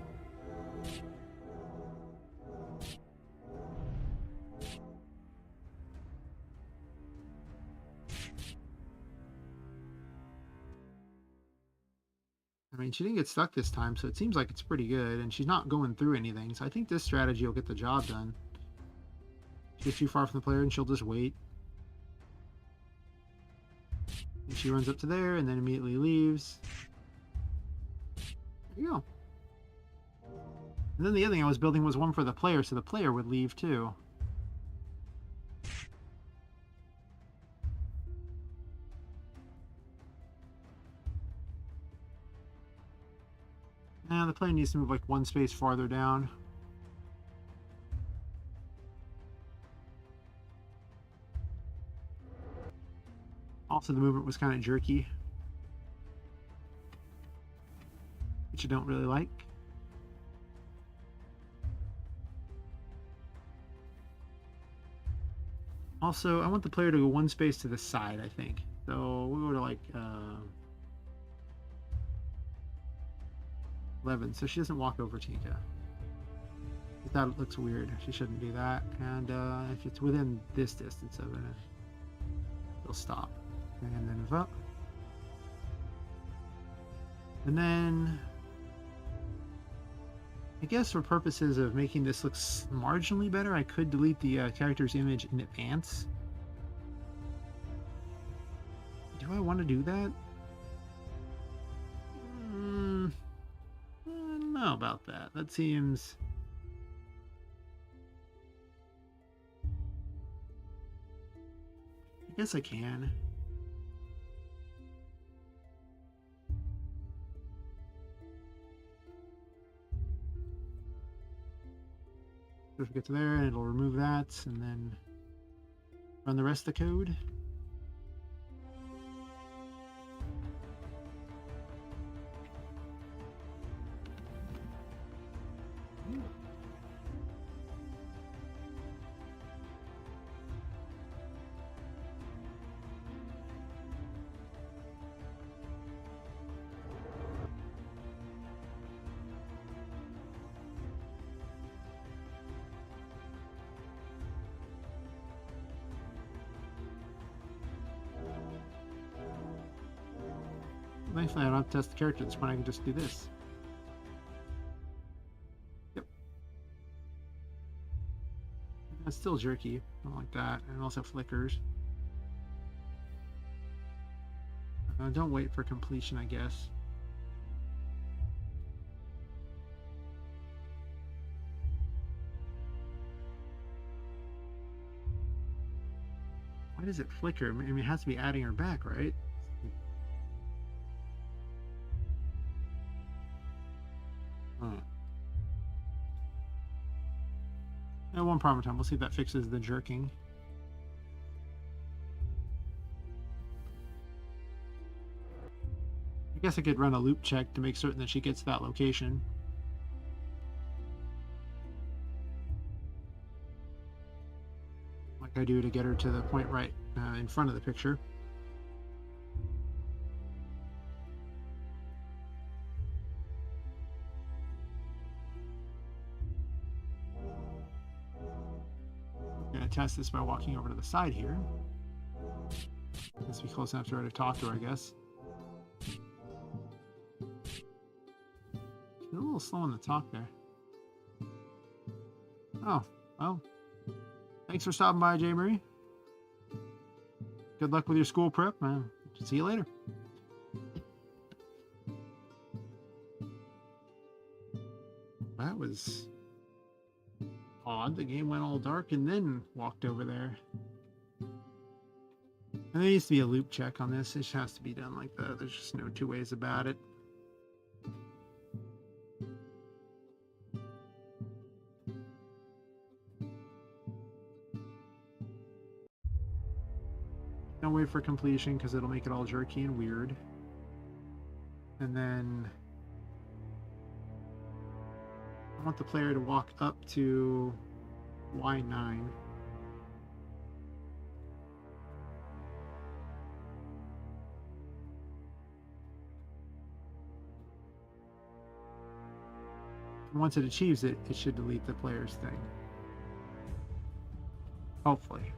I mean, she didn't get stuck this time, so it seems like it's pretty good, and she's not going through anything, so I think this strategy will get the job done. She gets too far from the player and she'll just wait. And she runs up to there and then immediately leaves. There you go. And then the other thing I was building was one for the player, so the player would leave too. Now the player needs to move like one space farther down. Also, the movement was kind of jerky, which I don't really like. Also, I want the player to go one space to the side, I think. So we'll go to like 11, so she doesn't walk over Tika. That looks weird. She shouldn't do that. And if it's within this distance of it, it'll stop. And then move up. And then, I guess for purposes of making this look marginally better, I could delete the character's image in advance. Do I want to do that? I don't know about that. That seems... I guess I can. So if we get to there, it'll remove that, and then run the rest of the code. Thankfully, I don't have to test the character at this point. I can just do this. Yep. It's still jerky. I don't like that. And also flickers. Don't wait for completion, I guess. Why does it flicker? I mean, it has to be adding her back, right? One problem time. We'll see if that fixes the jerking. I guess I could run a loop check to make certain that she gets to that location. I do to get her to the point right in front of the picture. I'm going to test this by walking over to the side here. Let's be close enough to her to talk to her, I guess. She's a little slow in the talk there. Oh, well. Thanks for stopping by, J. Marie. Good luck with your school prep. See you later. That was odd. The game went all dark and then walked over there. And there needs to be a loop check on this. It just has to be done like that. There's just no two ways about it. Don't wait for completion because it'll make it all jerky and weird. And then I want the player to walk up to Y9. Once it achieves it, it should delete the player's thing. Hopefully.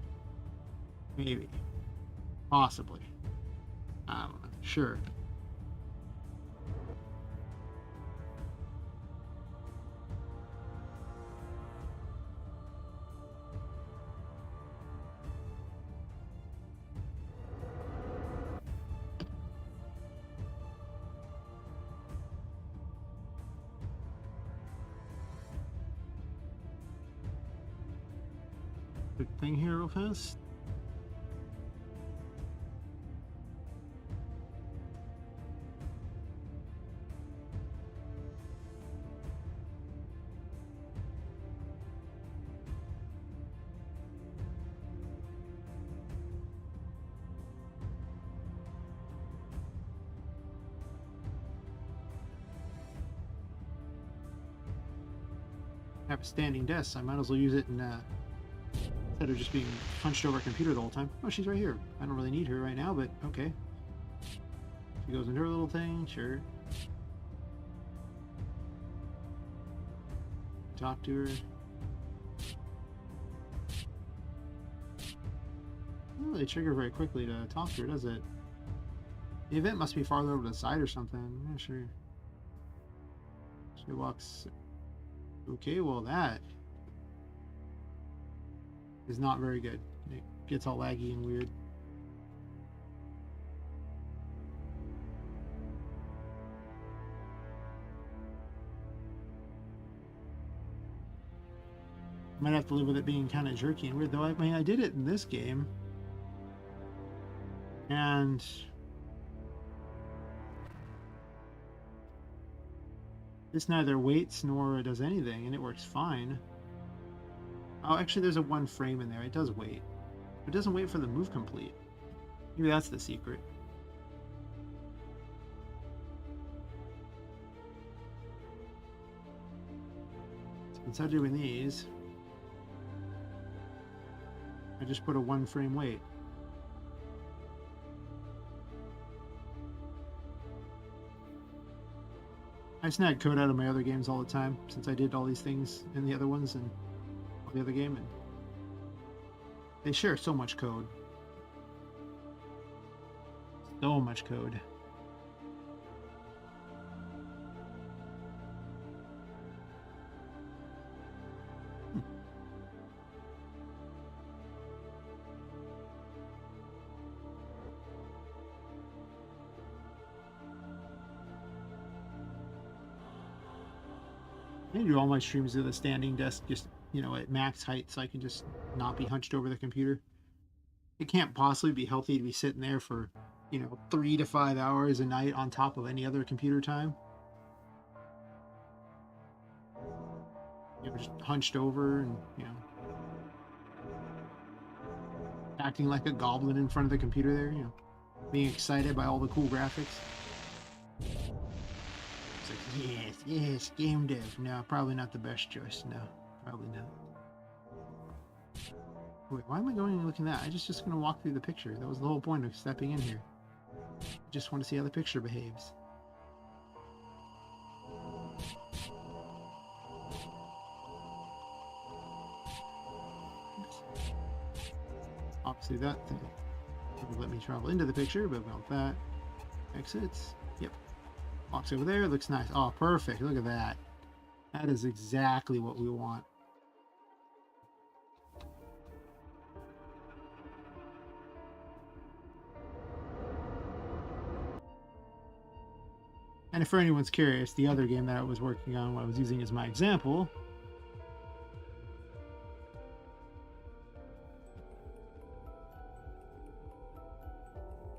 Maybe. Possibly. I don't know. Sure. Quick thing here real fast. I have a standing desk, so I might as well use it in, instead of just being hunched over a computer the whole time. Oh, she's right here. I don't really need her right now, but okay. She goes into her little thing, sure. Talk to her. Doesn't really trigger very quickly to talk to her, does it? The event must be farther over to the side or something. I'm not sure. She walks. Okay, well that is not very good. It gets all laggy and weird. Might have to live with it being kind of jerky and weird, though. I mean, I did it in this game, and this neither waits nor does anything, and it works fine. Oh, actually, there's a 1 frame in there. It does wait. It doesn't wait for the move complete. Maybe that's the secret. So instead of doing these, I just put a 1 frame wait. I snag code out of my other games all the time, since I did all these things in the other ones and all the other game, and they share so much code. So much code. I do all my streams with a standing desk, just, you know, at max height, so I can just not be hunched over the computer. It can't possibly be healthy to be sitting there for, you know, 3 to 5 hours a night on top of any other computer time. You know, just hunched over and, you know, acting like a goblin in front of the computer there, you know, being excited by all the cool graphics. It's like, yes, game dev. No, probably not the best choice. No, probably not. Wait, why am I going and looking at that? I just going to walk through the picture. That was the whole point of stepping in here. I just want to see how the picture behaves. Oops. Obviously that thing would let me travel into the picture, but about that. Exits. Yep. Walks over there. Looks nice. Oh, perfect. Look at that. That is exactly what we want. And if for anyone's curious, the other game that I was working on, what I was using as my example,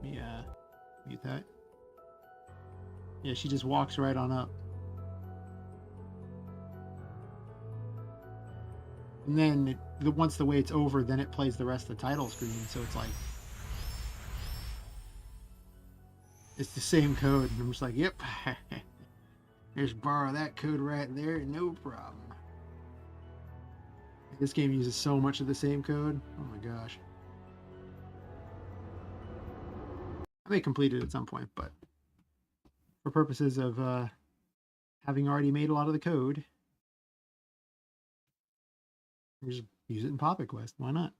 let me mute that. Yeah, she just walks right on up. And then once the wait's over, then it plays the rest of the title screen. So it's like, it's the same code. And I'm just like, yep. Just borrow that code right there, no problem. This game uses so much of the same code. Oh my gosh. I may complete it at some point, but for purposes of having already made a lot of the code, just use it in Poppet Quest. Why not?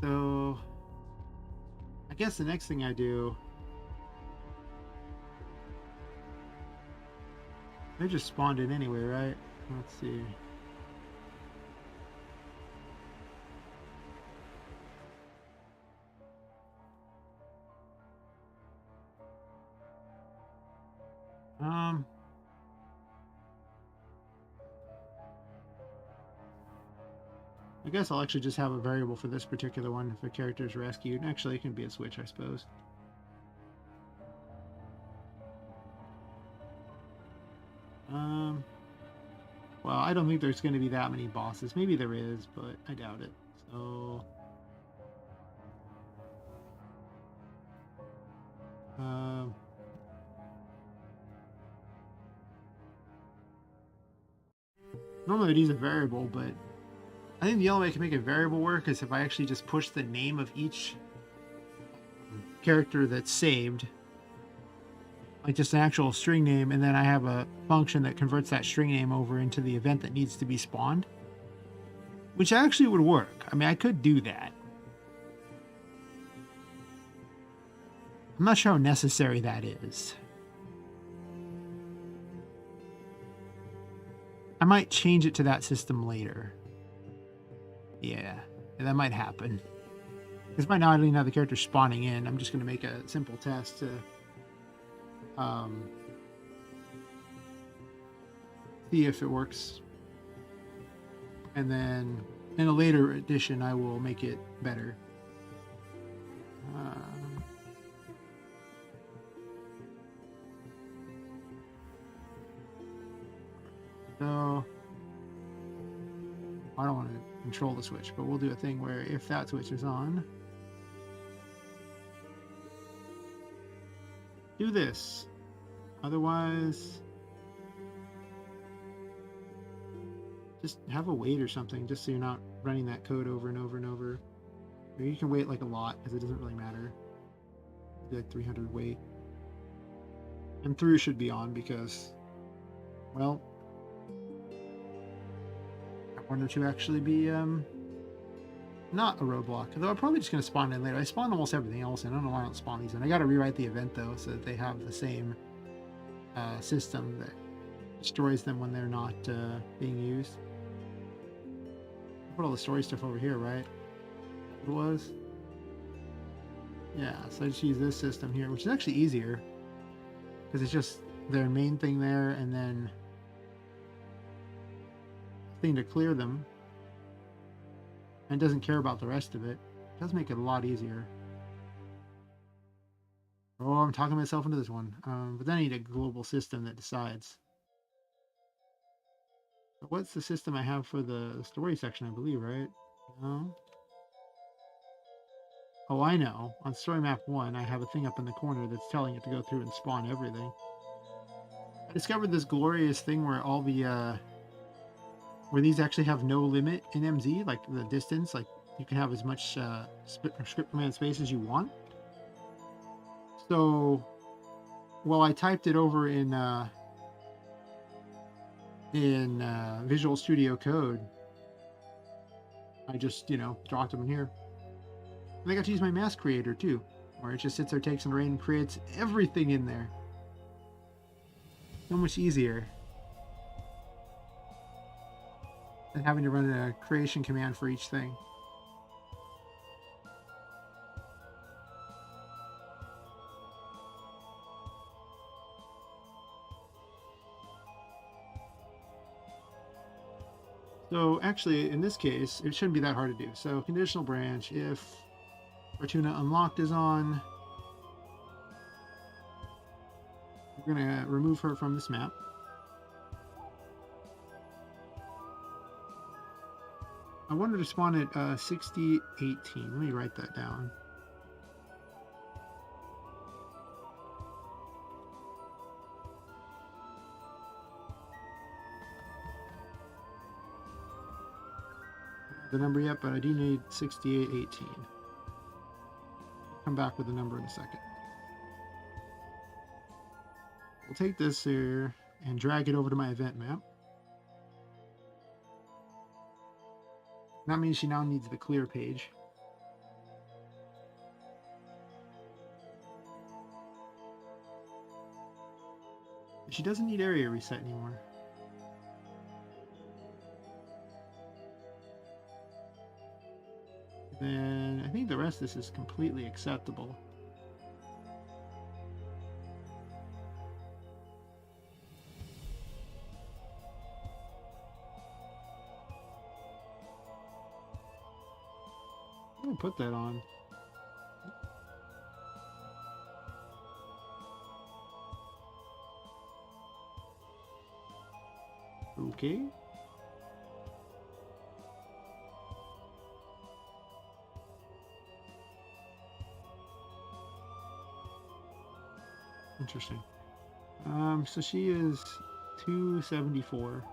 So I guess the next thing I do, they're just spawned in anyway, right? Let's see. Um, I guess I'll actually just have a variable for this particular one if a character is rescued. Actually, it can be a switch, I suppose. Well, I don't think there's going to be that many bosses. Maybe there is, but I doubt it. So, um, normally I'd use a variable, but I think the only way I can make a variable work is if I actually just push the name of each character that's saved, like just an actual string name, and then I have a function that converts that string name over into the event that needs to be spawned, which actually would work. I mean, I could do that. I'm not sure how necessary that is. I might change it to that system later. Yeah, that might happen. Because right now I don't even have the character spawning in. I'm just going to make a simple test to see if it works. And then in a later edition, I will make it better. So I don't want to control the switch, but we'll do a thing where if that switch is on, do this. Otherwise, just have a wait or something, just so you're not running that code over and over and over. Or you can wait like a lot, because it doesn't really matter. Do like 300 wait. And through should be on because, well, I want it to actually be not a roadblock. Though I'm probably just going to spawn in later. I spawned almost everything else in. I don't know why I don't spawn these in. I got to rewrite the event though, so that they have the same system that destroys them when they're not being used. Put all the story stuff over here, right? It was. Yeah, so I just use this system here, which is actually easier because it's just their main thing there, and then thing to clear them, and doesn't care about the rest of it. It does make it a lot easier. Oh, I'm talking myself into this one. But then I need a global system that decides. But what's the system I have for the story section, I believe, right? No. Oh, I know. On story map 1, I have a thing up in the corner that's telling it to go through and spawn everything. I discovered this glorious thing where all the where these actually have no limit in MZ, like the distance, like you can have as much script command space as you want. So, well, I typed it over in Visual Studio Code. I just, dropped them in here. And I got to use my mask creator too, where it just sits there, takes an array, and creates everything in there. So much easier than having to run a creation command for each thing. So actually, in this case, it shouldn't be that hard to do. So conditional branch, if Fortuna Unlocked is on, we're going to remove her from this map. I wanted to spawn at 6018. Let me write that down. The number yet, but I do need 6818. Come back with the number in a second. We'll take this here and drag it over to my event map. That means she now needs the clear page. She doesn't need area reset anymore. Then I think the rest of this is completely acceptable. I'm gonna put that on. Okay. Interesting. So she is 274.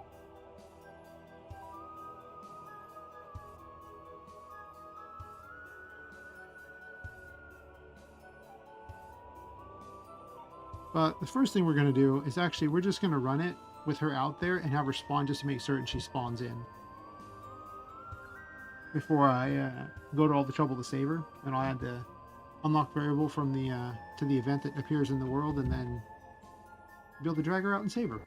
But the first thing we're going to do is actually, we're just going to run it with her out there and have her spawn just to make certain she spawns in. Before I go to all the trouble to save her, and I'll add the unlock variable from the to the event that appears in the world, and then be able to drag her out and save her.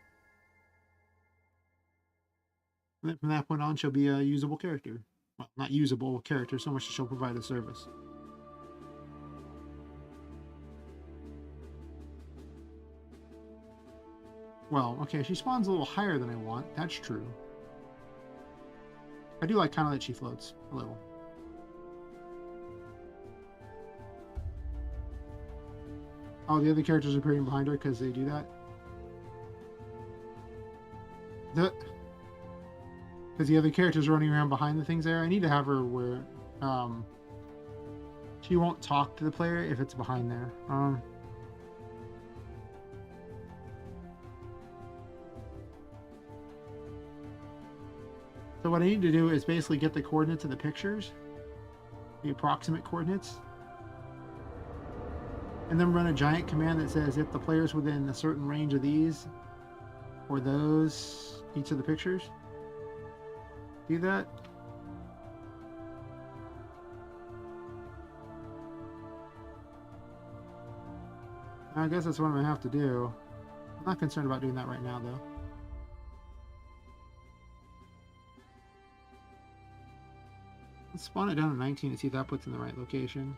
And then from that point on, she'll be a usable character. Well, not usable character so much as she'll provide a service. Well, okay, she spawns a little higher than I want. That's true. I do like kind of that she floats a little. Oh, the other characters are appearing behind her because they do that? Because the other characters are running around behind the things there. I need to have her where she won't talk to the player if it's behind there. So what I need to do is basically get the coordinates of the pictures, the approximate coordinates, and then run a giant command that says if the player's within a certain range of these or those, each of the pictures. Do that. I guess that's what I'm going to have to do. I'm not concerned about doing that right now, though. Let's spawn it down to 19 and see if that puts in the right location.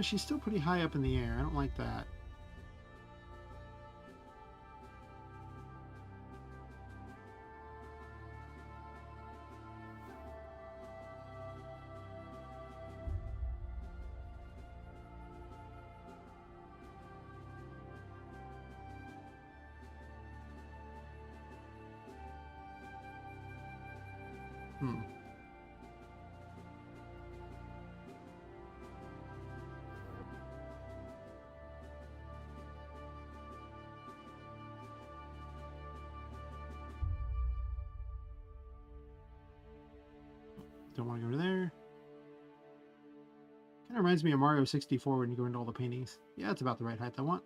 She's still pretty high up in the air. I don't like that. Hmm. Don't want to go to there. Kind of reminds me of Mario 64 when you go into all the paintings. Yeah, that's about the right height I want.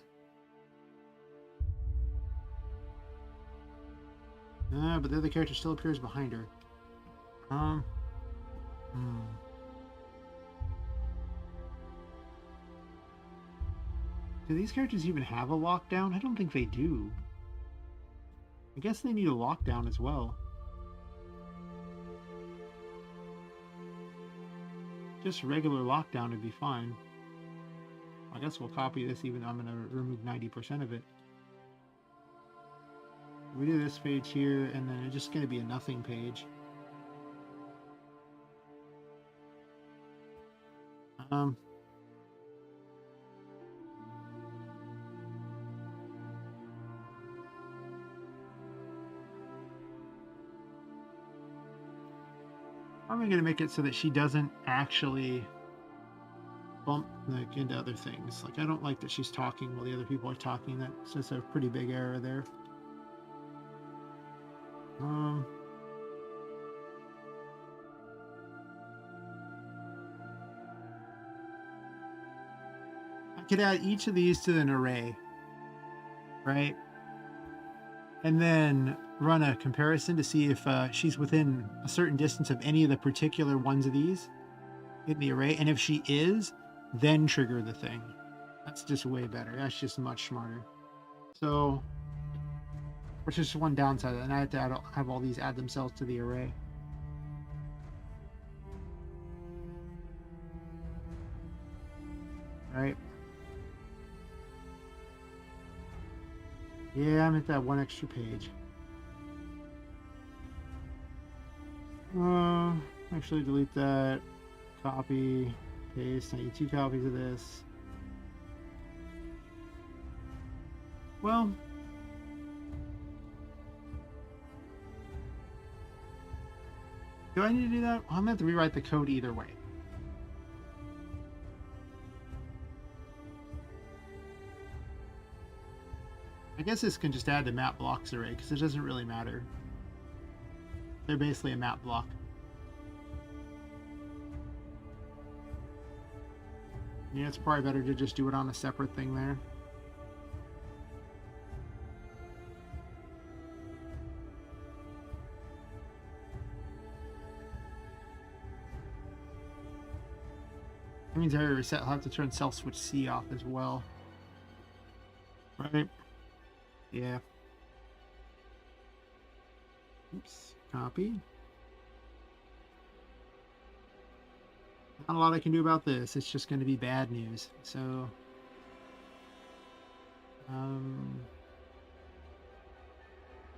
But the other character still appears behind her. Um. Hmm. Do these characters even have a lockdown? I don't think they do. I guess they need a lockdown as well. Just regular lockdown would be fine. I guess we'll copy this even though I'm going to remove 90% of it. We do this page here, and then it's just going to be a nothing page. Um, I'm going to make it so that she doesn't actually bump like into other things. Like I don't like that she's talking while the other people are talking. That's just a pretty big error there. I could add each of these to an array, right? And then run a comparison to see if she's within a certain distance of any of the particular ones of these in the array. And if she is, then trigger the thing. That's just way better. That's just much smarter. So, which is one downside, and I have to have all these add themselves to the array. Right? Yeah, I'm at that one extra page. Actually delete that. Copy, paste. I need 2 copies of this. Well, do I need to do that? Well, I'm going to have to rewrite the code either way. I guess this can just add to map blocks array because it doesn't really matter. They're basically a map block. Yeah, it's probably better to just do it on a separate thing there. That means every reset I'll have to turn self switch C off as well. Right? Yeah. Oops. Copy. Not a lot I can do about this. It's just going to be bad news. So,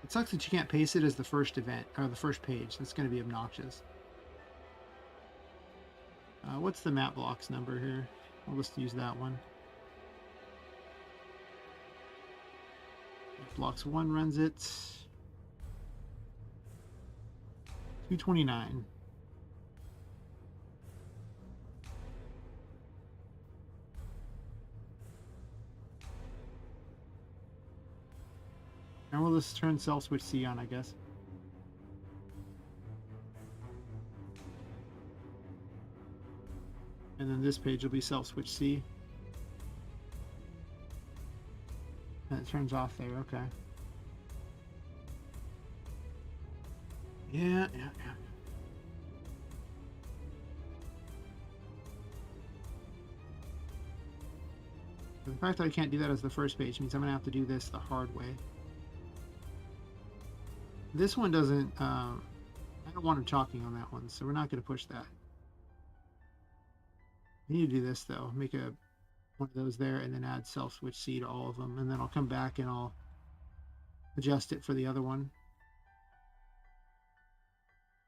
it sucks that you can't paste it as the first event or the first page. That's going to be obnoxious. What's the map blocks number here? I'll just use that one. Blocks 1 runs it. 229. And we'll just turn self switch C on, I guess. And then this page will be self switch C. And it turns off there, okay. Yeah. The fact that I can't do that as the first page means I'm going to have to do this the hard way. This one doesn't, I don't want him talking on that one, so we're not going to push that. I need to do this though, make one of those there and then add self switch C to all of them, and then I'll come back and I'll adjust it for the other one.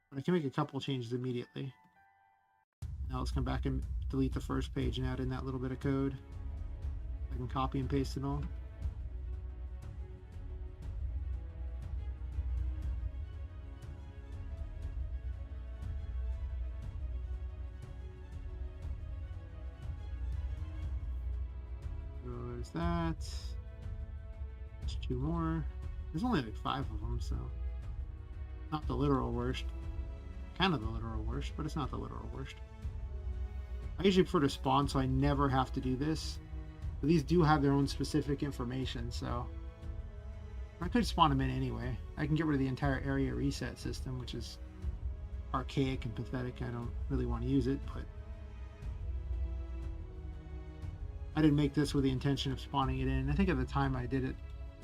But I can make a couple changes immediately. Now let's come back and delete the first page and add in that little bit of code. I can copy and paste it all. There's that. There's 2 more. There's only like 5 of them, so not the literal worst. Kind of the literal worst, but it's not the literal worst. I usually prefer to spawn so I never have to do this. But these do have their own specific information, so I could spawn them in anyway. I can get rid of the entire area reset system, which is archaic and pathetic. I don't really want to use it, but I didn't make this with the intention of spawning it in. I think at the time I did it,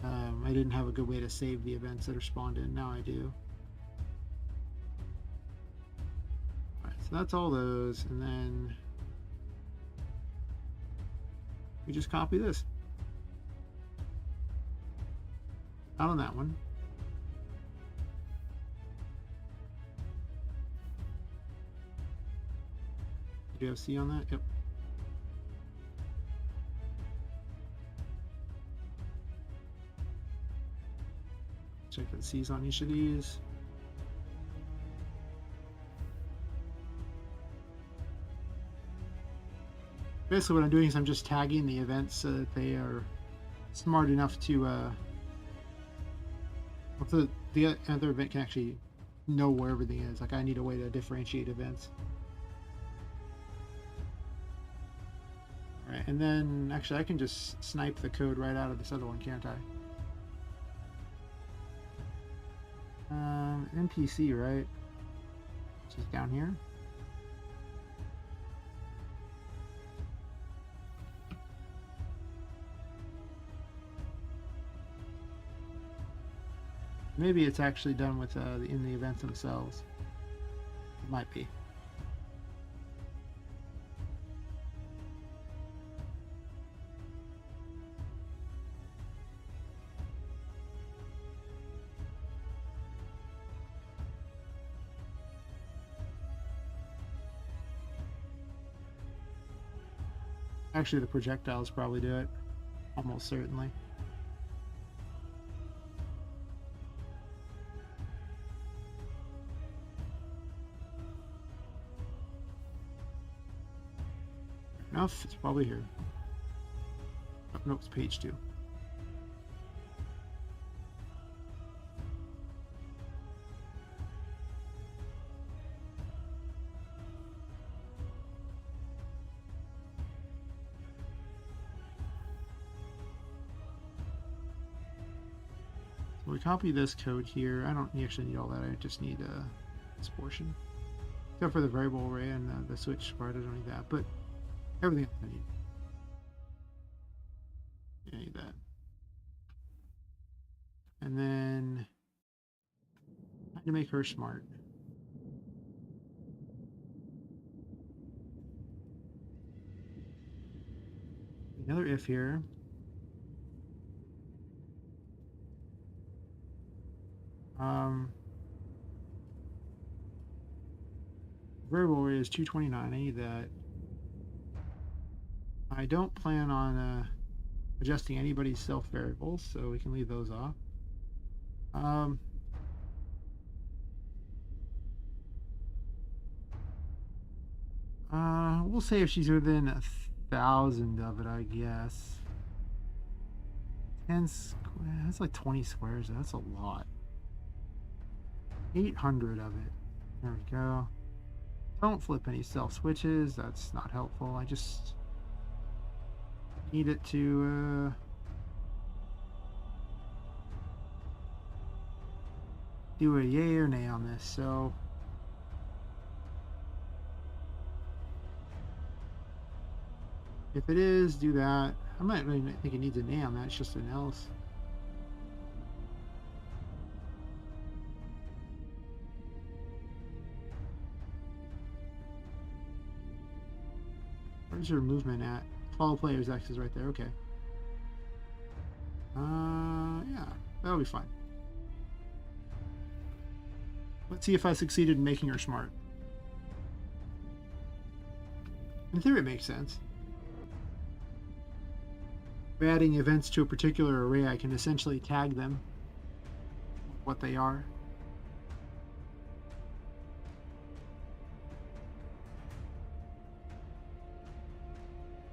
I didn't have a good way to save the events that are spawned in. Now I do. Alright, so that's all those, and then we just copy this. Not on that one. Do you have C on that? Yep. Check the C's on each of these. Basically what I'm doing is I'm just tagging the events so that they are smart enough to the other event can actually know where everything is. Like I need a way to differentiate events. Alright, and then actually I can just snipe the code right out of this other one, can't I? NPC, right? Just down here. Maybe it's actually done with in the events themselves. It might be. Actually, the projectiles probably do it. Almost certainly. Enough, it's probably here. Oh, nope, it's page 2. So we copy this code here. I don't actually need all that. I just need this portion. Except for the variable array and the switch part, I don't need that. But everything else I need. I need that. And then I need to make her smart. Another if here. Variable array is 229. I need that. I don't plan on adjusting anybody's self variables, so we can leave those off. We'll say if she's within 1,000 of it, I guess. 10 squares. That's like 20 squares. That's a lot. 800 of it. There we go. Don't flip any self switches. That's not helpful. I just need it to do a yay or nay on this. So if it is, do that. I might really think it needs a nay on that. It's just an else. Where's your movement at? Follow player's X is right there. Okay. Yeah, that'll be fine. Let's see if I succeeded in making her smart. In theory, it makes sense. By adding events to a particular array, I can essentially tag them, what they are.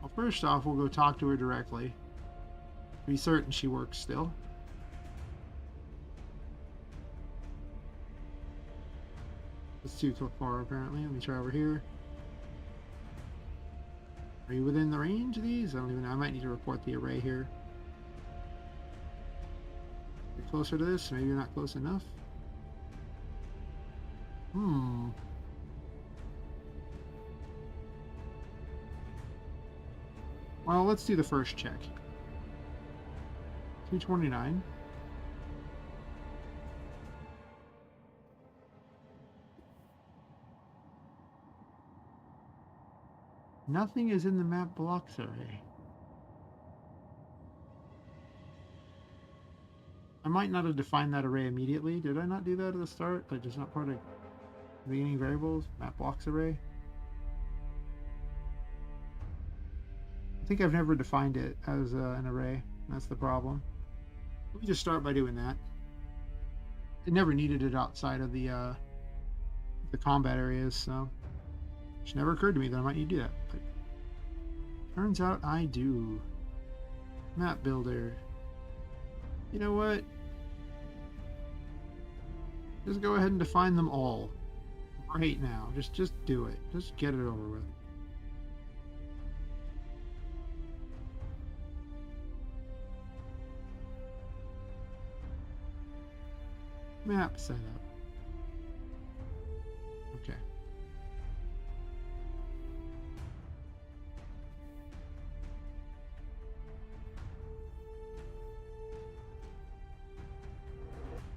Well, first off, we'll go talk to her directly. Be certain she works still. It's too far apparently. Let me try over here. Are you within the range of these? I don't even know. I might need to report the array here. You're closer to this. Maybe you're not close enough. Well, let's do the first check. 229. Nothing is in the map blocks array. I might not have defined that array immediately. Did I not do that at the start? Like, just not part of the beginning variables? Map blocks array? I think I've never defined it as an array. That's the problem. Let me just start by doing that. It never needed it outside of the combat areas, so it never occurred to me that I might need to do that. But turns out I do. Map builder. You know what? Just go ahead and define them all right now. Just do it. Just get it over with. Map setup. Okay.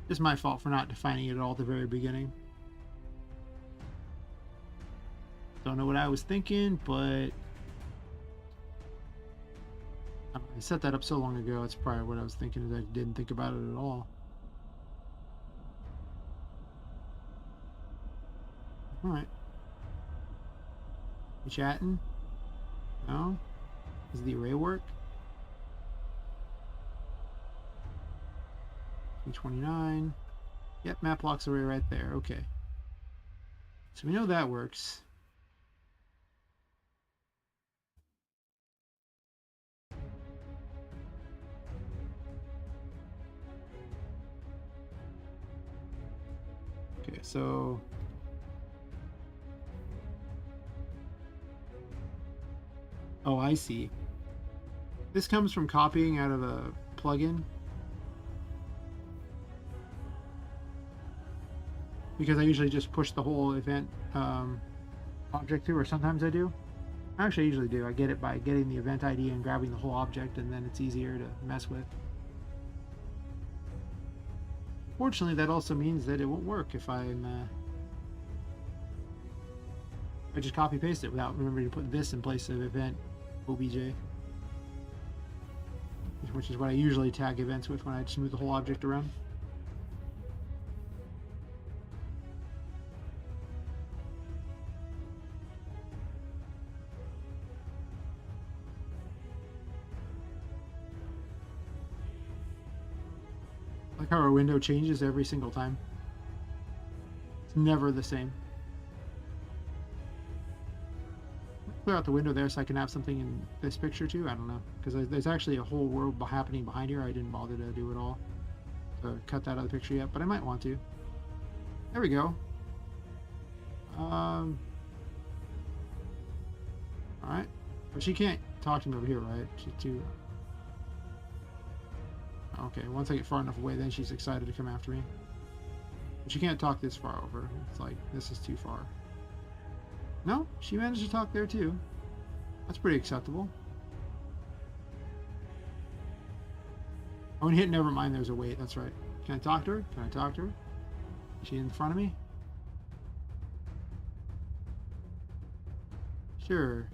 It's my fault for not defining it at all at the very beginning. Don't know what I was thinking, but I set that up so long ago. It's probably what I was thinking. Is I didn't think about it at all. All right. You chatting? No? Does the array work? 229. Yep, map blocks array right there. Okay. So we know that works. Okay, so oh, I see. This comes from copying out of a plugin. Because I usually just push the whole event object through, or sometimes I do. Actually, I usually do. I get it by getting the event ID and grabbing the whole object, and then it's easier to mess with. Fortunately, that also means that it won't work if I just copy paste it without remembering to put this in place of event obj, which is what I usually tag events with when I just move the whole object around. Like how our window changes every single time. It's never the same. Clear out the window there so I can have something in this picture too. I don't know, because there's actually a whole world happening behind here. I didn't bother to do it all, to cut that out of the picture yet, but I might want to. There we go. All right, but she can't talk to me over here, right? She's too. Okay, once I get far enough away, then she's excited to come after me. But she can't talk this far over. It's like, this is too far. No, she managed to talk there too. That's pretty acceptable. Oh, and hit never mind, there's a wait. That's right. Can I talk to her? Can I talk to her? Is she in front of me? Sure.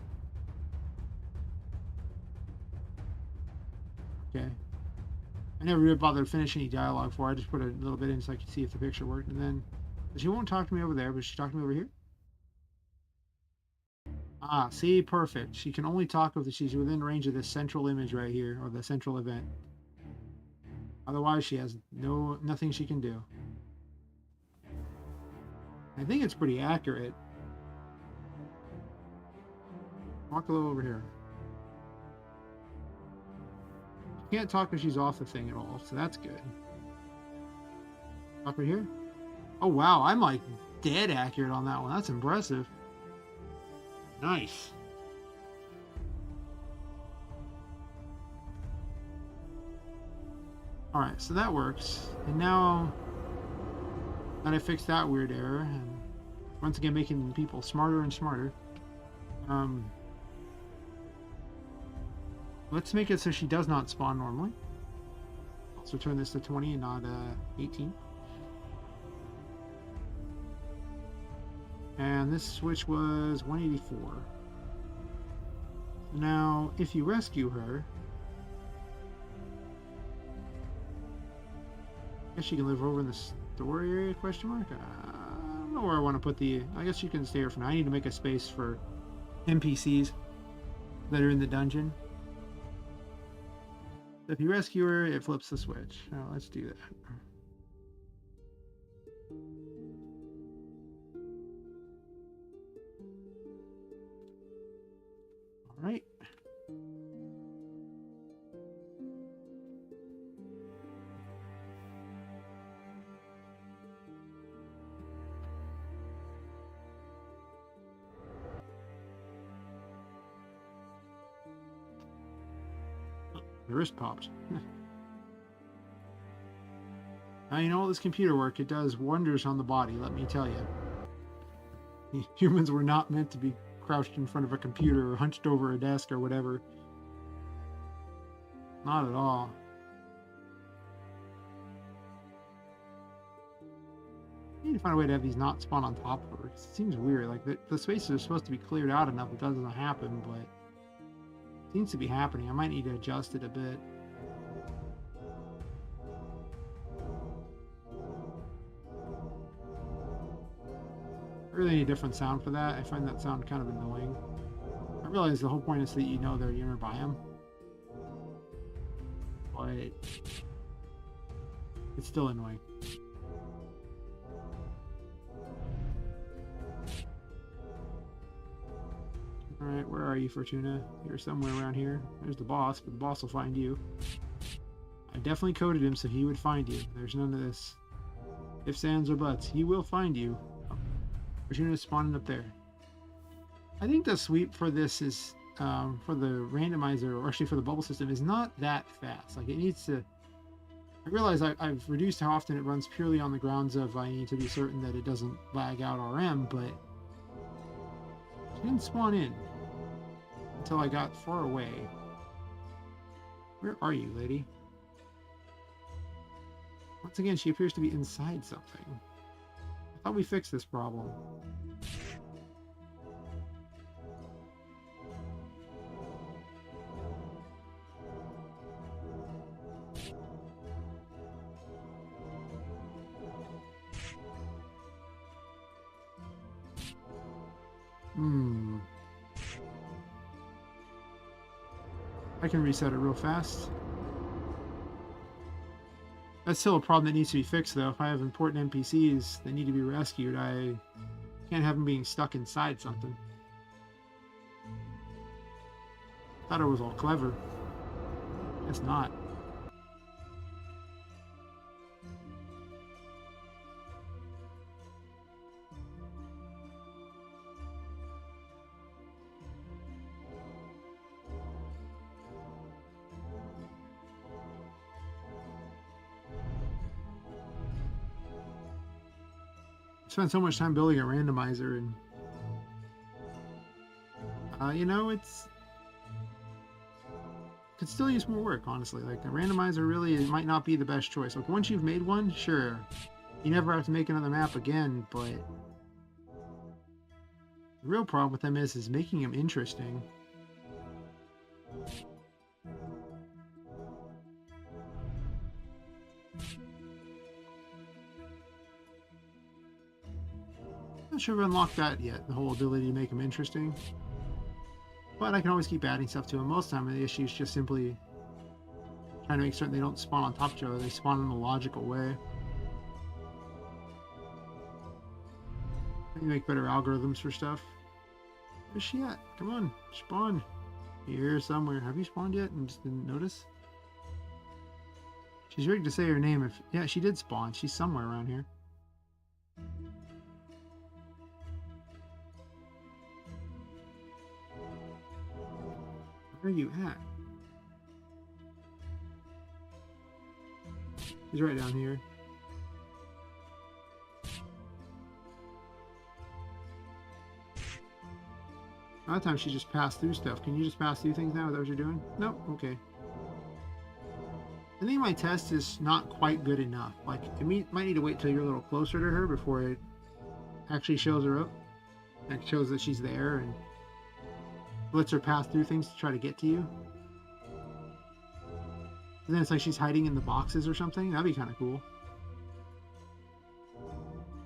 Okay. I never really bothered to finish any dialogue for her. I just put a little bit in so I could see if the picture worked, and then she won't talk to me over there, but she talked to me over here. Ah, see, perfect. She can only talk if she's within range of this central image right here, or the central event. Otherwise, she has nothing she can do. I think it's pretty accurate. Walk a little over here. Can't talk if she's off the thing at all, so that's good. Talk right here. Oh wow, I'm like dead accurate on that one. That's impressive. Nice. All right, so that works. And now that I fixed that weird error, and once again making people smarter and smarter, let's make it so she does not spawn normally. So turn this to 20 and not 18. And this switch was 184. Now, if you rescue her, I guess she can live over in the store area, question mark? I don't know where I want to put the... I guess you can stay here for now. I need to make a space for NPCs that are in the dungeon. So if you rescue her, it flips the switch. Now, let's do that. All right. The wrist popped. Now, you know all this computer work, it does wonders on the body, let me tell you. Humans were not meant to be crouched in front of a computer or hunched over a desk or whatever. Not at all. I need to find a way to have these not spawn on top of her. It seems weird. Like, the spaces are supposed to be cleared out enough, it doesn't happen, but... seems to be happening. I might need to adjust it a bit. I really need a different sound for that. I find that sound kind of annoying. I realize the whole point is that you know they're your biome. But it's still annoying. Alright, where are you, Fortuna? You're somewhere around here. There's the boss, but the boss will find you. I definitely coded him so he would find you. There's none of this ifs, ands, or buts. He will find you. Oh, Fortuna's spawning up there. I think the sweep for this is, for the randomizer, or actually for the bubble system, is not that fast. Like, it needs to... I realize I've reduced how often it runs purely on the grounds of I need to be certain that it doesn't lag out RM, but... she didn't spawn in until I got far away. Where are you, lady? Once again, she appears to be inside something. I thought we fixed this problem. I can reset it real fast. That's still a problem that needs to be fixed, though. If I have important NPCs that need to be rescued, I can't have them being stuck inside something. Thought it was all clever. Guess not. Spent so much time building a randomizer, and you know, could still use more work, honestly. Like, the randomizer really might not be the best choice. Like, once you've made one, sure, you never have to make another map again, but the real problem with them is making them interesting. Not sure I've unlocked that yet, the whole ability to make them interesting. But I can always keep adding stuff to them. Most of the time the issue is just simply trying to make certain they don't spawn on top of each other, they spawn in a logical way. I can make better algorithms for stuff. Where's she at? Come on, spawn. Here somewhere. Have you spawned yet and just didn't notice? She's rigged to say her name if... Yeah, she did spawn. She's somewhere around here. Where are you at? She's right down here. A lot of times she just passed through stuff. Can you just pass through things now? Is that what you're doing? Nope. Okay. I think my test is not quite good enough. Like, it might need to wait till you're a little closer to her before it actually shows her up. And shows that she's there and lets her pass through things to try to get to you. And then it's like she's hiding in the boxes or something. That'd be kind of cool.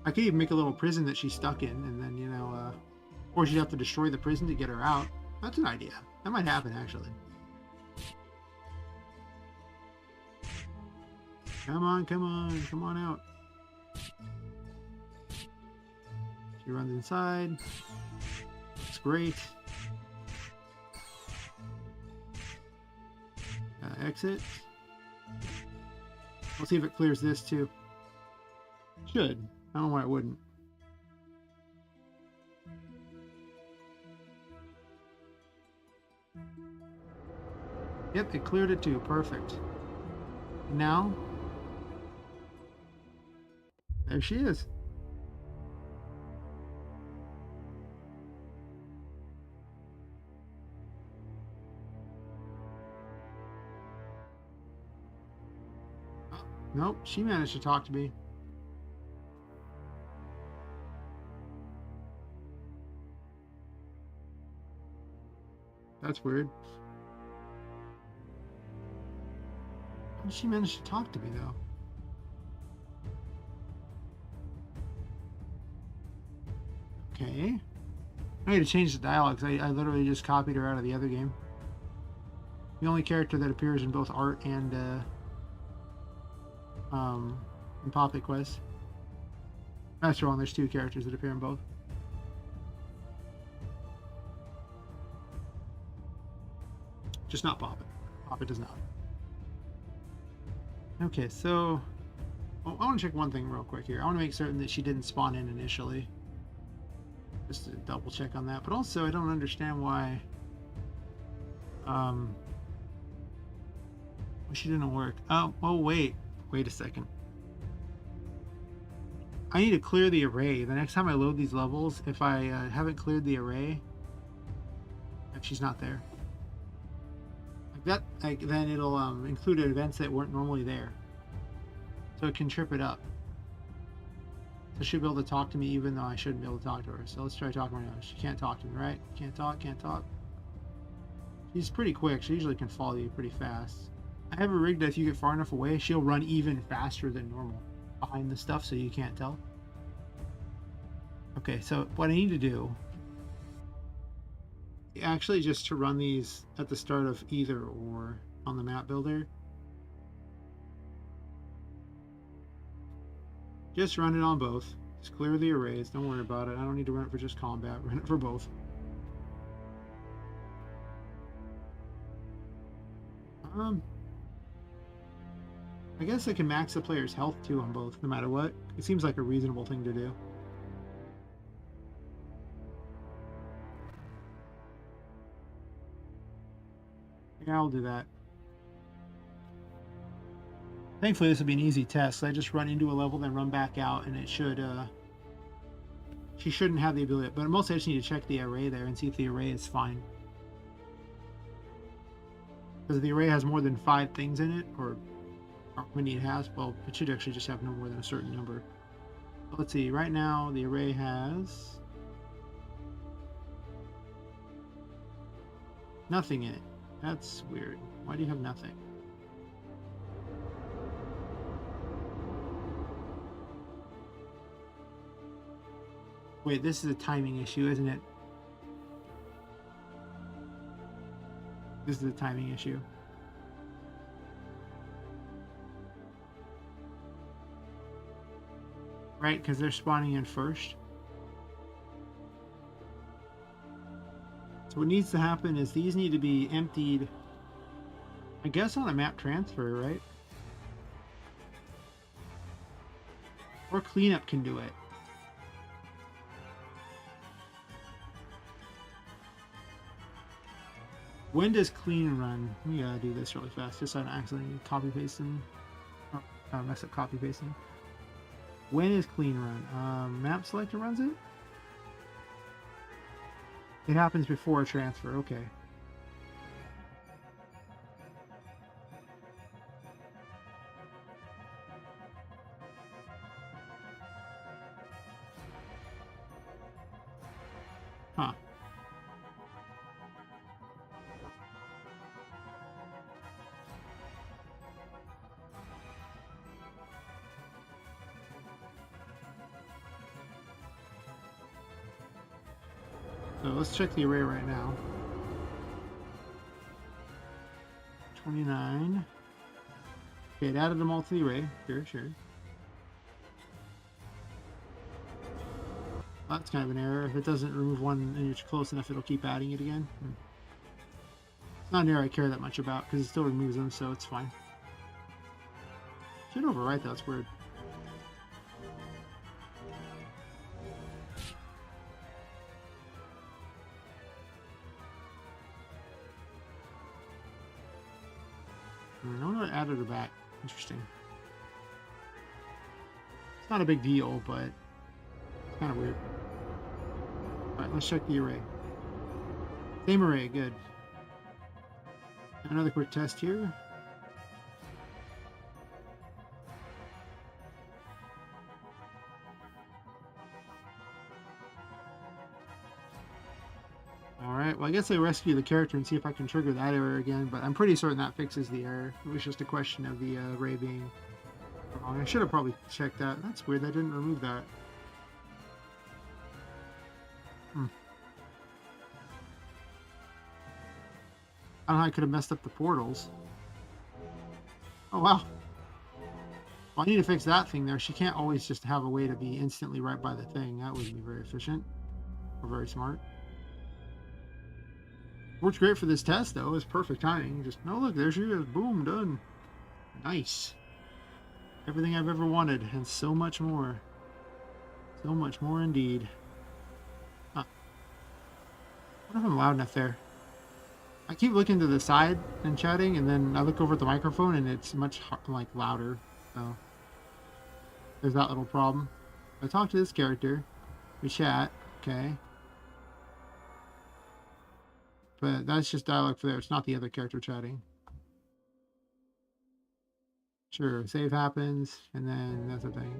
I could even make a little prison that she's stuck in, and then, you know, or she'd have to destroy the prison to get her out. That's an idea. That might happen, actually. Come on, come on, come on out. She runs inside. Looks great. Exit. We'll see if it clears this too. Should. I don't know why it wouldn't. Yep, it cleared it too. Perfect. Now, there she is. Nope, she managed to talk to me. That's weird. How did she manage to talk to me, though? Okay. I need to change the dialogue because I literally just copied her out of the other game. The only character that appears in both art and in Poppet Quest. That's wrong, there's two characters that appear in both. Just not Poppet. Poppet does not. Okay, so well, I want to check one thing real quick here. I want to make certain that she didn't spawn in initially. Just to double check on that. But also, I don't understand why she didn't work. Oh, wait a second. I need to clear the array. The next time I load these levels, if I haven't cleared the array, if she's not there, like that, then it'll include events that weren't normally there, so it can trip it up. So she'll be able to talk to me even though I shouldn't be able to talk to her. So let's try talking right now. She can't talk to me, right? Can't talk. She's pretty quick. She usually can follow you pretty fast. I have her rigged that if you get far enough away, she'll run even faster than normal behind the stuff so you can't tell. Okay, so what I need to do, actually just to run these at the start of either or on the map builder. Just run it on both. Just clear the arrays. Don't worry about it. I don't need to run it for just combat. Run it for both. I guess I can max the player's health too on both, no matter what. It seems like a reasonable thing to do. Yeah, I'll do that. Thankfully, this will be an easy test. I just run into a level, then run back out, and it should, she shouldn't have the ability, but mostly I just need to check the array there and see if the array is fine. Because the array has more than 5 things in it, or how many it has, well, it should actually just have no more than a certain number. So let's see, right now the array has nothing in it. That's weird. Why do you have nothing? Wait, this is a timing issue, isn't it? This is a timing issue. Right, because they're spawning in first. So what needs to happen is these need to be emptied, I guess, on a map transfer, right? Or cleanup can do it. When does clean run? We gotta do this really fast, just so I don't accidentally copy paste them. Or mess up copy pasting. When is clean run? Map selector runs it? It happens before a transfer, okay. Huh. So let's check the array right now. 29. Okay, it added them all to the array. Sure. That's kind of an error. If it doesn't remove one and you're close enough, it'll keep adding it again. It's not an error I care that much about because it still removes them, so it's fine. Should overwrite that. That's weird. I wonder what added her back. Interesting. It's not a big deal, but it's kind of weird. Alright, let's check the array. Same array, good. Another quick test here. Alright, well I guess I rescue the character and see if I can trigger that error again, but I'm pretty certain that fixes the error. It was just a question of the array being wrong. I should have probably checked that. That's weird, I didn't remove that. I don't know how I could have messed up the portals. Oh, wow. Well, I need to fix that thing there. She can't always just have a way to be instantly right by the thing. That wouldn't be very efficient or very smart. Worked great for this test, though. It's perfect timing. Just, oh, look, there she is. Boom, done. Nice. Everything I've ever wanted, and so much more. So much more indeed. Huh. I wonder if I'm loud enough there. I keep looking to the side and chatting, and then I look over at the microphone, and it's much like louder. So there's that little problem. I talk to this character, we chat, okay, but that's just dialogue for there. It's not the other character chatting. Sure, save happens, and then that's the thing.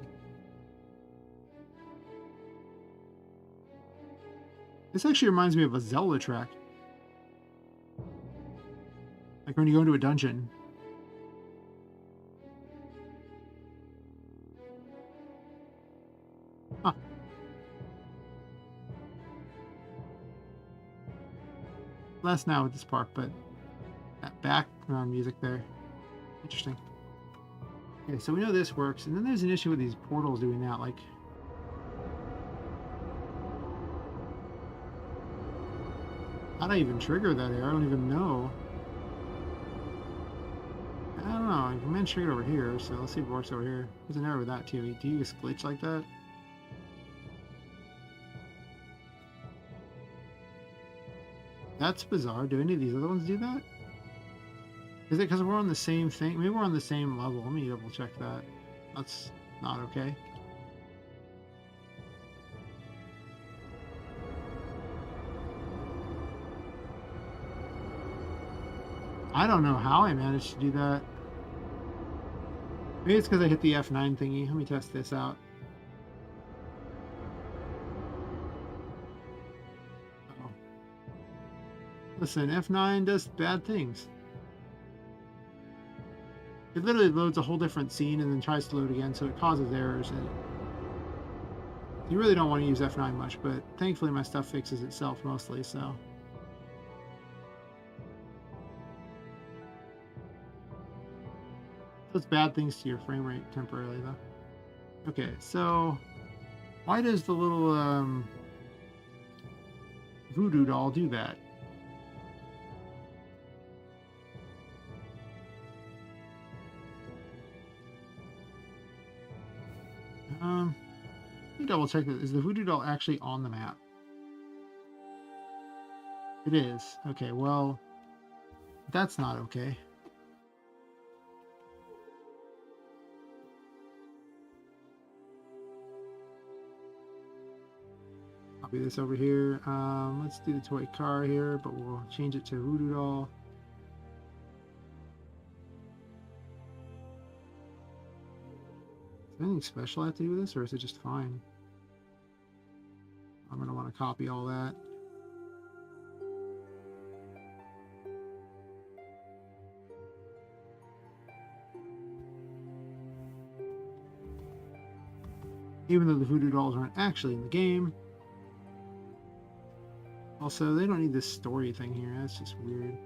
This actually reminds me of a Zelda track. Like when you go into a dungeon. Huh. Less now with this part, but that background music there. Interesting. Okay, so we know this works, and then there's an issue with these portals doing that. Like, how do I even trigger that error? I don't even know. I don't know. I can trigger it over here, so let's see if it works over here. There's an error with that too. Do you just glitch like that? That's bizarre. Do any of these other ones do that? Is it because we're on the same thing? Maybe we're on the same level. Let me double check that. That's not okay. I don't know how I managed to do that. Maybe it's because I hit the F9 thingy. Let me test this out. Uh-oh. Listen, F9 does bad things. It literally loads a whole different scene and then tries to load again, so it causes errors. And you really don't want to use F9 much, but thankfully my stuff fixes itself mostly, so. Does bad things to your frame rate temporarily, though. Okay, so why does the little voodoo doll do that? Let me double check that. Is the voodoo doll actually on the map? It is. Okay, well, that's not okay. Copy this over here. Let's do the toy car here, but we'll change it to voodoo doll. Is there anything special I have to do with this, or is it just fine? I'm going to want to copy all that. Even though the voodoo dolls aren't actually in the game. Also, they don't need this story thing here. That's just weird.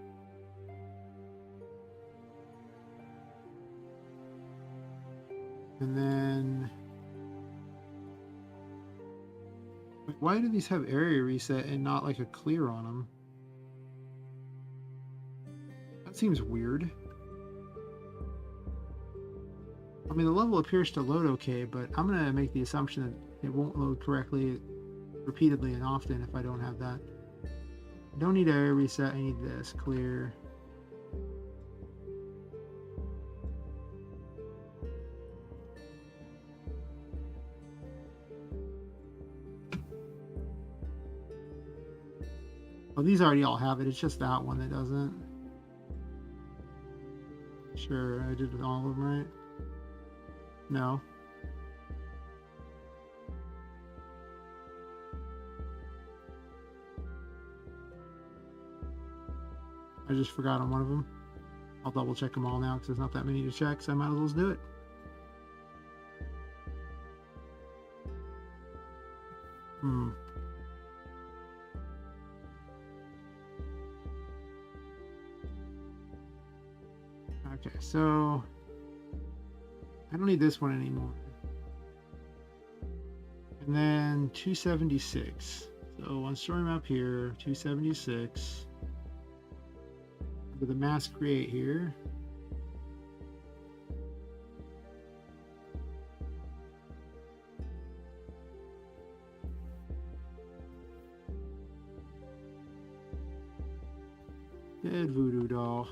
And then... Wait, why do these have area reset and not like a clear on them? That seems weird. I mean, the level appears to load okay, but I'm going to make the assumption that it won't load correctly repeatedly and often if I don't have that. I don't need area reset, I need this, clear. Well, these already all have it, it's just that one that doesn't. Sure, I did all of them right. No. I just forgot on one of them. I'll double check them all now because there's not that many to check, so I might as well just do it. Okay, so I don't need this one anymore. And then 276. So on story map here, 276. With the mass create here. Dead voodoo doll.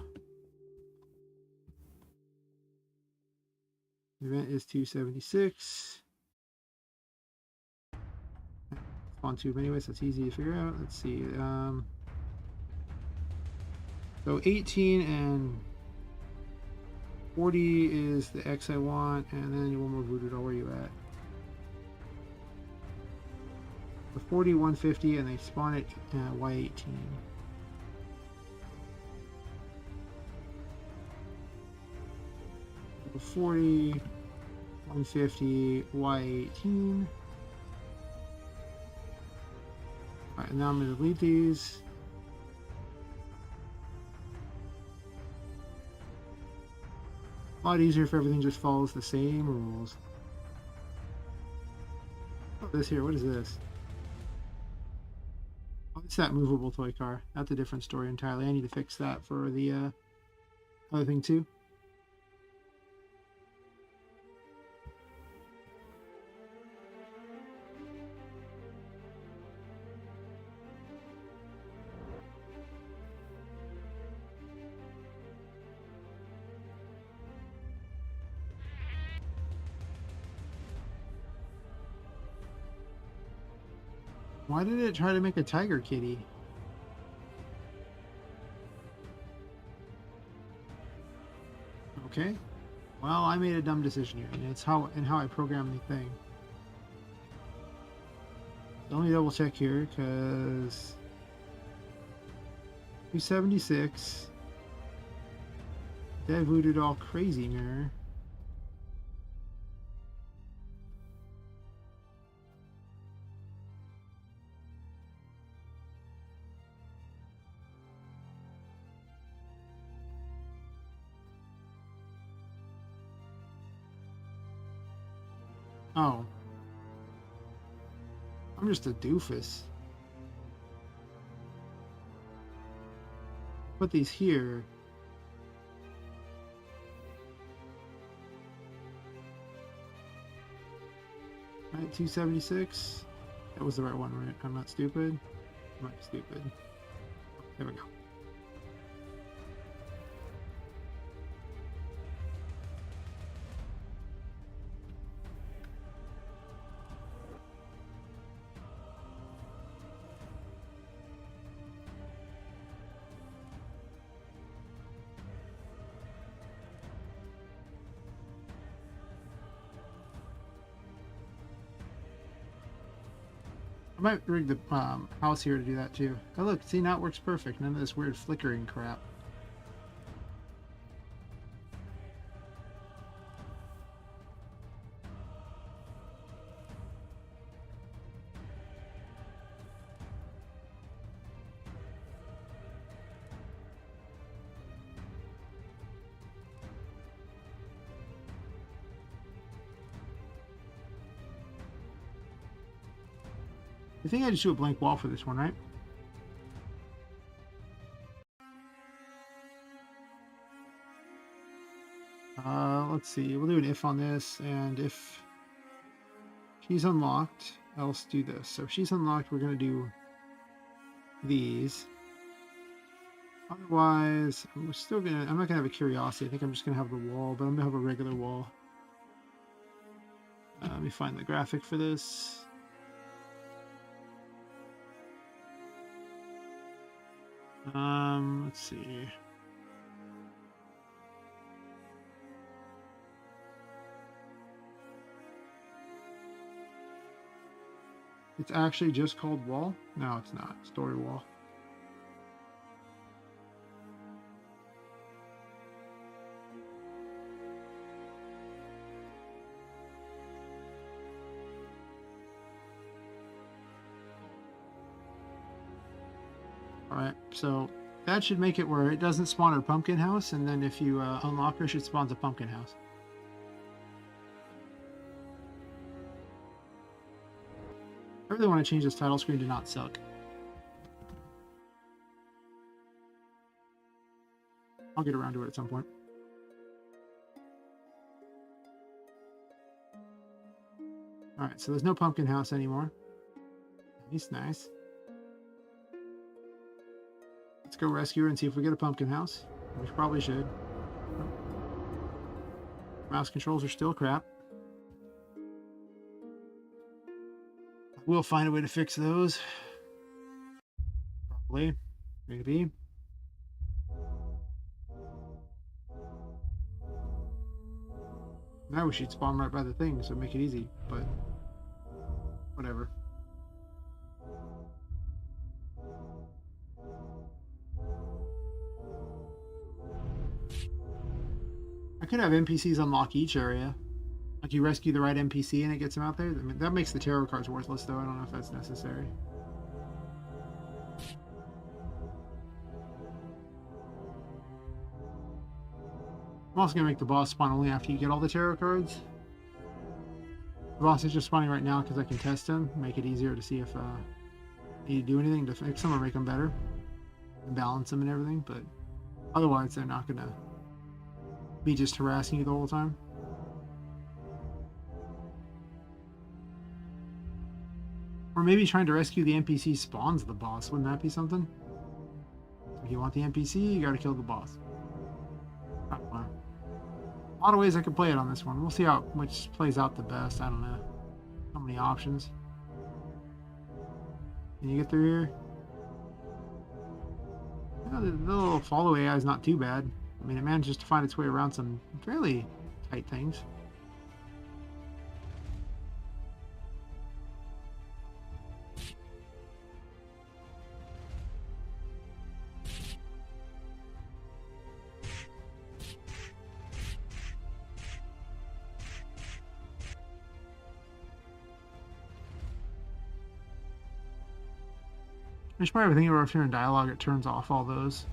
Event is 276. Spawn tube anyway, so it's easy to figure out. Let's see. So 18 and 40 is the X I want, and then one more voodoo doll. Where are you at? The 40, 150, and they spawn it Y18. So 40, 150, Y18. Alright, and now I'm going to delete these. A lot easier if everything just follows the same rules. Oh, this here, what is this? Oh, it's that movable toy car. That's a different story entirely. I need to fix that for the other thing too. Why did it try to make a tiger kitty? Okay. Well, I made a dumb decision here, and it's how I program the thing. Let me double check here, because 276. Dead voodoo doll crazy mirror. Oh. I'm just a doofus. Put these here. Alright, 276. That was the right one, right? I'm not stupid. I'm not stupid. There we go. I might rig the house here to do that too. Oh look, see, now it works perfect. None of this weird flickering crap. I think I just do a blank wall for this one, right? Let's see. We'll do an if on this, and if she's unlocked, else do this. So if she's unlocked, we're going to do these. Otherwise, I'm not going to have a curiosity. I think I'm just going to have the wall, but I'm going to have a regular wall. Let me find the graphic for this. Let's see. It's actually just called wall? No, it's not. Story wall. Alright, so that should make it where it doesn't spawn a pumpkin house, and then if you unlock her, she spawns a pumpkin house. I really want to change this title screen to not suck. I'll get around to it at some point. Alright, so there's no pumpkin house anymore. He's nice. Let's go rescue her and see if we get a pumpkin house. We probably should. Mouse controls are still crap. We'll find a way to fix those. Probably. Maybe. I wish you'd spawn right by the thing so make it easy, but whatever. I could have NPCs unlock each area. Like you rescue the right NPC and it gets him out there. I mean, that makes the tarot cards worthless, though. I don't know if that's necessary. I'm also going to make the boss spawn only after you get all the tarot cards. The boss is just spawning right now because I can test him, make it easier to see if I need to do anything to fix him or make him better. And balance him and everything, but otherwise they're not going to be just harassing you the whole time. Or maybe trying to rescue the NPC spawns the boss. Wouldn't that be something? If you want the NPC, you gotta kill the boss. I don't know. A lot of ways I could play it on this one. We'll see which plays out the best. I don't know. How many options? Can you get through here? You know, the little follow AI is not too bad. I mean, it manages to find its way around some fairly tight things. I should probably think about if you're in dialogue, it turns off all those.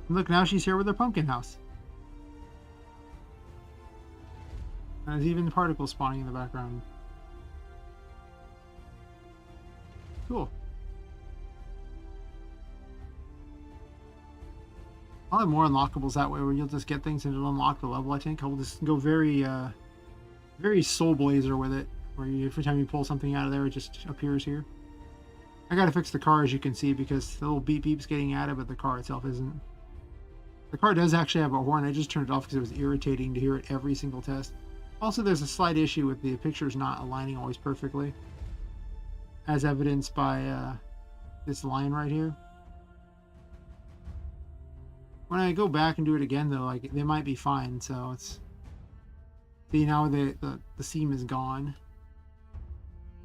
And look, now she's here with her pumpkin house. And there's even particles spawning in the background. Cool. I'll have more unlockables that way, where you'll just get things and it'll unlock the level. I think I'll just go very, very Soul Blazer with it, where every time you pull something out of there, it just appears here. I gotta fix the car, as you can see, because the little beep beep's getting added, but the car itself isn't. The car does actually have a horn. I just turned it off because it was irritating to hear it every single test. Also, there's a slight issue with the pictures not aligning always perfectly, as evidenced by this line right here. When I go back and do it again, though, like, they might be fine. So it's, see, now the seam is gone.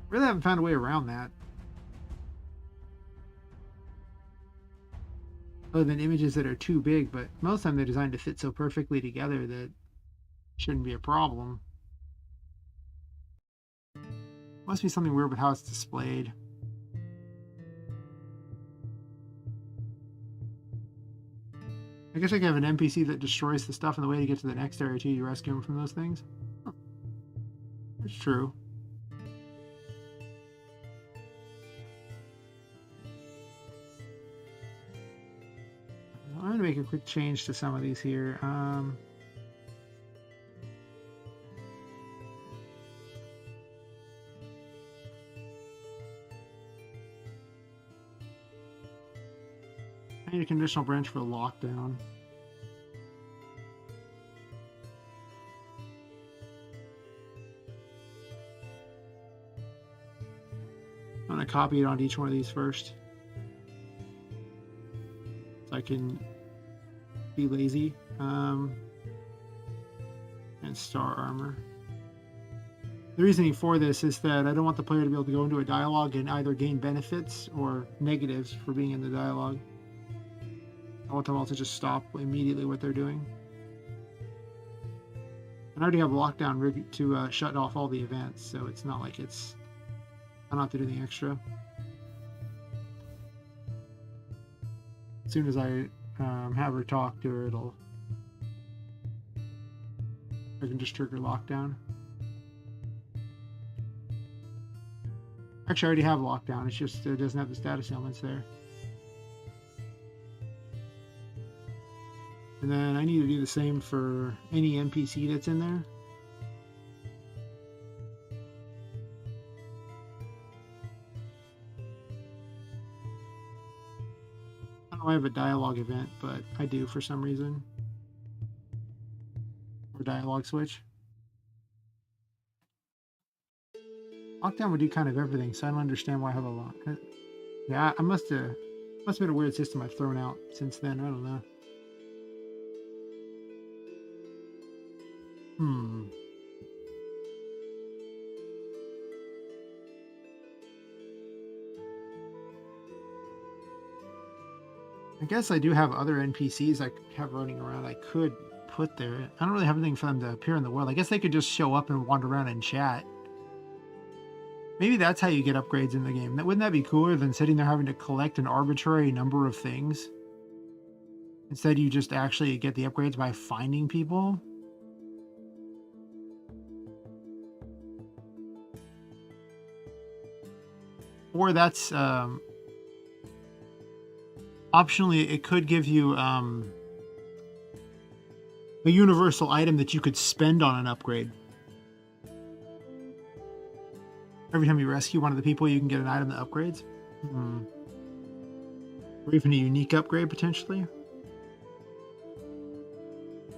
Really haven't found a way around that, other than images that are too big. But most of the time they're designed to fit so perfectly together that it shouldn't be a problem. Must be something weird with how it's displayed. I guess I can have an NPC that destroys the stuff on the way to get to the next area too. You rescue him from those things. Huh. That's true. I'm going to make a quick change to some of these here. I need a conditional branch for a lockdown. I'm going to copy it onto each one of these first, so I can be lazy. And star armor. The reasoning for this is that I don't want the player to be able to go into a dialogue and either gain benefits or negatives for being in the dialogue. I want them all to just stop immediately what they're doing. And I already have lockdown rig to shut off all the events, so it's not like it's, I don't have to do anything extra. As soon as I have her talk to her, I can just trigger lockdown. Actually, I already have lockdown. It's just it doesn't have the status elements there. And then I need to do the same for any NPC that's in there. I don't know why I have a dialogue event, but I do for some reason. Or dialogue switch. Lockdown would do kind of everything, so I don't understand why I have a lock. Yeah, I must have been a weird system I've thrown out since then. I don't know. I guess I do have other NPCs I have running around I could put there. I don't really have anything for them to appear in the world. I guess they could just show up and wander around and chat. Maybe that's how you get upgrades in the game. Wouldn't that be cooler than sitting there having to collect an arbitrary number of things? Instead, you just actually get the upgrades by finding people. Or that's optionally, it could give you a universal item that you could spend on an upgrade. Every time you rescue one of the people, you can get an item that upgrades. Or even a unique upgrade, potentially.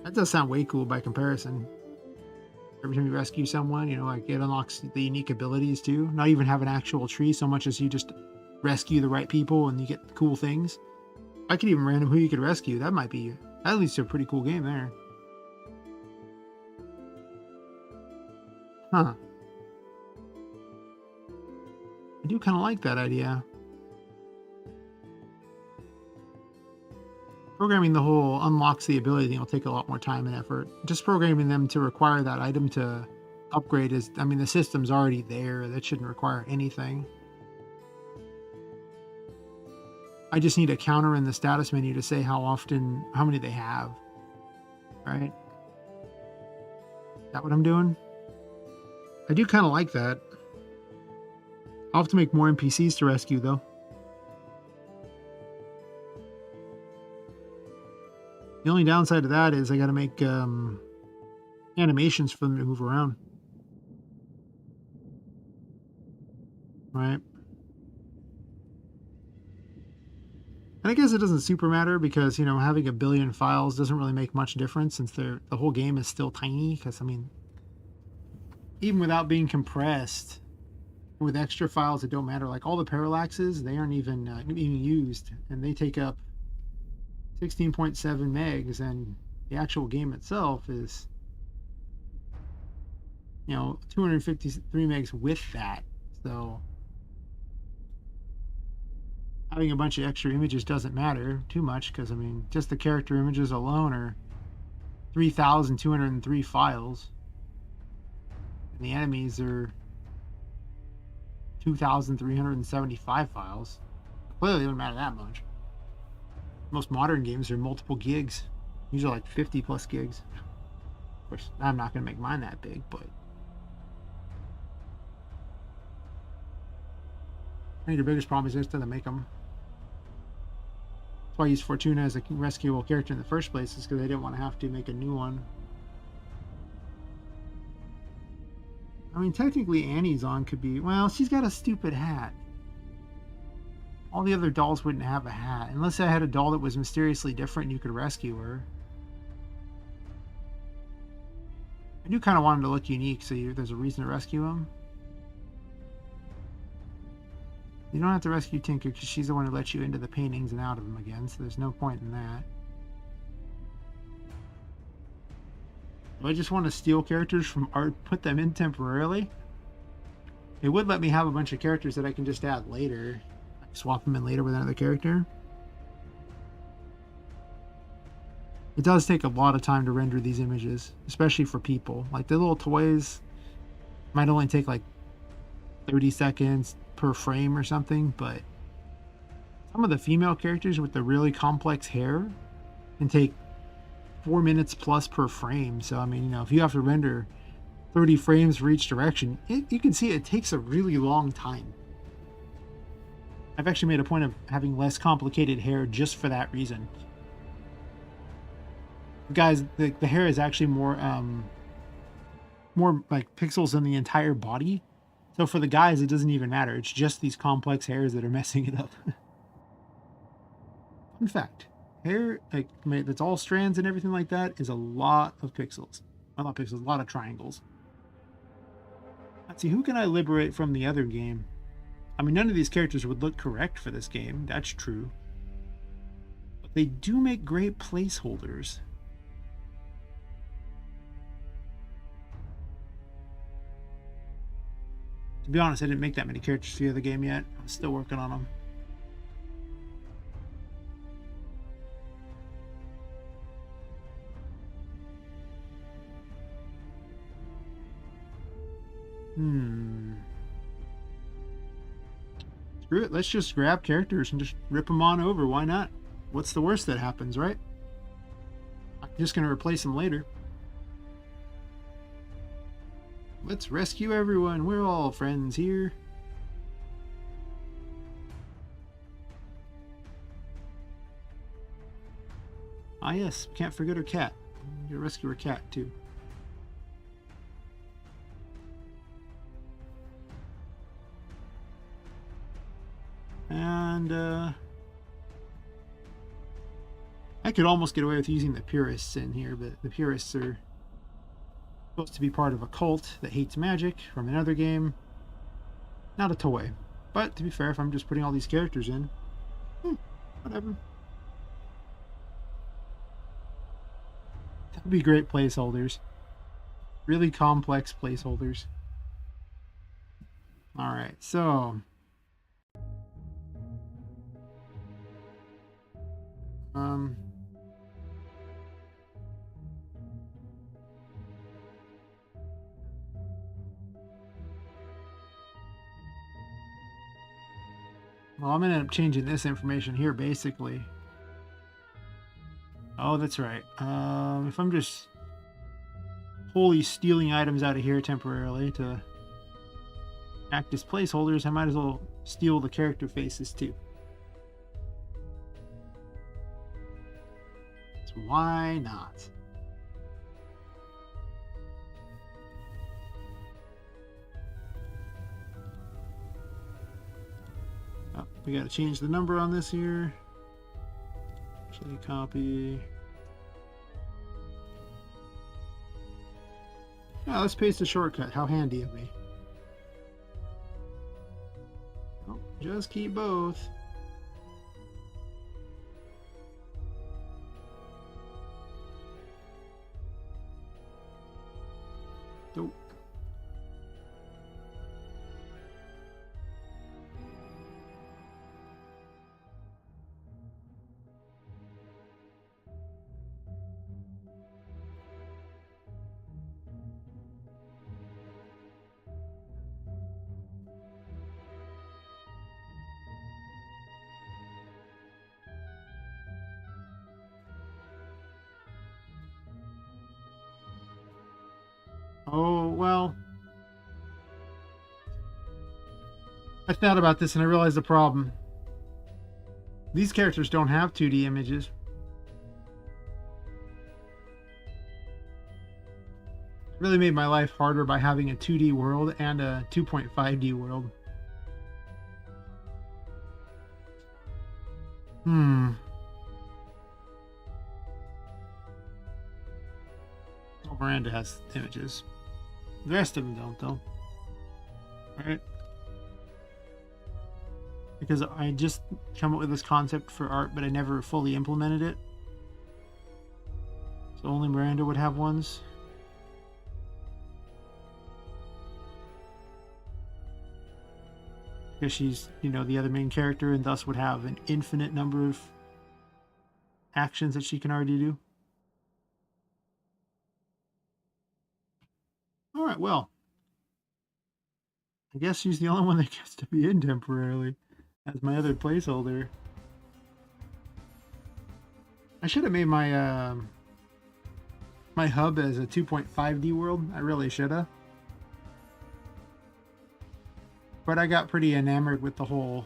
That does sound way cool by comparison. Every time you rescue someone, you know, like, it unlocks the unique abilities too. Not even have an actual tree so much as you just rescue the right people and you get cool things. I could even random who you could rescue. That might be, at least, a pretty cool game there. Huh. I do kind of like that idea. Programming the whole unlocks the ability thing will take a lot more time and effort. Just programming them to require that item to upgrade is, I mean, the system's already there. That shouldn't require anything. I just need a counter in the status menu to say how many they have. Right? Is that what I'm doing? I do kind of like that. I'll have to make more NPCs to rescue, though. The only downside to that is I got to make animations for them to move around. Right. And I guess it doesn't super matter because, you know, having a billion files doesn't really make much difference since the whole game is still tiny. Because, I mean, even without being compressed, with extra files that don't matter, like all the parallaxes, they aren't even used. And they take up 16.7 megs. And the actual game itself is, you know, 253 megs with that. So having a bunch of extra images doesn't matter too much because, I mean, just the character images alone are 3,203 files. And the enemies are 2,375 files. Clearly, it doesn't matter that much. Most modern games are multiple gigs. These are like 50 plus gigs. Of course, I'm not going to make mine that big, but I think the biggest problem is just to make them. That's why I used Fortuna as a rescuable character in the first place, is because I didn't want to have to make a new one. I mean, technically Annie's on could be, well, she's got a stupid hat. All the other dolls wouldn't have a hat, unless I had a doll that was mysteriously different and you could rescue her. I do kind of want him to look unique, so there's a reason to rescue him. You don't have to rescue Tinker because she's the one who lets you into the paintings and out of them again, so there's no point in that. I just want to steal characters from art, put them in temporarily. It would let me have a bunch of characters that I can just add later. Swap them in later with another character. It does take a lot of time to render these images, especially for people. Like the little toys might only take like 30 seconds per frame or something, but some of the female characters with the really complex hair can take 4 minutes plus per frame. So, I mean, you know, if you have to render 30 frames for each direction, you can see it takes a really long time. I've actually made a point of having less complicated hair just for that reason. Guys, the hair is actually more like pixels in the entire body. So for the guys, it doesn't even matter. It's just these complex hairs that are messing it up. Fun fact. Hair, like, that's all strands and everything like that, is a lot of pixels. Well, not pixels, a lot of triangles. Let's see, who can I liberate from the other game? I mean, none of these characters would look correct for this game. That's true. But they do make great placeholders. To be honest, I didn't make that many characters for the other game yet. I'm still working on them. Screw it. Let's just grab characters and just rip them on over. Why not? What's the worst that happens, right? I'm just going to replace them later. Let's rescue everyone. We're all friends here. Ah, yes. Can't forget her cat. You rescue her cat, too. And, I could almost get away with using the purists in here, but the purists are supposed to be part of a cult that hates magic from another game. Not a toy. But, to be fair, if I'm just putting all these characters in, whatever. That would be great placeholders. Really complex placeholders. Alright, so... well, I'm going to end up changing this information here, basically. Oh, that's right. If I'm just wholly stealing items out of here temporarily to act as placeholders, I might as well steal the character faces, too. So why not? Oh, we got to change the number on this here. Actually, copy. Yeah, let's paste a shortcut. How handy of me. Oh, just keep both. Nope. Oh, well. I thought about this and I realized the problem. These characters don't have 2D images. It really made my life harder by having a 2D world and a 2.5D world. Oh, Miranda has images. The rest of them don't, though. Alright. Because I just come up with this concept for art, but I never fully implemented it. So only Miranda would have ones. Because she's, you know, the other main character and thus would have an infinite number of actions that she can already do. Alright, well. I guess she's the only one that gets to be in temporarily as my other placeholder. I should have made my my hub as a 2.5D world. I really should have. But I got pretty enamored with the whole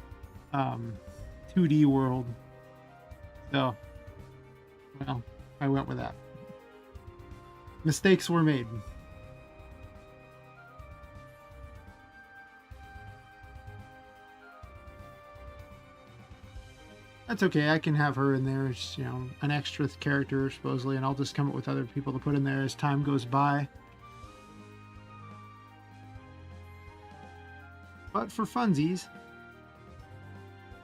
2D world. So, well, I went with that. Mistakes were made. That's okay. I can have her in there as, you know, an extra character, supposedly, and I'll just come up with other people to put in there as time goes by. But for funsies,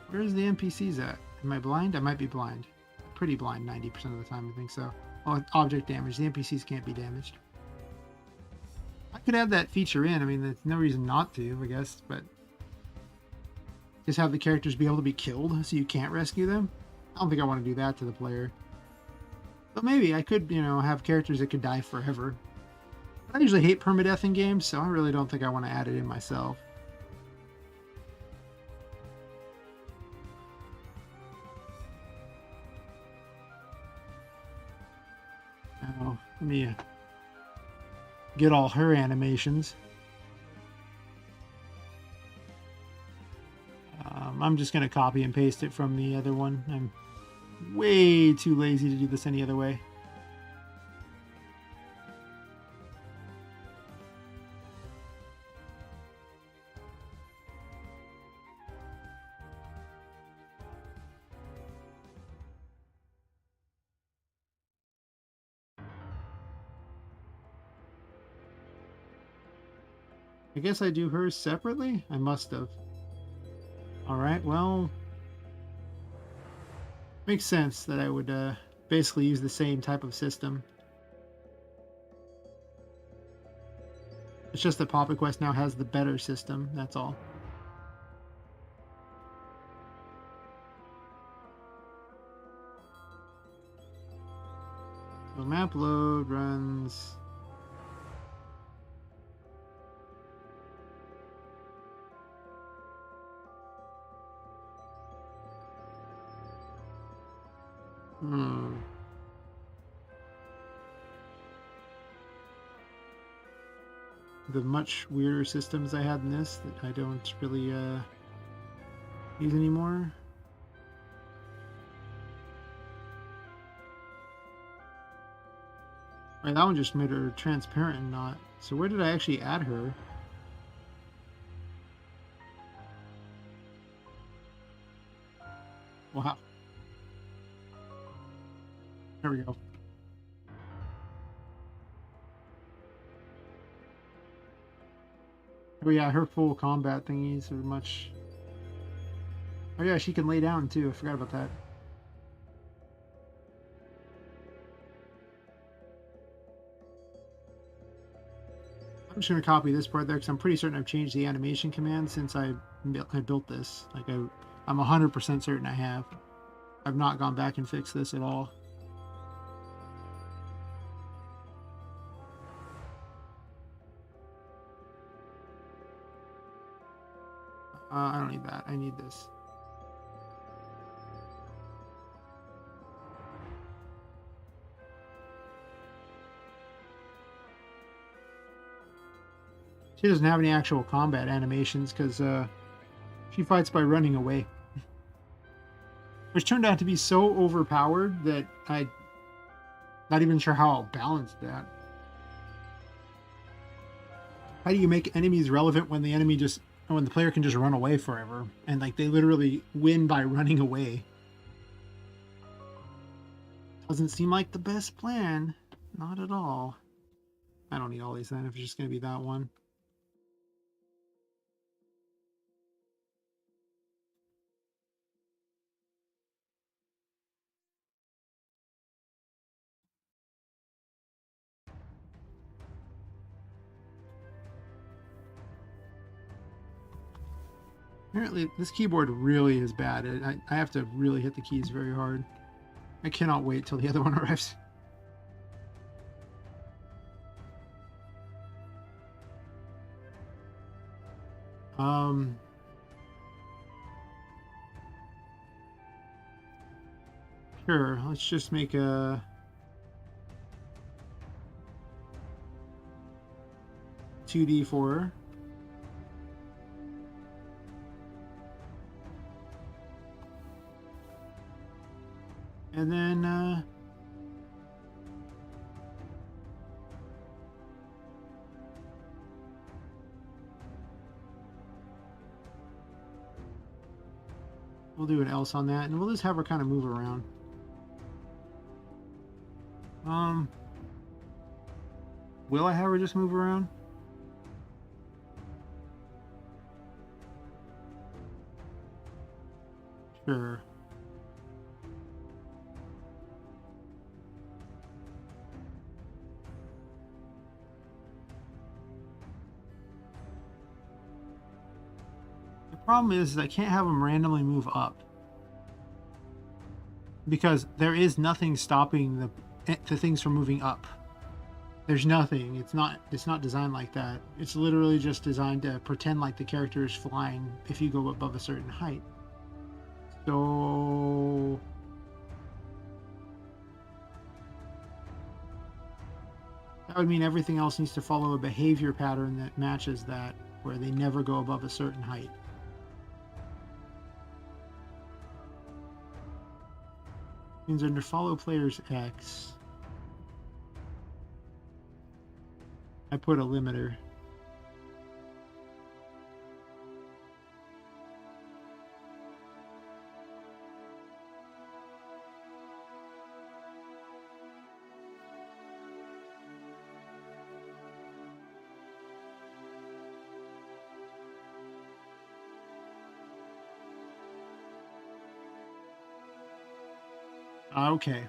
where's the NPCs at? Am I blind? I might be blind. Pretty blind 90% of the time, I think so. Oh, object damage. The NPCs can't be damaged. I could add that feature in. I mean, there's no reason not to, I guess, but just have the characters be able to be killed so you can't rescue them. I don't think I want to do that to the player. But maybe I could, you know, have characters that could die forever. I usually hate permadeath in games, so I really don't think I want to add it in myself. Oh, let me get all her animations. I'm just going to copy and paste it from the other one. I'm way too lazy to do this any other way. I guess I do hers separately? I must have. Alright, well, makes sense that I would basically use the same type of system. It's just that Papa Quest now has the better system, that's all. So map load runs... The much weirder systems I had in this that I don't really use anymore. Right, that one just made her transparent and not. So where did I actually add her? Wow. There we go. Oh yeah, her full combat thingies are much. Oh yeah, she can lay down too. I forgot about that. I'm just gonna copy this part there because I'm pretty certain I've changed the animation command since I built this. Like I'm 100% certain I have. I've not gone back and fixed this at all. I don't need that. I need this. She doesn't have any actual combat animations because she fights by running away, which turned out to be so overpowered that I'm not even sure how I'll balance that. How do you make enemies relevant when the player can just run away forever and like they literally win by running away? Doesn't seem like the best plan. Not at all. I don't need all these then if it's just going to be that one. Apparently, this keyboard really is bad. I have to really hit the keys very hard. I cannot wait till the other one arrives. Um, sure. Let's just make a 2D for her. And then we'll do an else on that, and we'll just have her kind of move around. Um, will I have her just move around? Sure. The problem is I can't have them randomly move up because there is nothing stopping the things from moving up. There's nothing. It's not designed like that. It's literally just designed to pretend like the character is flying if you go above a certain height. So that would mean everything else needs to follow a behavior pattern that matches that, where they never go above a certain height. Means under follow players X, I put a limiter. Okay.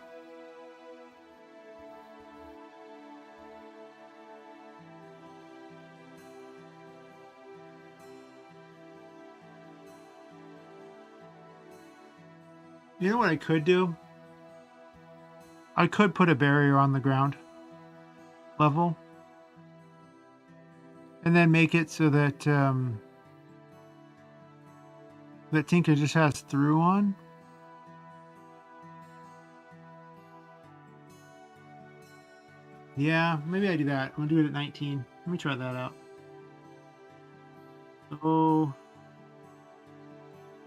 You know what I could do? I could put a barrier on the ground level and then make it so that that Tinka just has through on. Yeah, maybe I do that. I'm gonna do it at 19. Let me try that out. So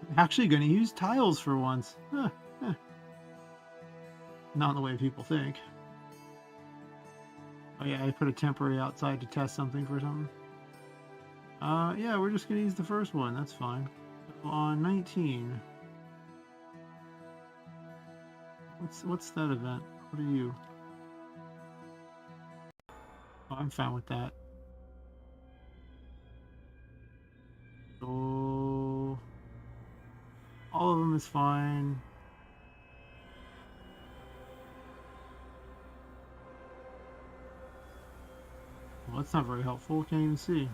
I'm actually gonna use tiles for once. Not the way people think. Oh yeah, I put a temporary outside to test something for something. Yeah, we're just gonna use the first one. That's fine. So on 19. What's that event? What are you? Oh, I'm fine with that. So all of them is fine. Well, that's not very helpful. Can't even see.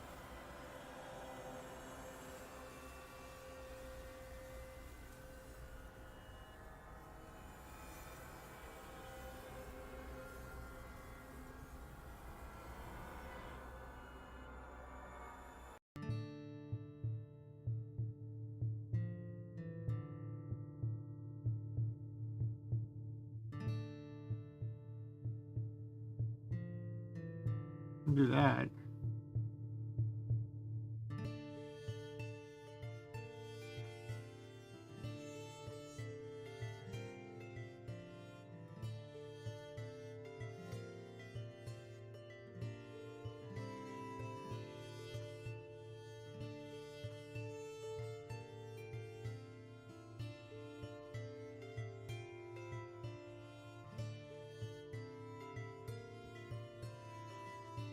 Do that.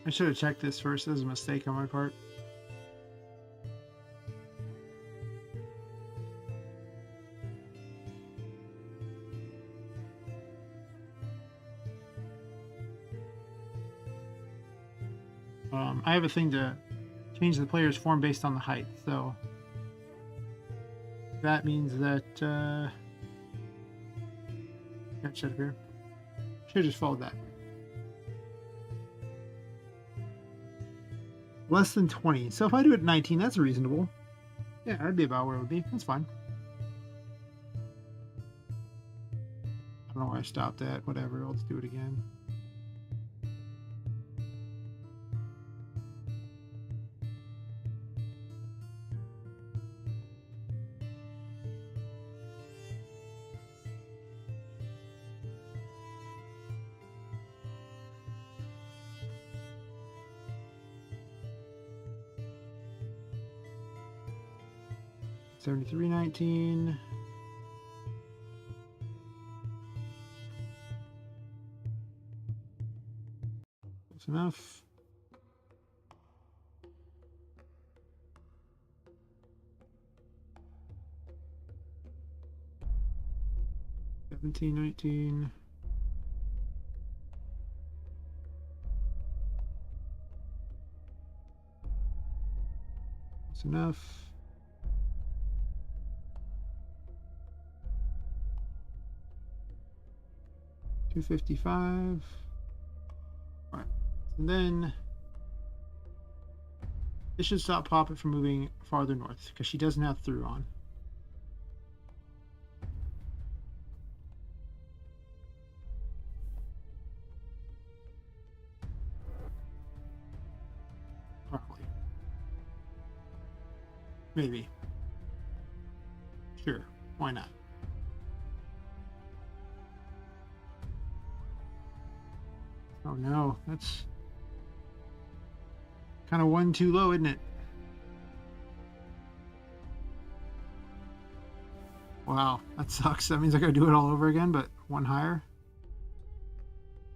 I should have checked this first. This is a mistake on my part. I have a thing to change the player's form based on the height, so that means that that should appear. Should have just followed that. Less than 20. So if I do it at 19, that's reasonable. Yeah, that'd be about where it would be. That's fine. I don't know where I stopped at. Whatever. Let's do it again. $73.19. That's enough. $17.19. That's enough. $255. All right. And then this should stop Poppet from moving farther north because she doesn't have through on. Probably. Maybe. Sure. Why not? Oh no, that's kind of one too low, isn't it? Wow, that sucks. That means I gotta do it all over again, but one higher.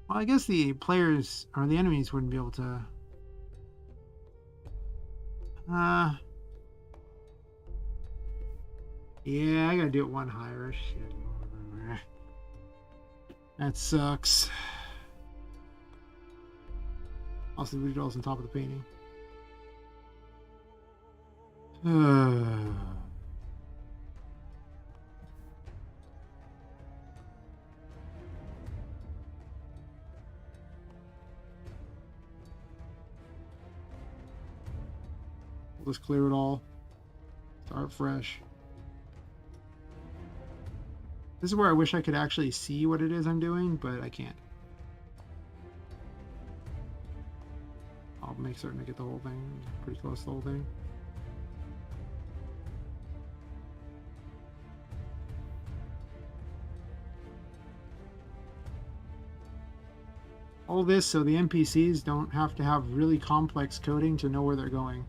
Well, I guess the players or the enemies wouldn't be able to. Yeah, I gotta do it one higher. Shit. That sucks. Also, the details on top of the painting. We'll just clear it all. Start fresh. This is where I wish I could actually see what it is I'm doing, but I can't. I'll make certain to get the whole thing. Pretty close to the whole thing. all this so the NPCs don't have to have really complex coding to know where they're going.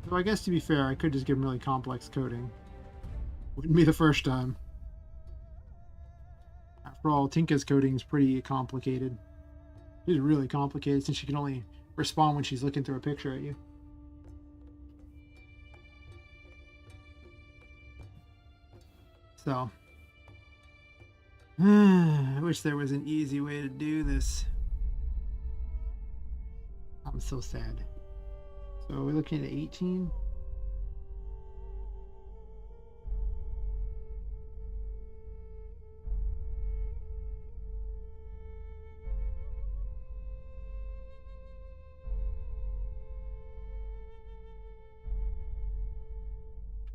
So I guess to be fair, I could just give them really complex coding. Wouldn't be the first time. After all, Tinka's coding is pretty complicated. It's really complicated since she can only respond when she's looking through a picture at you. So, I wish there was an easy way to do this. I'm so sad. So we're looking at 18.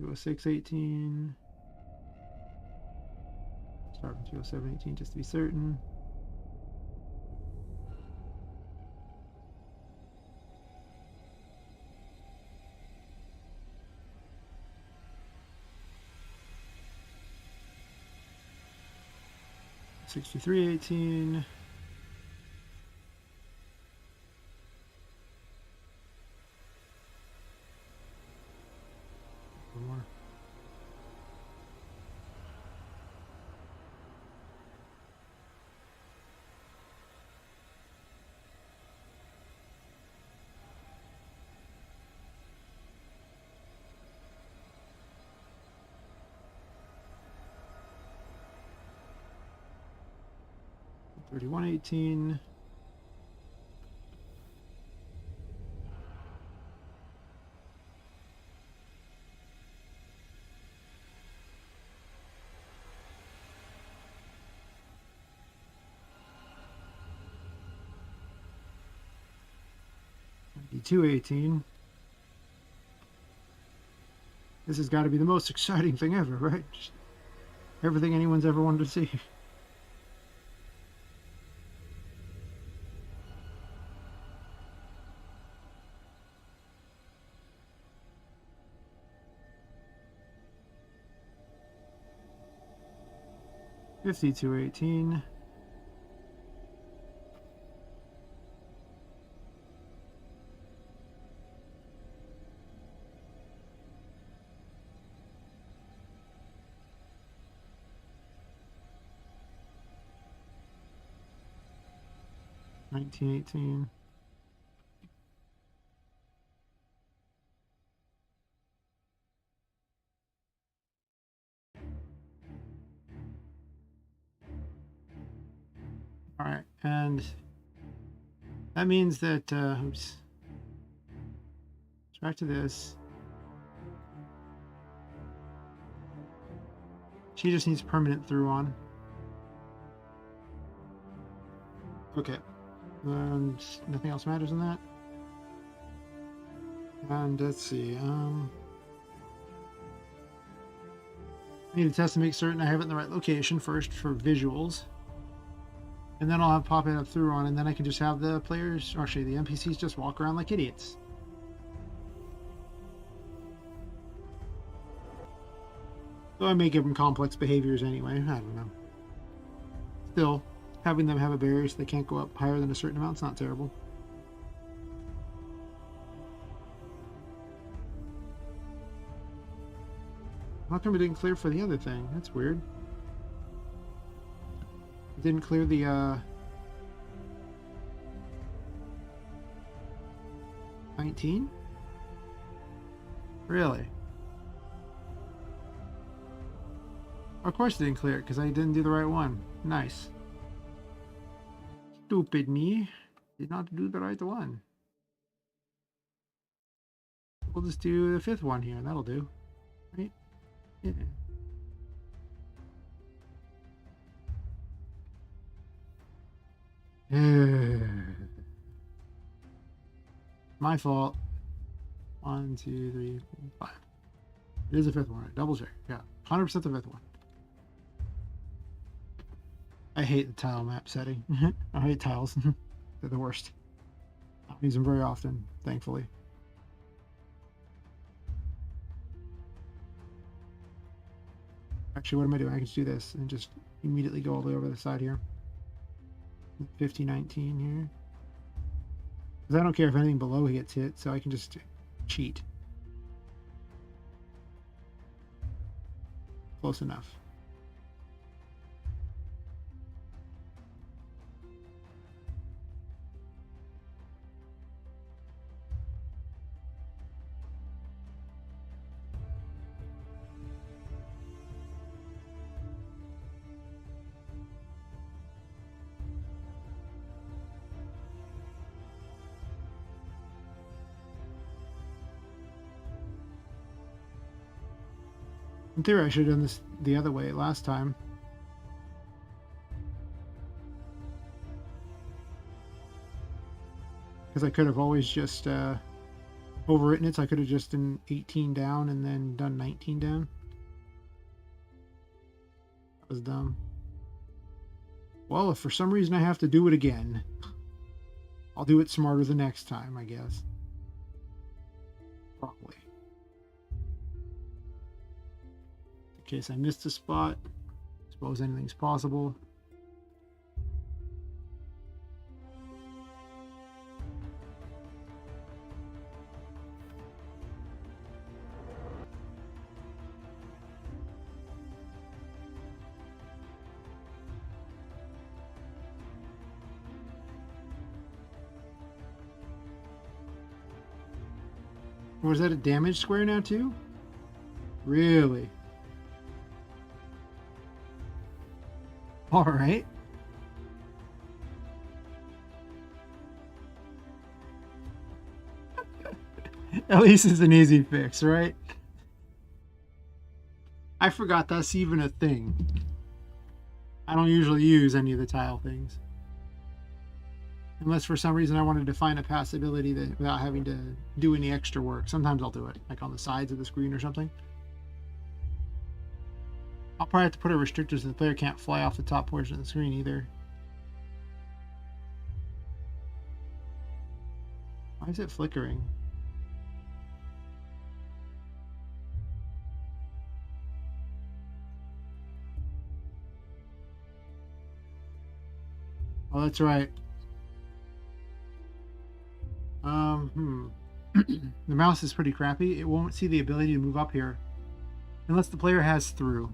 Oh 06, 18. Start from 207, 18 just to be certain. '63, 18. One more. '31, 18. '92, 18. This has got to be the most exciting thing ever, right? Just everything anyone's ever wanted to see. '52, 18. '19, 18. All right, and that means that, oops. Back to this. She just needs permanent through on. Okay. And nothing else matters in that. And let's see. I need to test to make certain I have it in the right location first for visuals. And then I'll have pop it up through on, and then I can just have the players, or actually the NPCs, just walk around like idiots. So I may give them complex behaviors anyway. I don't know. Still, having them have a barrier so they can't go up higher than a certain amount is not terrible. How come it didn't clear for the other thing? That's weird. It didn't clear the 19? Really? Of course it didn't clear it because I didn't do the right one. Nice. Stupid me. Did not do the right one. We'll just do the fifth one here. That'll do. Right? Yeah. My fault. 1, 2, 3, 4, 5. It is the fifth one. Right? Double check. Yeah. 100% the fifth one. I hate the tile map setting. I hate tiles. They're the worst. I don't use them very often, thankfully. Actually, what am I doing? I can just do this and just immediately go all the way over the side here. 5019 here. Because I don't care if anything below gets hit, so I can just cheat. Close enough. In theory, I should have done this the other way last time. Because I could have always just overwritten it, so I could have just done 18 down and then done 19 down. That was dumb. Well, if for some reason I have to do it again, I'll do it smarter the next time, I guess. Probably. In case I missed a spot, suppose anything's possible. Was that a damage square now too? Really? All right. At least it's an easy fix, right? I forgot that's even a thing. I don't usually use any of the tile things. Unless for some reason I wanted to find a passability that without having to do any extra work. Sometimes I'll do it, like on the sides of the screen or something. I'll probably have to put a restrictor so the player can't fly off the top portion of the screen either. Why is it flickering? Oh, that's right. The mouse is pretty crappy. It won't see the ability to move up here unless the player has through.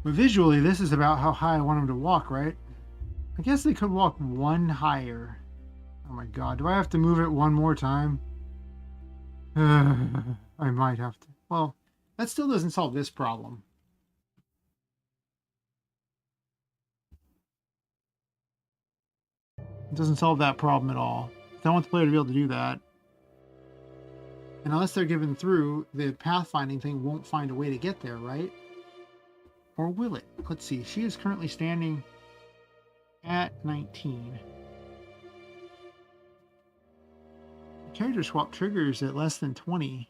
But visually, this is about how high I want him to walk, right? I guess they could walk one higher. Oh my god, do I have to move it one more time? I might have to. Well, that still doesn't solve this problem. It doesn't solve that problem at all. I want the player to be able to do that. And unless they're given through, the pathfinding thing won't find a way to get there, right? Or will it? Let's see. She is currently standing at 19. Character swap triggers at less than 20.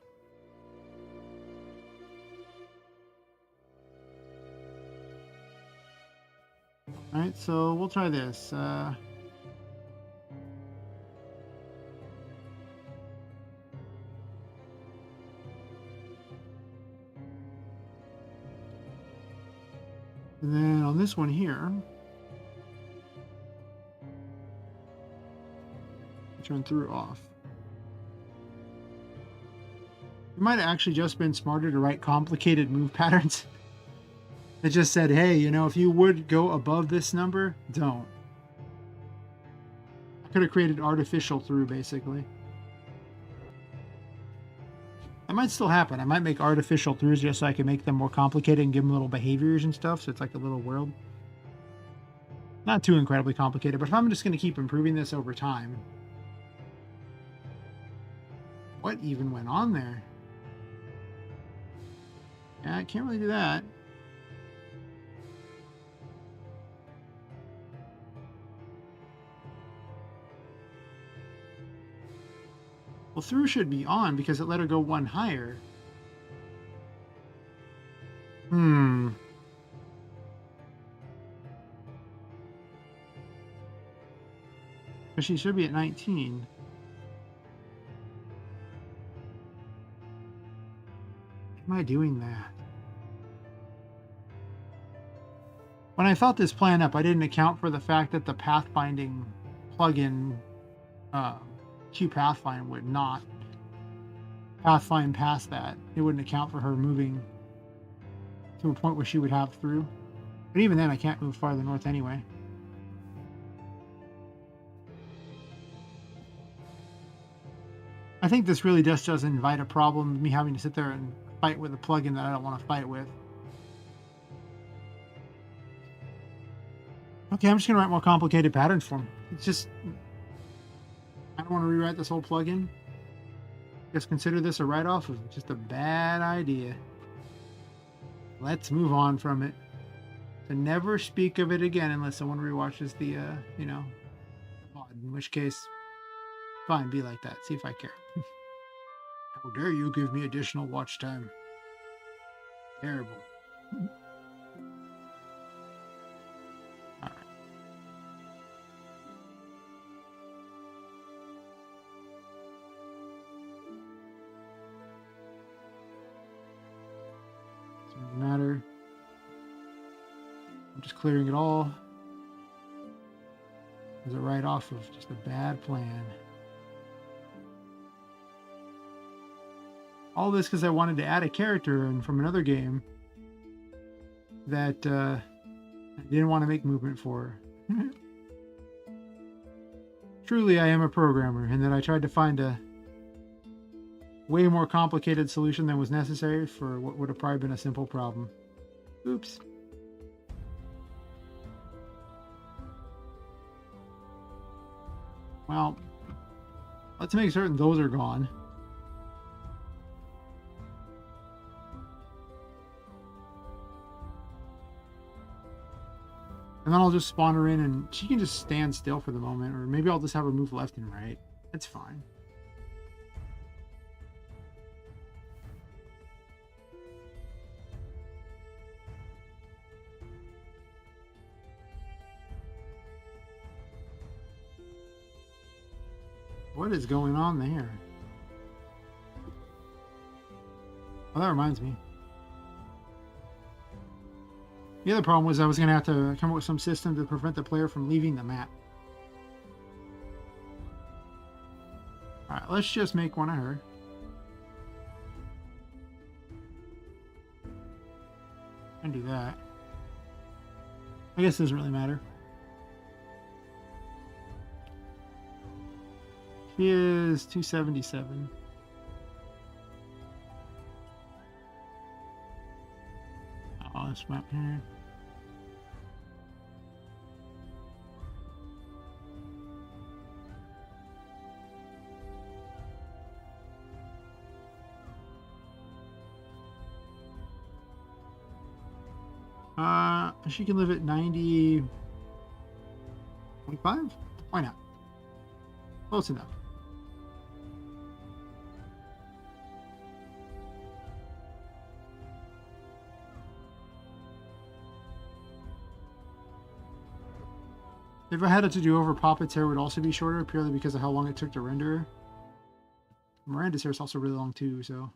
Alright, so we'll try this. And then on this one here, turn through off. It might have actually just been smarter to write complicated move patterns. It just said, hey, you know, if you would go above this number, don't. I could have created artificial through, basically. That might still happen. I might make artificial throughs just so I can make them more complicated and give them little behaviors and stuff, so it's like a little world. Not too incredibly complicated, but if I'm just going to keep improving this over time... What even went on there? Yeah, I can't really do that. Well, through should be on because it let her go one higher. But she should be at 19. Why am I doing that? When I thought this plan up, I didn't account for the fact that the pathfinding plugin, uh, Q Pathfind, would not pathfind past that. It wouldn't account for her moving to a point where she would have through. But even then, I can't move farther north anyway. I think this really just does invite a problem, me having to sit there and fight with a plugin that I don't want to fight with. Okay, I'm just going to write more complicated patterns for him. It's just, I don't want to rewrite this whole plugin. Just consider this a write-off of just a bad idea. Let's move on from it. To never speak of it again unless someone rewatches the, VOD, in which case, fine, be like that. See if I care. How dare you give me additional watch time? Terrible. All right. Doesn't matter. I'm just clearing it all as a write-off of just a bad plan. All this because I wanted to add a character in from another game that I didn't want to make movement for. Truly, I am a programmer, and that I tried to find a way more complicated solution than was necessary for what would have probably been a simple problem. Oops. Well, let's make certain those are gone. And then I'll just spawn her in and she can just stand still for the moment. Or maybe I'll just have her move left and right. That's fine. What is going on there? Oh, that reminds me. The other problem was I was going to have to come up with some system to prevent the player from leaving the map. Alright, let's just make one of her. And do that. I guess it doesn't really matter. She is 277. Oh, this map here. She can live at 90.5? Why not? Close enough. If I had it to do over, Poppet's hair would also be shorter, purely because of how long it took to render. Miranda's hair is also really long too, so.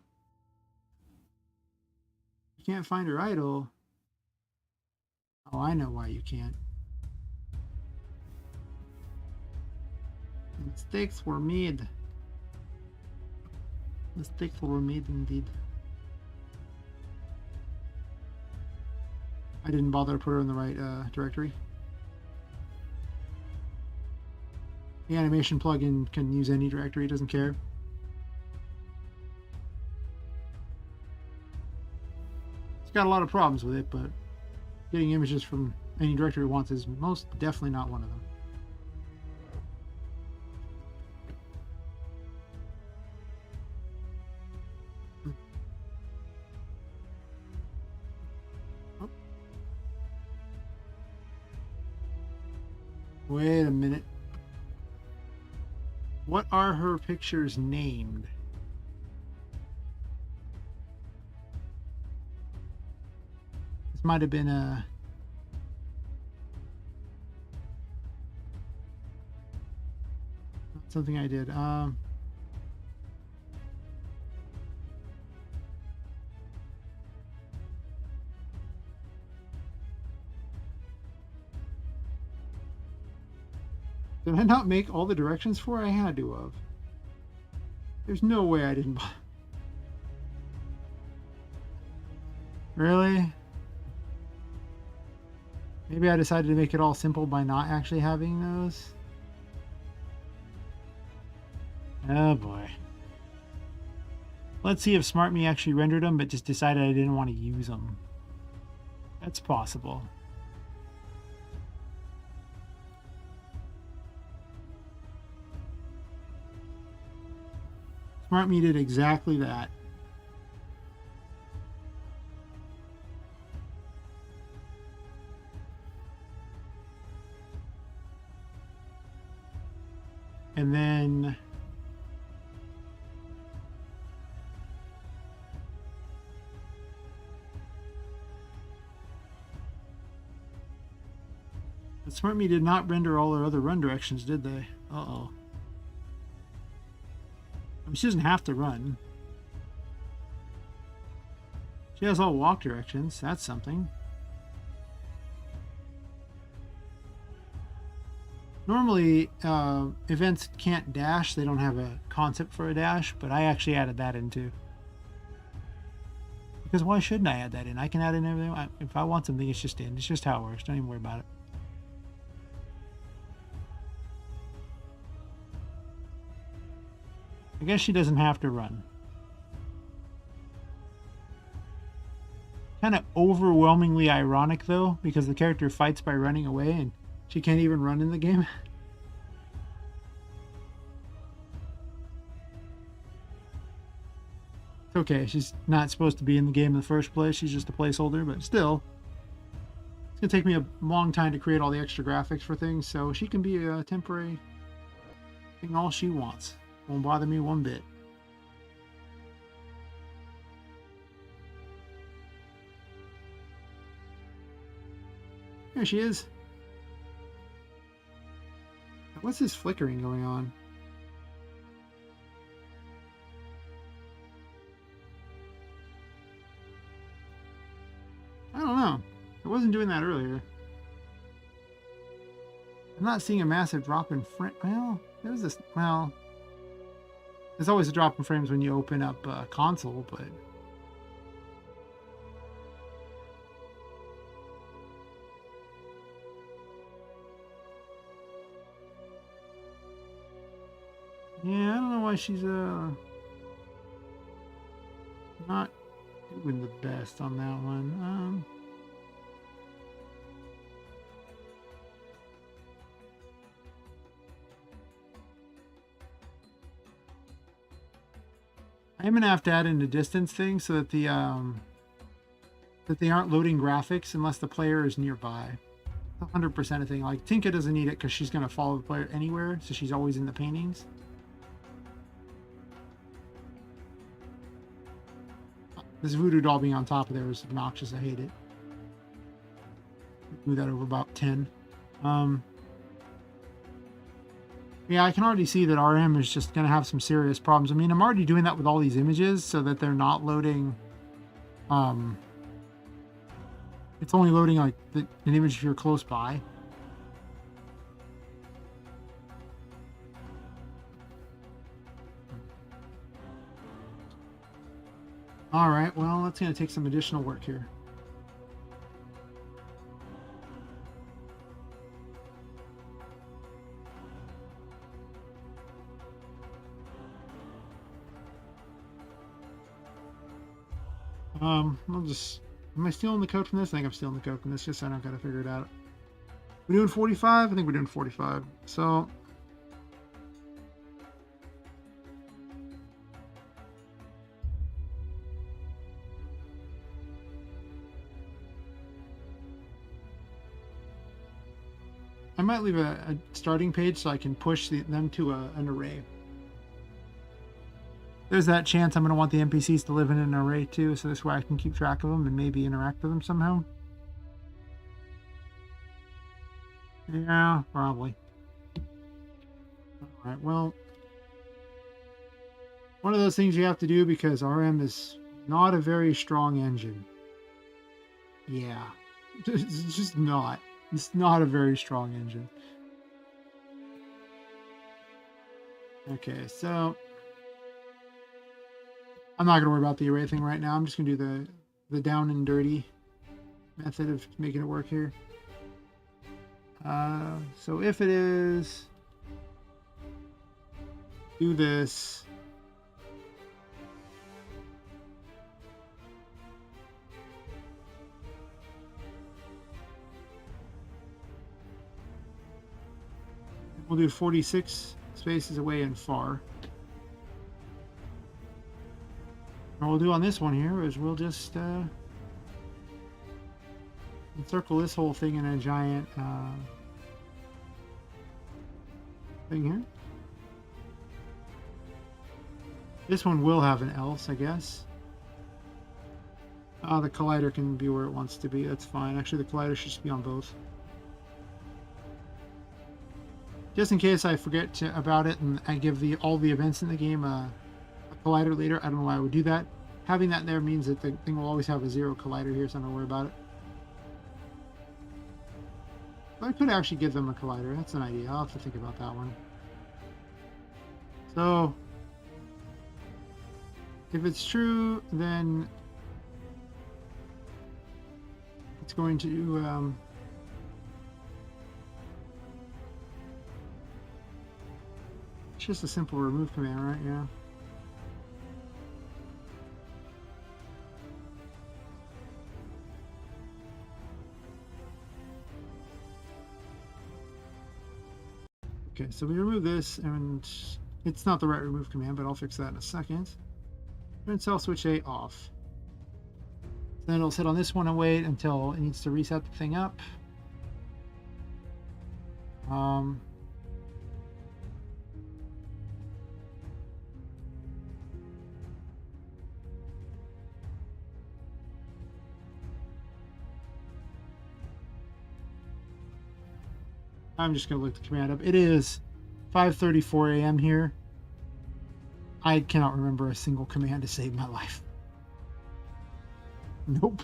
You can't find her idol. Oh, I know why you can't. Mistakes were made. Mistakes were made indeed. I didn't bother to put her in the right directory. The animation plugin can use any directory, it doesn't care. It's got a lot of problems with it, but getting images from any directory it wants is most definitely not one of them. Oh. Wait a minute. What are her pictures named? This might have been a... something I did. Did I not make all the directions for it? I had to have. There's no way I didn't. Really? Maybe I decided to make it all simple by not actually having those. Oh boy. Let's see if SmartMe actually rendered them, but just decided I didn't want to use them. That's possible. SmartMe did exactly that. And then but SmartMe did not render all our other run directions, did they? Uh-oh. I mean, she doesn't have to run. She has all walk directions. That's something. Normally, events can't dash. They don't have a concept for a dash, but I actually added that in too. Because why shouldn't I add that in? I can add in everything. If I want something, it's just in. It's just how it works. Don't even worry about it. I guess she doesn't have to run. Kind of overwhelmingly ironic, though, because the character fights by running away, and she can't even run in the game. It's okay. She's not supposed to be in the game in the first place. She's just a placeholder, but still. It's going to take me a long time to create all the extra graphics for things, so she can be a temporary thing all she wants. Won't bother me one bit. There she is. What's this flickering going on? I don't know. It wasn't doing that earlier. I'm not seeing a massive drop in frame. Well, there's this. Well, there's always a drop in frames when you open up console, but yeah, I don't know why she's not doing the best on that one. I'm gonna have to add in a distance thing so that the that they aren't loading graphics unless the player is nearby. 100% a thing. Like Tinka doesn't need it because she's gonna follow the player anywhere, so she's always in the paintings. This voodoo doll being on top of there is obnoxious. I hate it. Move that over about 10. Yeah, I can already see that RM is just going to have some serious problems. I mean, I'm already doing that with all these images so that they're not loading. It's only loading like an image if you're close by. All right, well, that's going to take some additional work here. I'll just. Am I stealing the code from this? I think I'm stealing the code from this, just so I don't got to figure it out. We're doing 45? I think we're doing 45. So. I might leave a starting page so I can push them to an array. There's that chance I'm going to want the NPCs to live in an array too, so this way I can keep track of them and maybe interact with them somehow. Yeah, probably. Alright, well. One of those things you have to do because RM is not a very strong engine. Yeah. It's just not. It's not a very strong engine. Okay, so I'm not gonna worry about the array thing right now. I'm just gonna do the down and dirty method of making it work here. So if it is, do this. We'll do 46 spaces away and far. What we'll do on this one here is we'll just encircle this whole thing in a giant thing here. This one will have an else, I guess. The collider can be where it wants to be. That's fine. Actually, the collider should just be on both. Just in case I forget about it and I give all the events in the game a collider later. I don't know why I would do that. Having that there means that the thing will always have a 0 collider here, so I don't worry about it. But I could actually give them a collider. That's an idea. I'll have to think about that one. So, if it's true, then it's going to it's just a simple remove command, right? Yeah. Okay, so we remove this, and it's not the right remove command, but I'll fix that in a second. And cell switch A off. Then it'll sit on this one and wait until it needs to reset the thing up. I'm just going to look the command up. It is 5:34 a.m. here. I cannot remember a single command to save my life. Nope.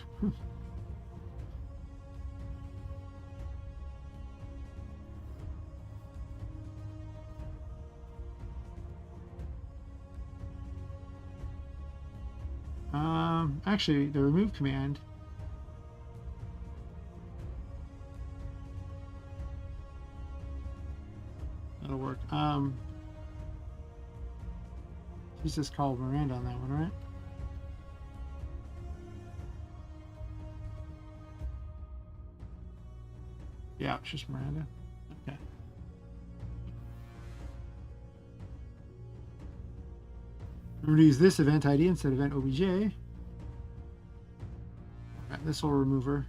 Actually, the remove command. That'll work. She's just called Miranda on that one, right? Yeah, it's just Miranda. Okay. Remember to use this event ID instead of event OBJ. Right, this will remove her.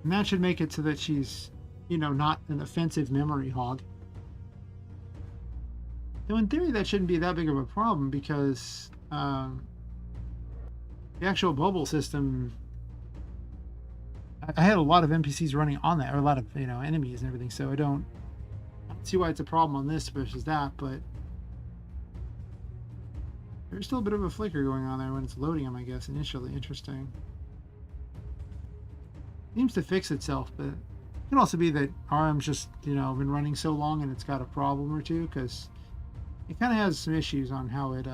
And that should make it so that she's, not an offensive memory hog. Though in theory, that shouldn't be that big of a problem because the actual bubble system, I had a lot of NPCs running on that, or a lot of enemies and everything. So I don't see why it's a problem on this versus that, but there's still a bit of a flicker going on there when it's loading them, I guess, initially. Interesting. Seems to fix itself, but it can also be that ARM's just, been running so long and it's got a problem or two, because it kind of has some issues on how it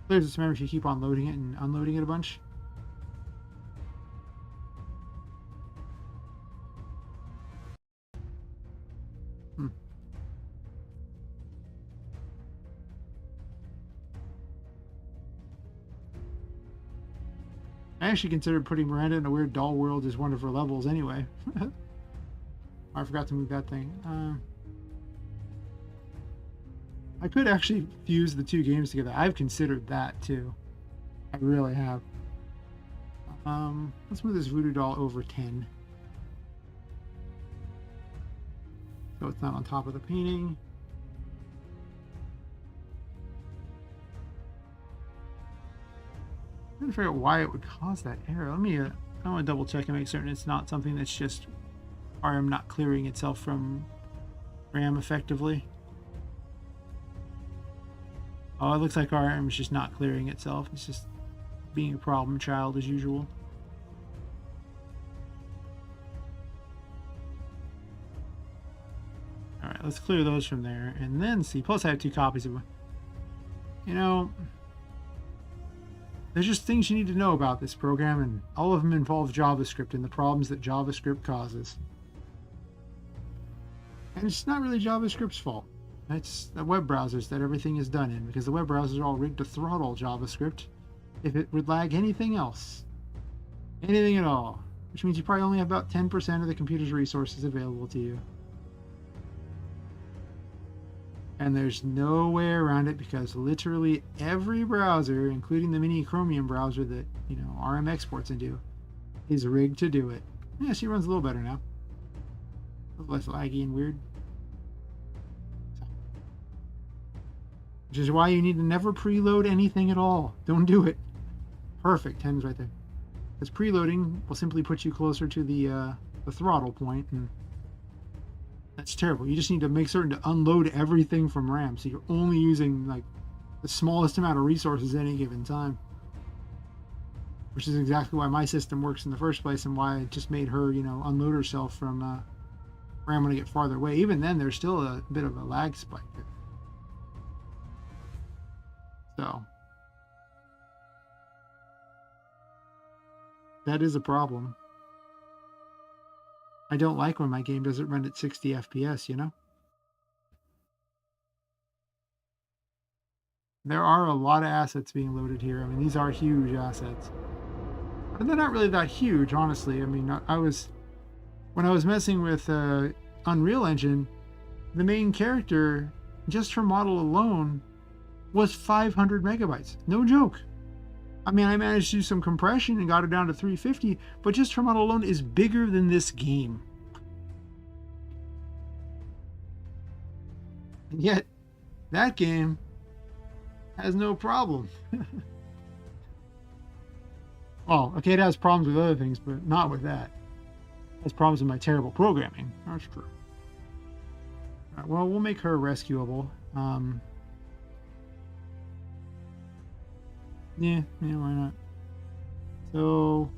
clears its memory if you keep on loading it and unloading it a bunch. I actually considered putting Miranda in a weird doll world as one of her levels anyway. I forgot to move that thing. I could actually fuse the two games together. I've considered that too. I really have. Let's move this voodoo doll over 10. So it's not on top of the painting. I'm trying to figure out why it would cause that error. I want to double check and make certain it's not something that's just RAM not clearing itself from RAM effectively. Oh, it looks like RAM is just not clearing itself. It's just being a problem child as usual. right, let's clear those from there and then see. Plus, I have 2 copies of, you know, there's just things you need to know about this program, and all of them involve JavaScript and the problems that JavaScript causes. And it's not really JavaScript's fault. It's the web browsers that everything is done in, because the web browsers are all rigged to throttle JavaScript if it would lag anything else. Anything at all. Which means you probably only have about 10% of the computer's resources available to you. And there's no way around it, because literally every browser, including the mini Chromium browser that, you know, RM exports into, is rigged to do it. Yeah, she runs a little better now. A little less laggy and weird. Which is why you need to never preload anything at all. Don't do it. Perfect. 10's right there. Because preloading will simply put you closer to the throttle point, and that's terrible. You just need to make certain to unload everything from RAM, so you're only using like the smallest amount of resources at any given time. Which is exactly why my system works in the first place, and why I just made her, you know, unload herself from RAM when I get farther away. Even then, there's still a bit of a lag spike there. So that is a problem. I don't like when my game doesn't run at 60 FPS, you know? There are a lot of assets being loaded here. I mean, these are huge assets. But they're not really that huge, honestly. I mean, when I was messing with Unreal Engine, the main character, just her model alone, was 500 megabytes. No joke. I mean, I managed to do some compression and got it down to 350, but just her model alone is bigger than this game. And yet, that game has no problem. Oh, okay, it has problems with other things, but not with that. It has problems with my terrible programming. That's true. All right, well, we'll make her rescuable. Yeah, why not? So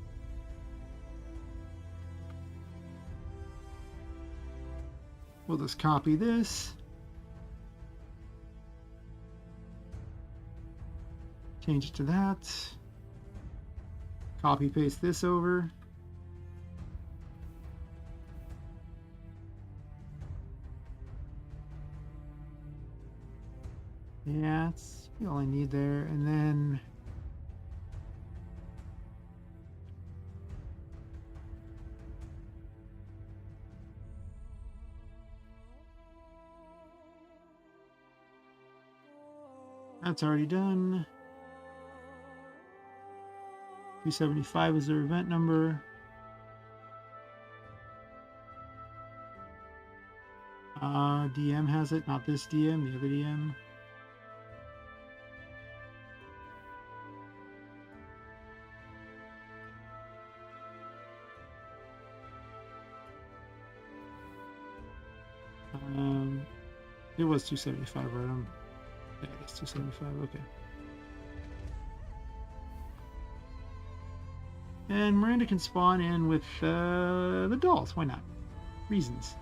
we'll just copy this, change it to that, copy paste this over. Yeah, that's all I need there, and then that's already done. 275 is their event number. DM has it, not this DM, the other DM. It was 275, right? Yeah, it's 275, okay. And Miranda can spawn in with the dolls. Why not? Reasons.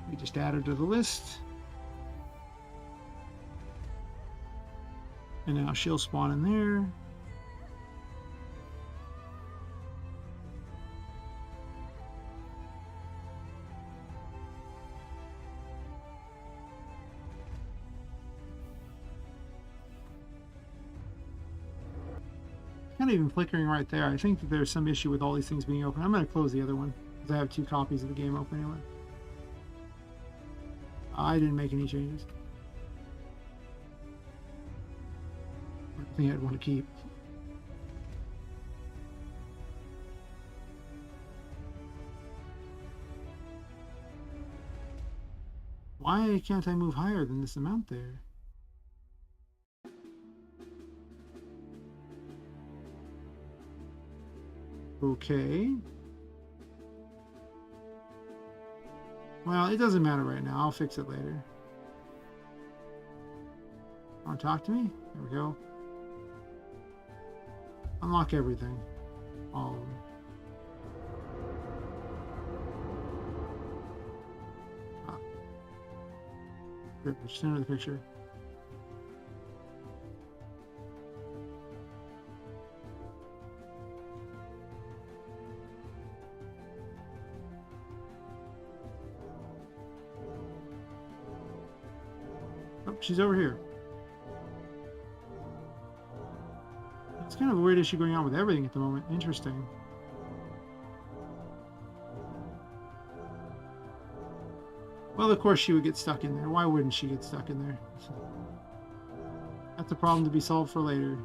We just add her to the list. And now she'll spawn in there. Not even flickering right there. I think that there's some issue with all these things being open. I'm going to close the other one because I have 2 copies of the game open anyway. I didn't make any changes. I think I'd want to keep. Why can't I move higher than this amount there? Okay. Well, it doesn't matter right now. I'll fix it later. Want to talk to me? There we go. Unlock everything. All of them. Sure, just enter the picture. Oh, she's over here. It's kind of a weird issue going on with everything at the moment. Interesting. Well, of course she would get stuck in there. Why wouldn't she get stuck in there? That's a problem to be solved for later.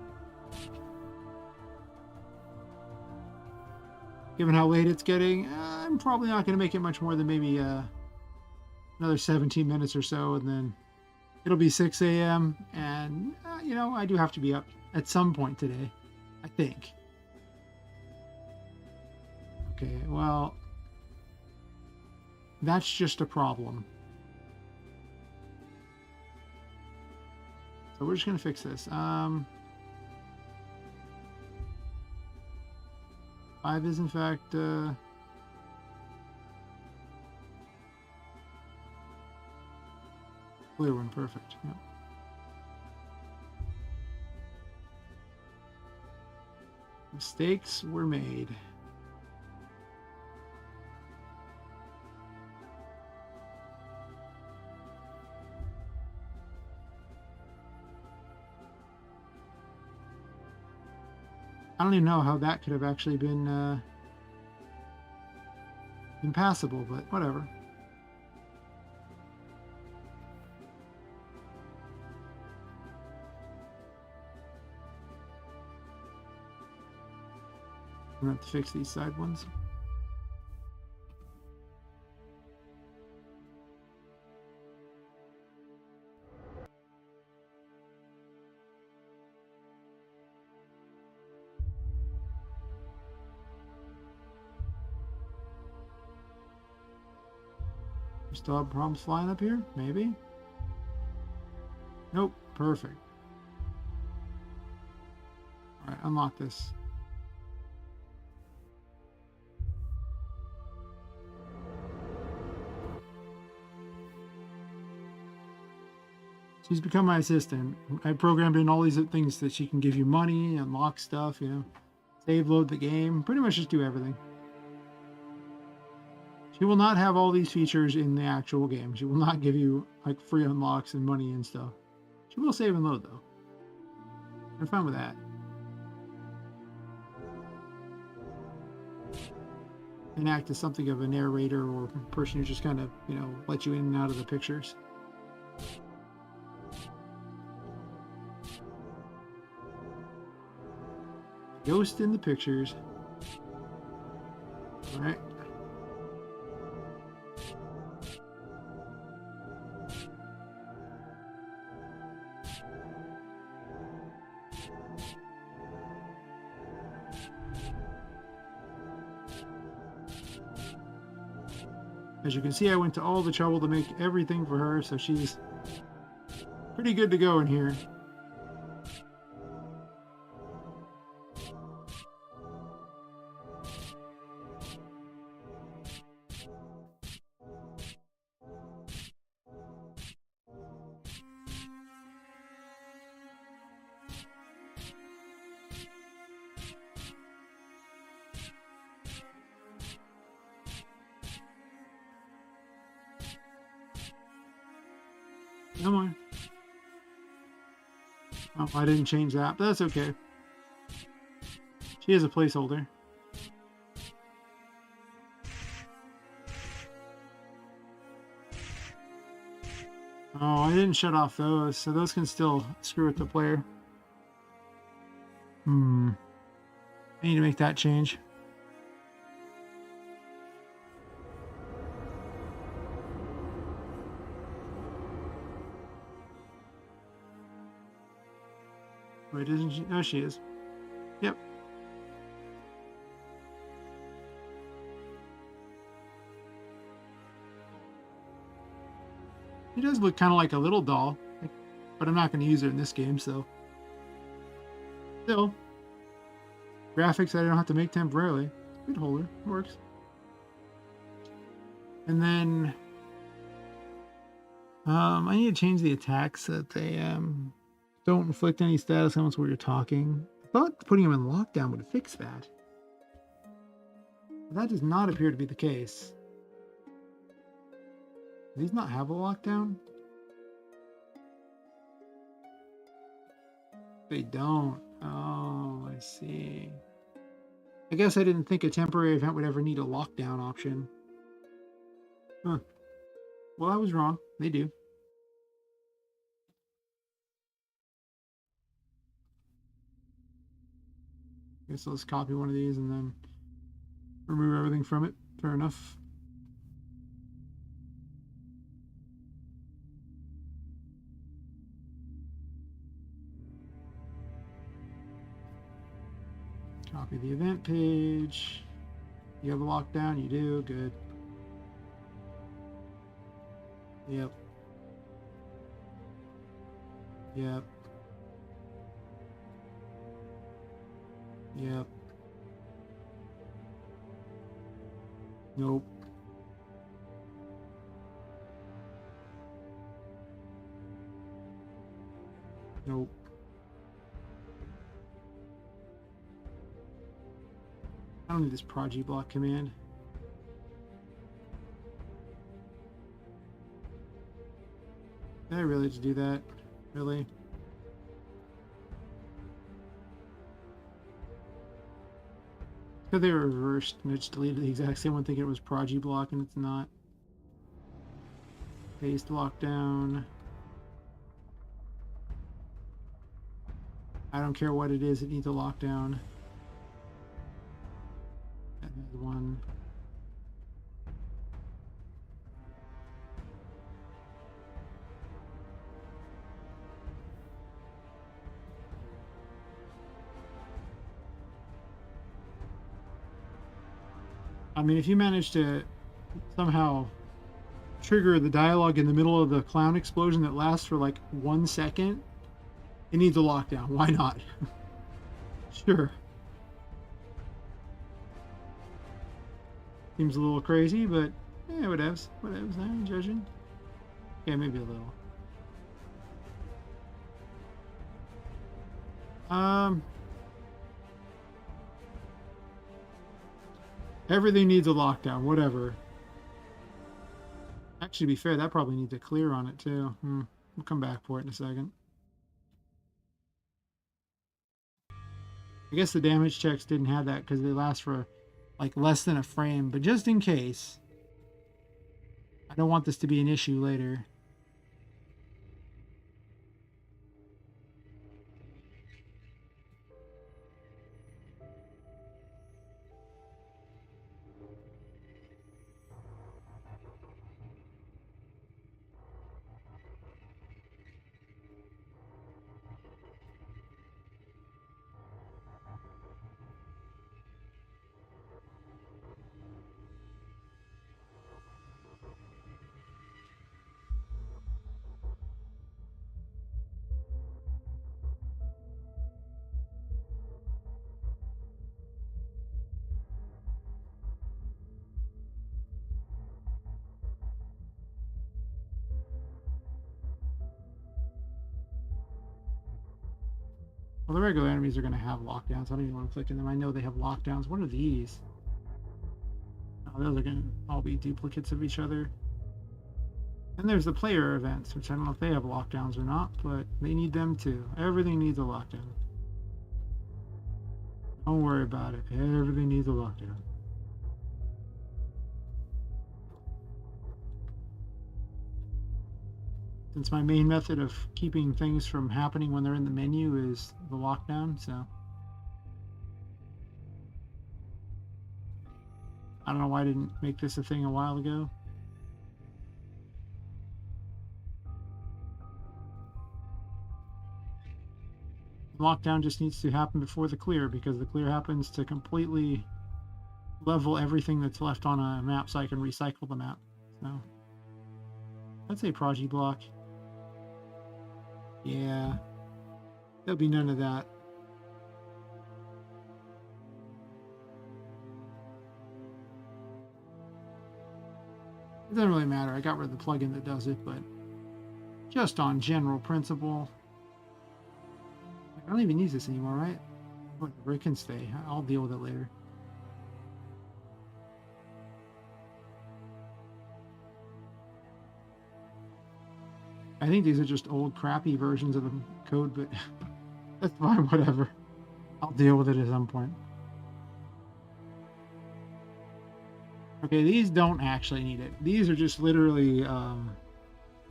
Given how late it's getting, I'm probably not going to make it much more than maybe another 17 minutes or so, and then it'll be 6 a.m. And, you know, I do have to be up at some point today, I think. Okay, well, that's just a problem. So we're just going to fix this. 5 is, in fact, clear one. Perfect. Yep. Mistakes were made. I don't even know how that could have actually been impassable, but whatever. I'm gonna have to fix these side ones. We still have problems flying up here? Maybe? Nope. Perfect. Alright, unlock this. She's become my assistant. I programmed in all these things that she can give you money, unlock stuff, you know, save, load the game, pretty much just do everything. She will not have all these features in the actual game. She will not give you like free unlocks and money and stuff. She will save and load though. I'm fine with that. And act as something of a narrator or person who just kind of, you know, let you in and out of the pictures. Ghost in the pictures. All right. As you can see, I went to all the trouble to make everything for her, so she's pretty good to go in here. Come on. Oh, I didn't change that, but that's okay. She is a placeholder. Oh, I didn't shut off those, so those can still screw with the player. I need to make that change. Wait, isn't she? Oh, she is. Yep. She does look kind of like a little doll, but I'm not going to use her in this game, so. Still, graphics I don't have to make temporarily. Good holder, works. And then I need to change the attacks so that they don't inflict any status elements while you're talking. I thought putting them in lockdown would fix that. But that does not appear to be the case. Do these not have a lockdown? They don't. Oh, I see. I guess I didn't think a temporary event would ever need a lockdown option. Huh. Well, I was wrong. They do. Guess I'll just copy one of these and then remove everything from it. Fair enough. Copy the event page. You have a lockdown? You do? Good. Yep. Yep. Yep. Nope. Nope. I don't need this prog block command. Did I really just do that? Really? Because they were reversed and it just deleted the exact same one thinking it was prog block and it's not. Paste lockdown. I don't care what it is, it needs a lockdown. That has one. I mean, if you manage to somehow trigger the dialogue in the middle of the clown explosion that lasts for like 1 second, it needs a lockdown. Why not? Sure. Seems a little crazy, but yeah, whatevs. Whatevs. I ain't judging. Yeah, maybe a little. Everything needs a lockdown. Whatever. Actually, to be fair, that probably needs a clear on it too. We'll come back for it in a second. I guess the damage checks didn't have that because they last for like less than a frame. But just in case, I don't want this to be an issue later. Well, the regular enemies are going to have lockdowns. I don't even want to click in them. I know they have lockdowns. What are these? Oh, those are going to all be duplicates of each other. And there's the player events, which I don't know if they have lockdowns or not, but they need them too. Everything needs a lockdown. Don't worry about it. Everything needs a lockdown. Since my main method of keeping things from happening when they're in the menu is the lockdown, so I don't know why I didn't make this a thing a while ago. Lockdown just needs to happen before the clear because the clear happens to completely level everything that's left on a map so I can recycle the map. So I'd say prog block. Yeah, there'll be none of that. It doesn't really matter. I got rid of the plugin that does it, but just on general principle. I don't even use this anymore, right? Whatever, it can stay. I'll deal with it later. I think these are just old crappy versions of the code, but that's fine, whatever. I'll deal with it at some point. Okay, these don't actually need it. These are just literally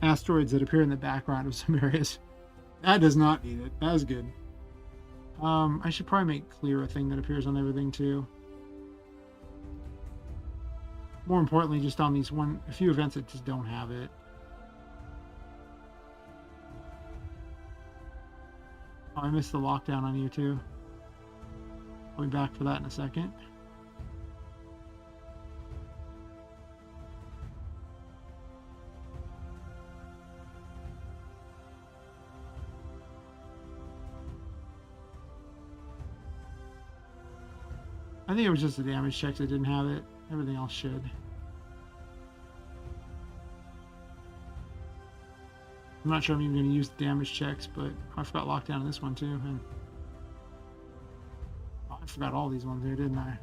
asteroids that appear in the background of some areas. That does not need it. That is good. I should probably make clear a thing that appears on everything too. More importantly, just on these a few events that just don't have it. Oh, I missed the lockdown on you too. I'll be back for that in a second. I think it was just the damage checks that didn't have it. Everything else should. I'm not sure I'm even going to use the damage checks, but I forgot lockdown on this one too. And I forgot all these ones here, didn't I?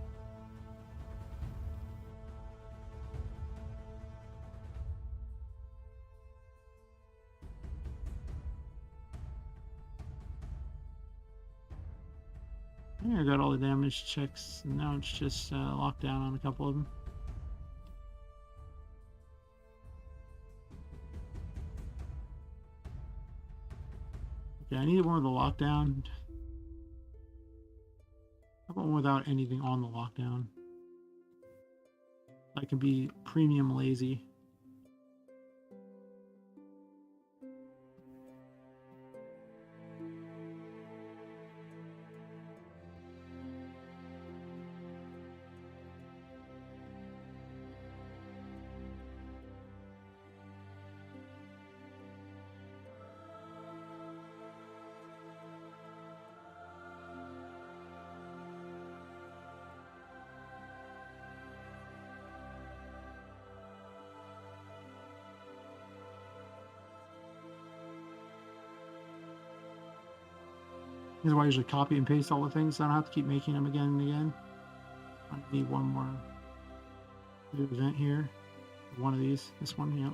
I think I got all the damage checks, and now it's just lockdown on a couple of them. Okay, I need one with the lockdown. How about one without anything on the lockdown? I can be premium lazy. This is why I usually copy and paste all the things, so I don't have to keep making them again and again. I need one more event here. One of these. This one, yep.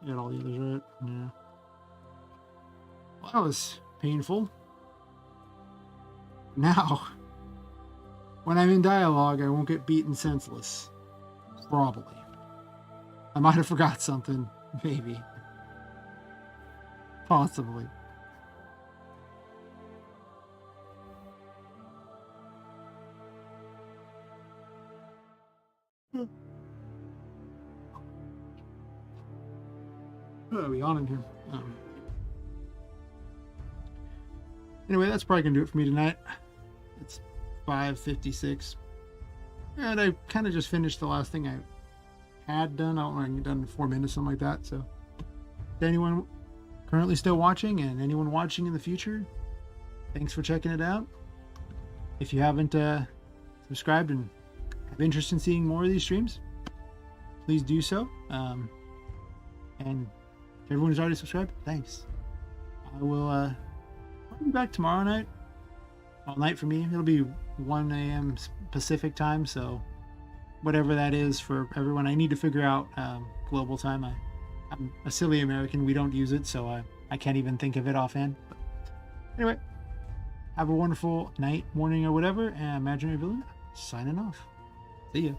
Got all the others right. Yeah. Well, that was painful. Now, when I'm in dialogue, I won't get beaten senseless. Probably. I might have forgot something. Maybe. Possibly. What are we on in here? Anyway, that's probably gonna do it for me tonight. It's 5:56, and I kind of just finished the last thing I had done. I don't know, I get done in 4 minutes, something like that. So, to anyone currently still watching, and anyone watching in the future, thanks for checking it out. If you haven't subscribed and have interest in seeing more of these streams, please do so. And if everyone who's already subscribed, thanks. I will I'll be back tomorrow night. All night for me. It'll be 1 a.m. Pacific time, so whatever that is for everyone. I need to figure out global time. I'm a silly American. We don't use it, so I can't even think of it offhand. But anyway, have a wonderful night, morning, or whatever. And Imaginary Villain signing off. See ya.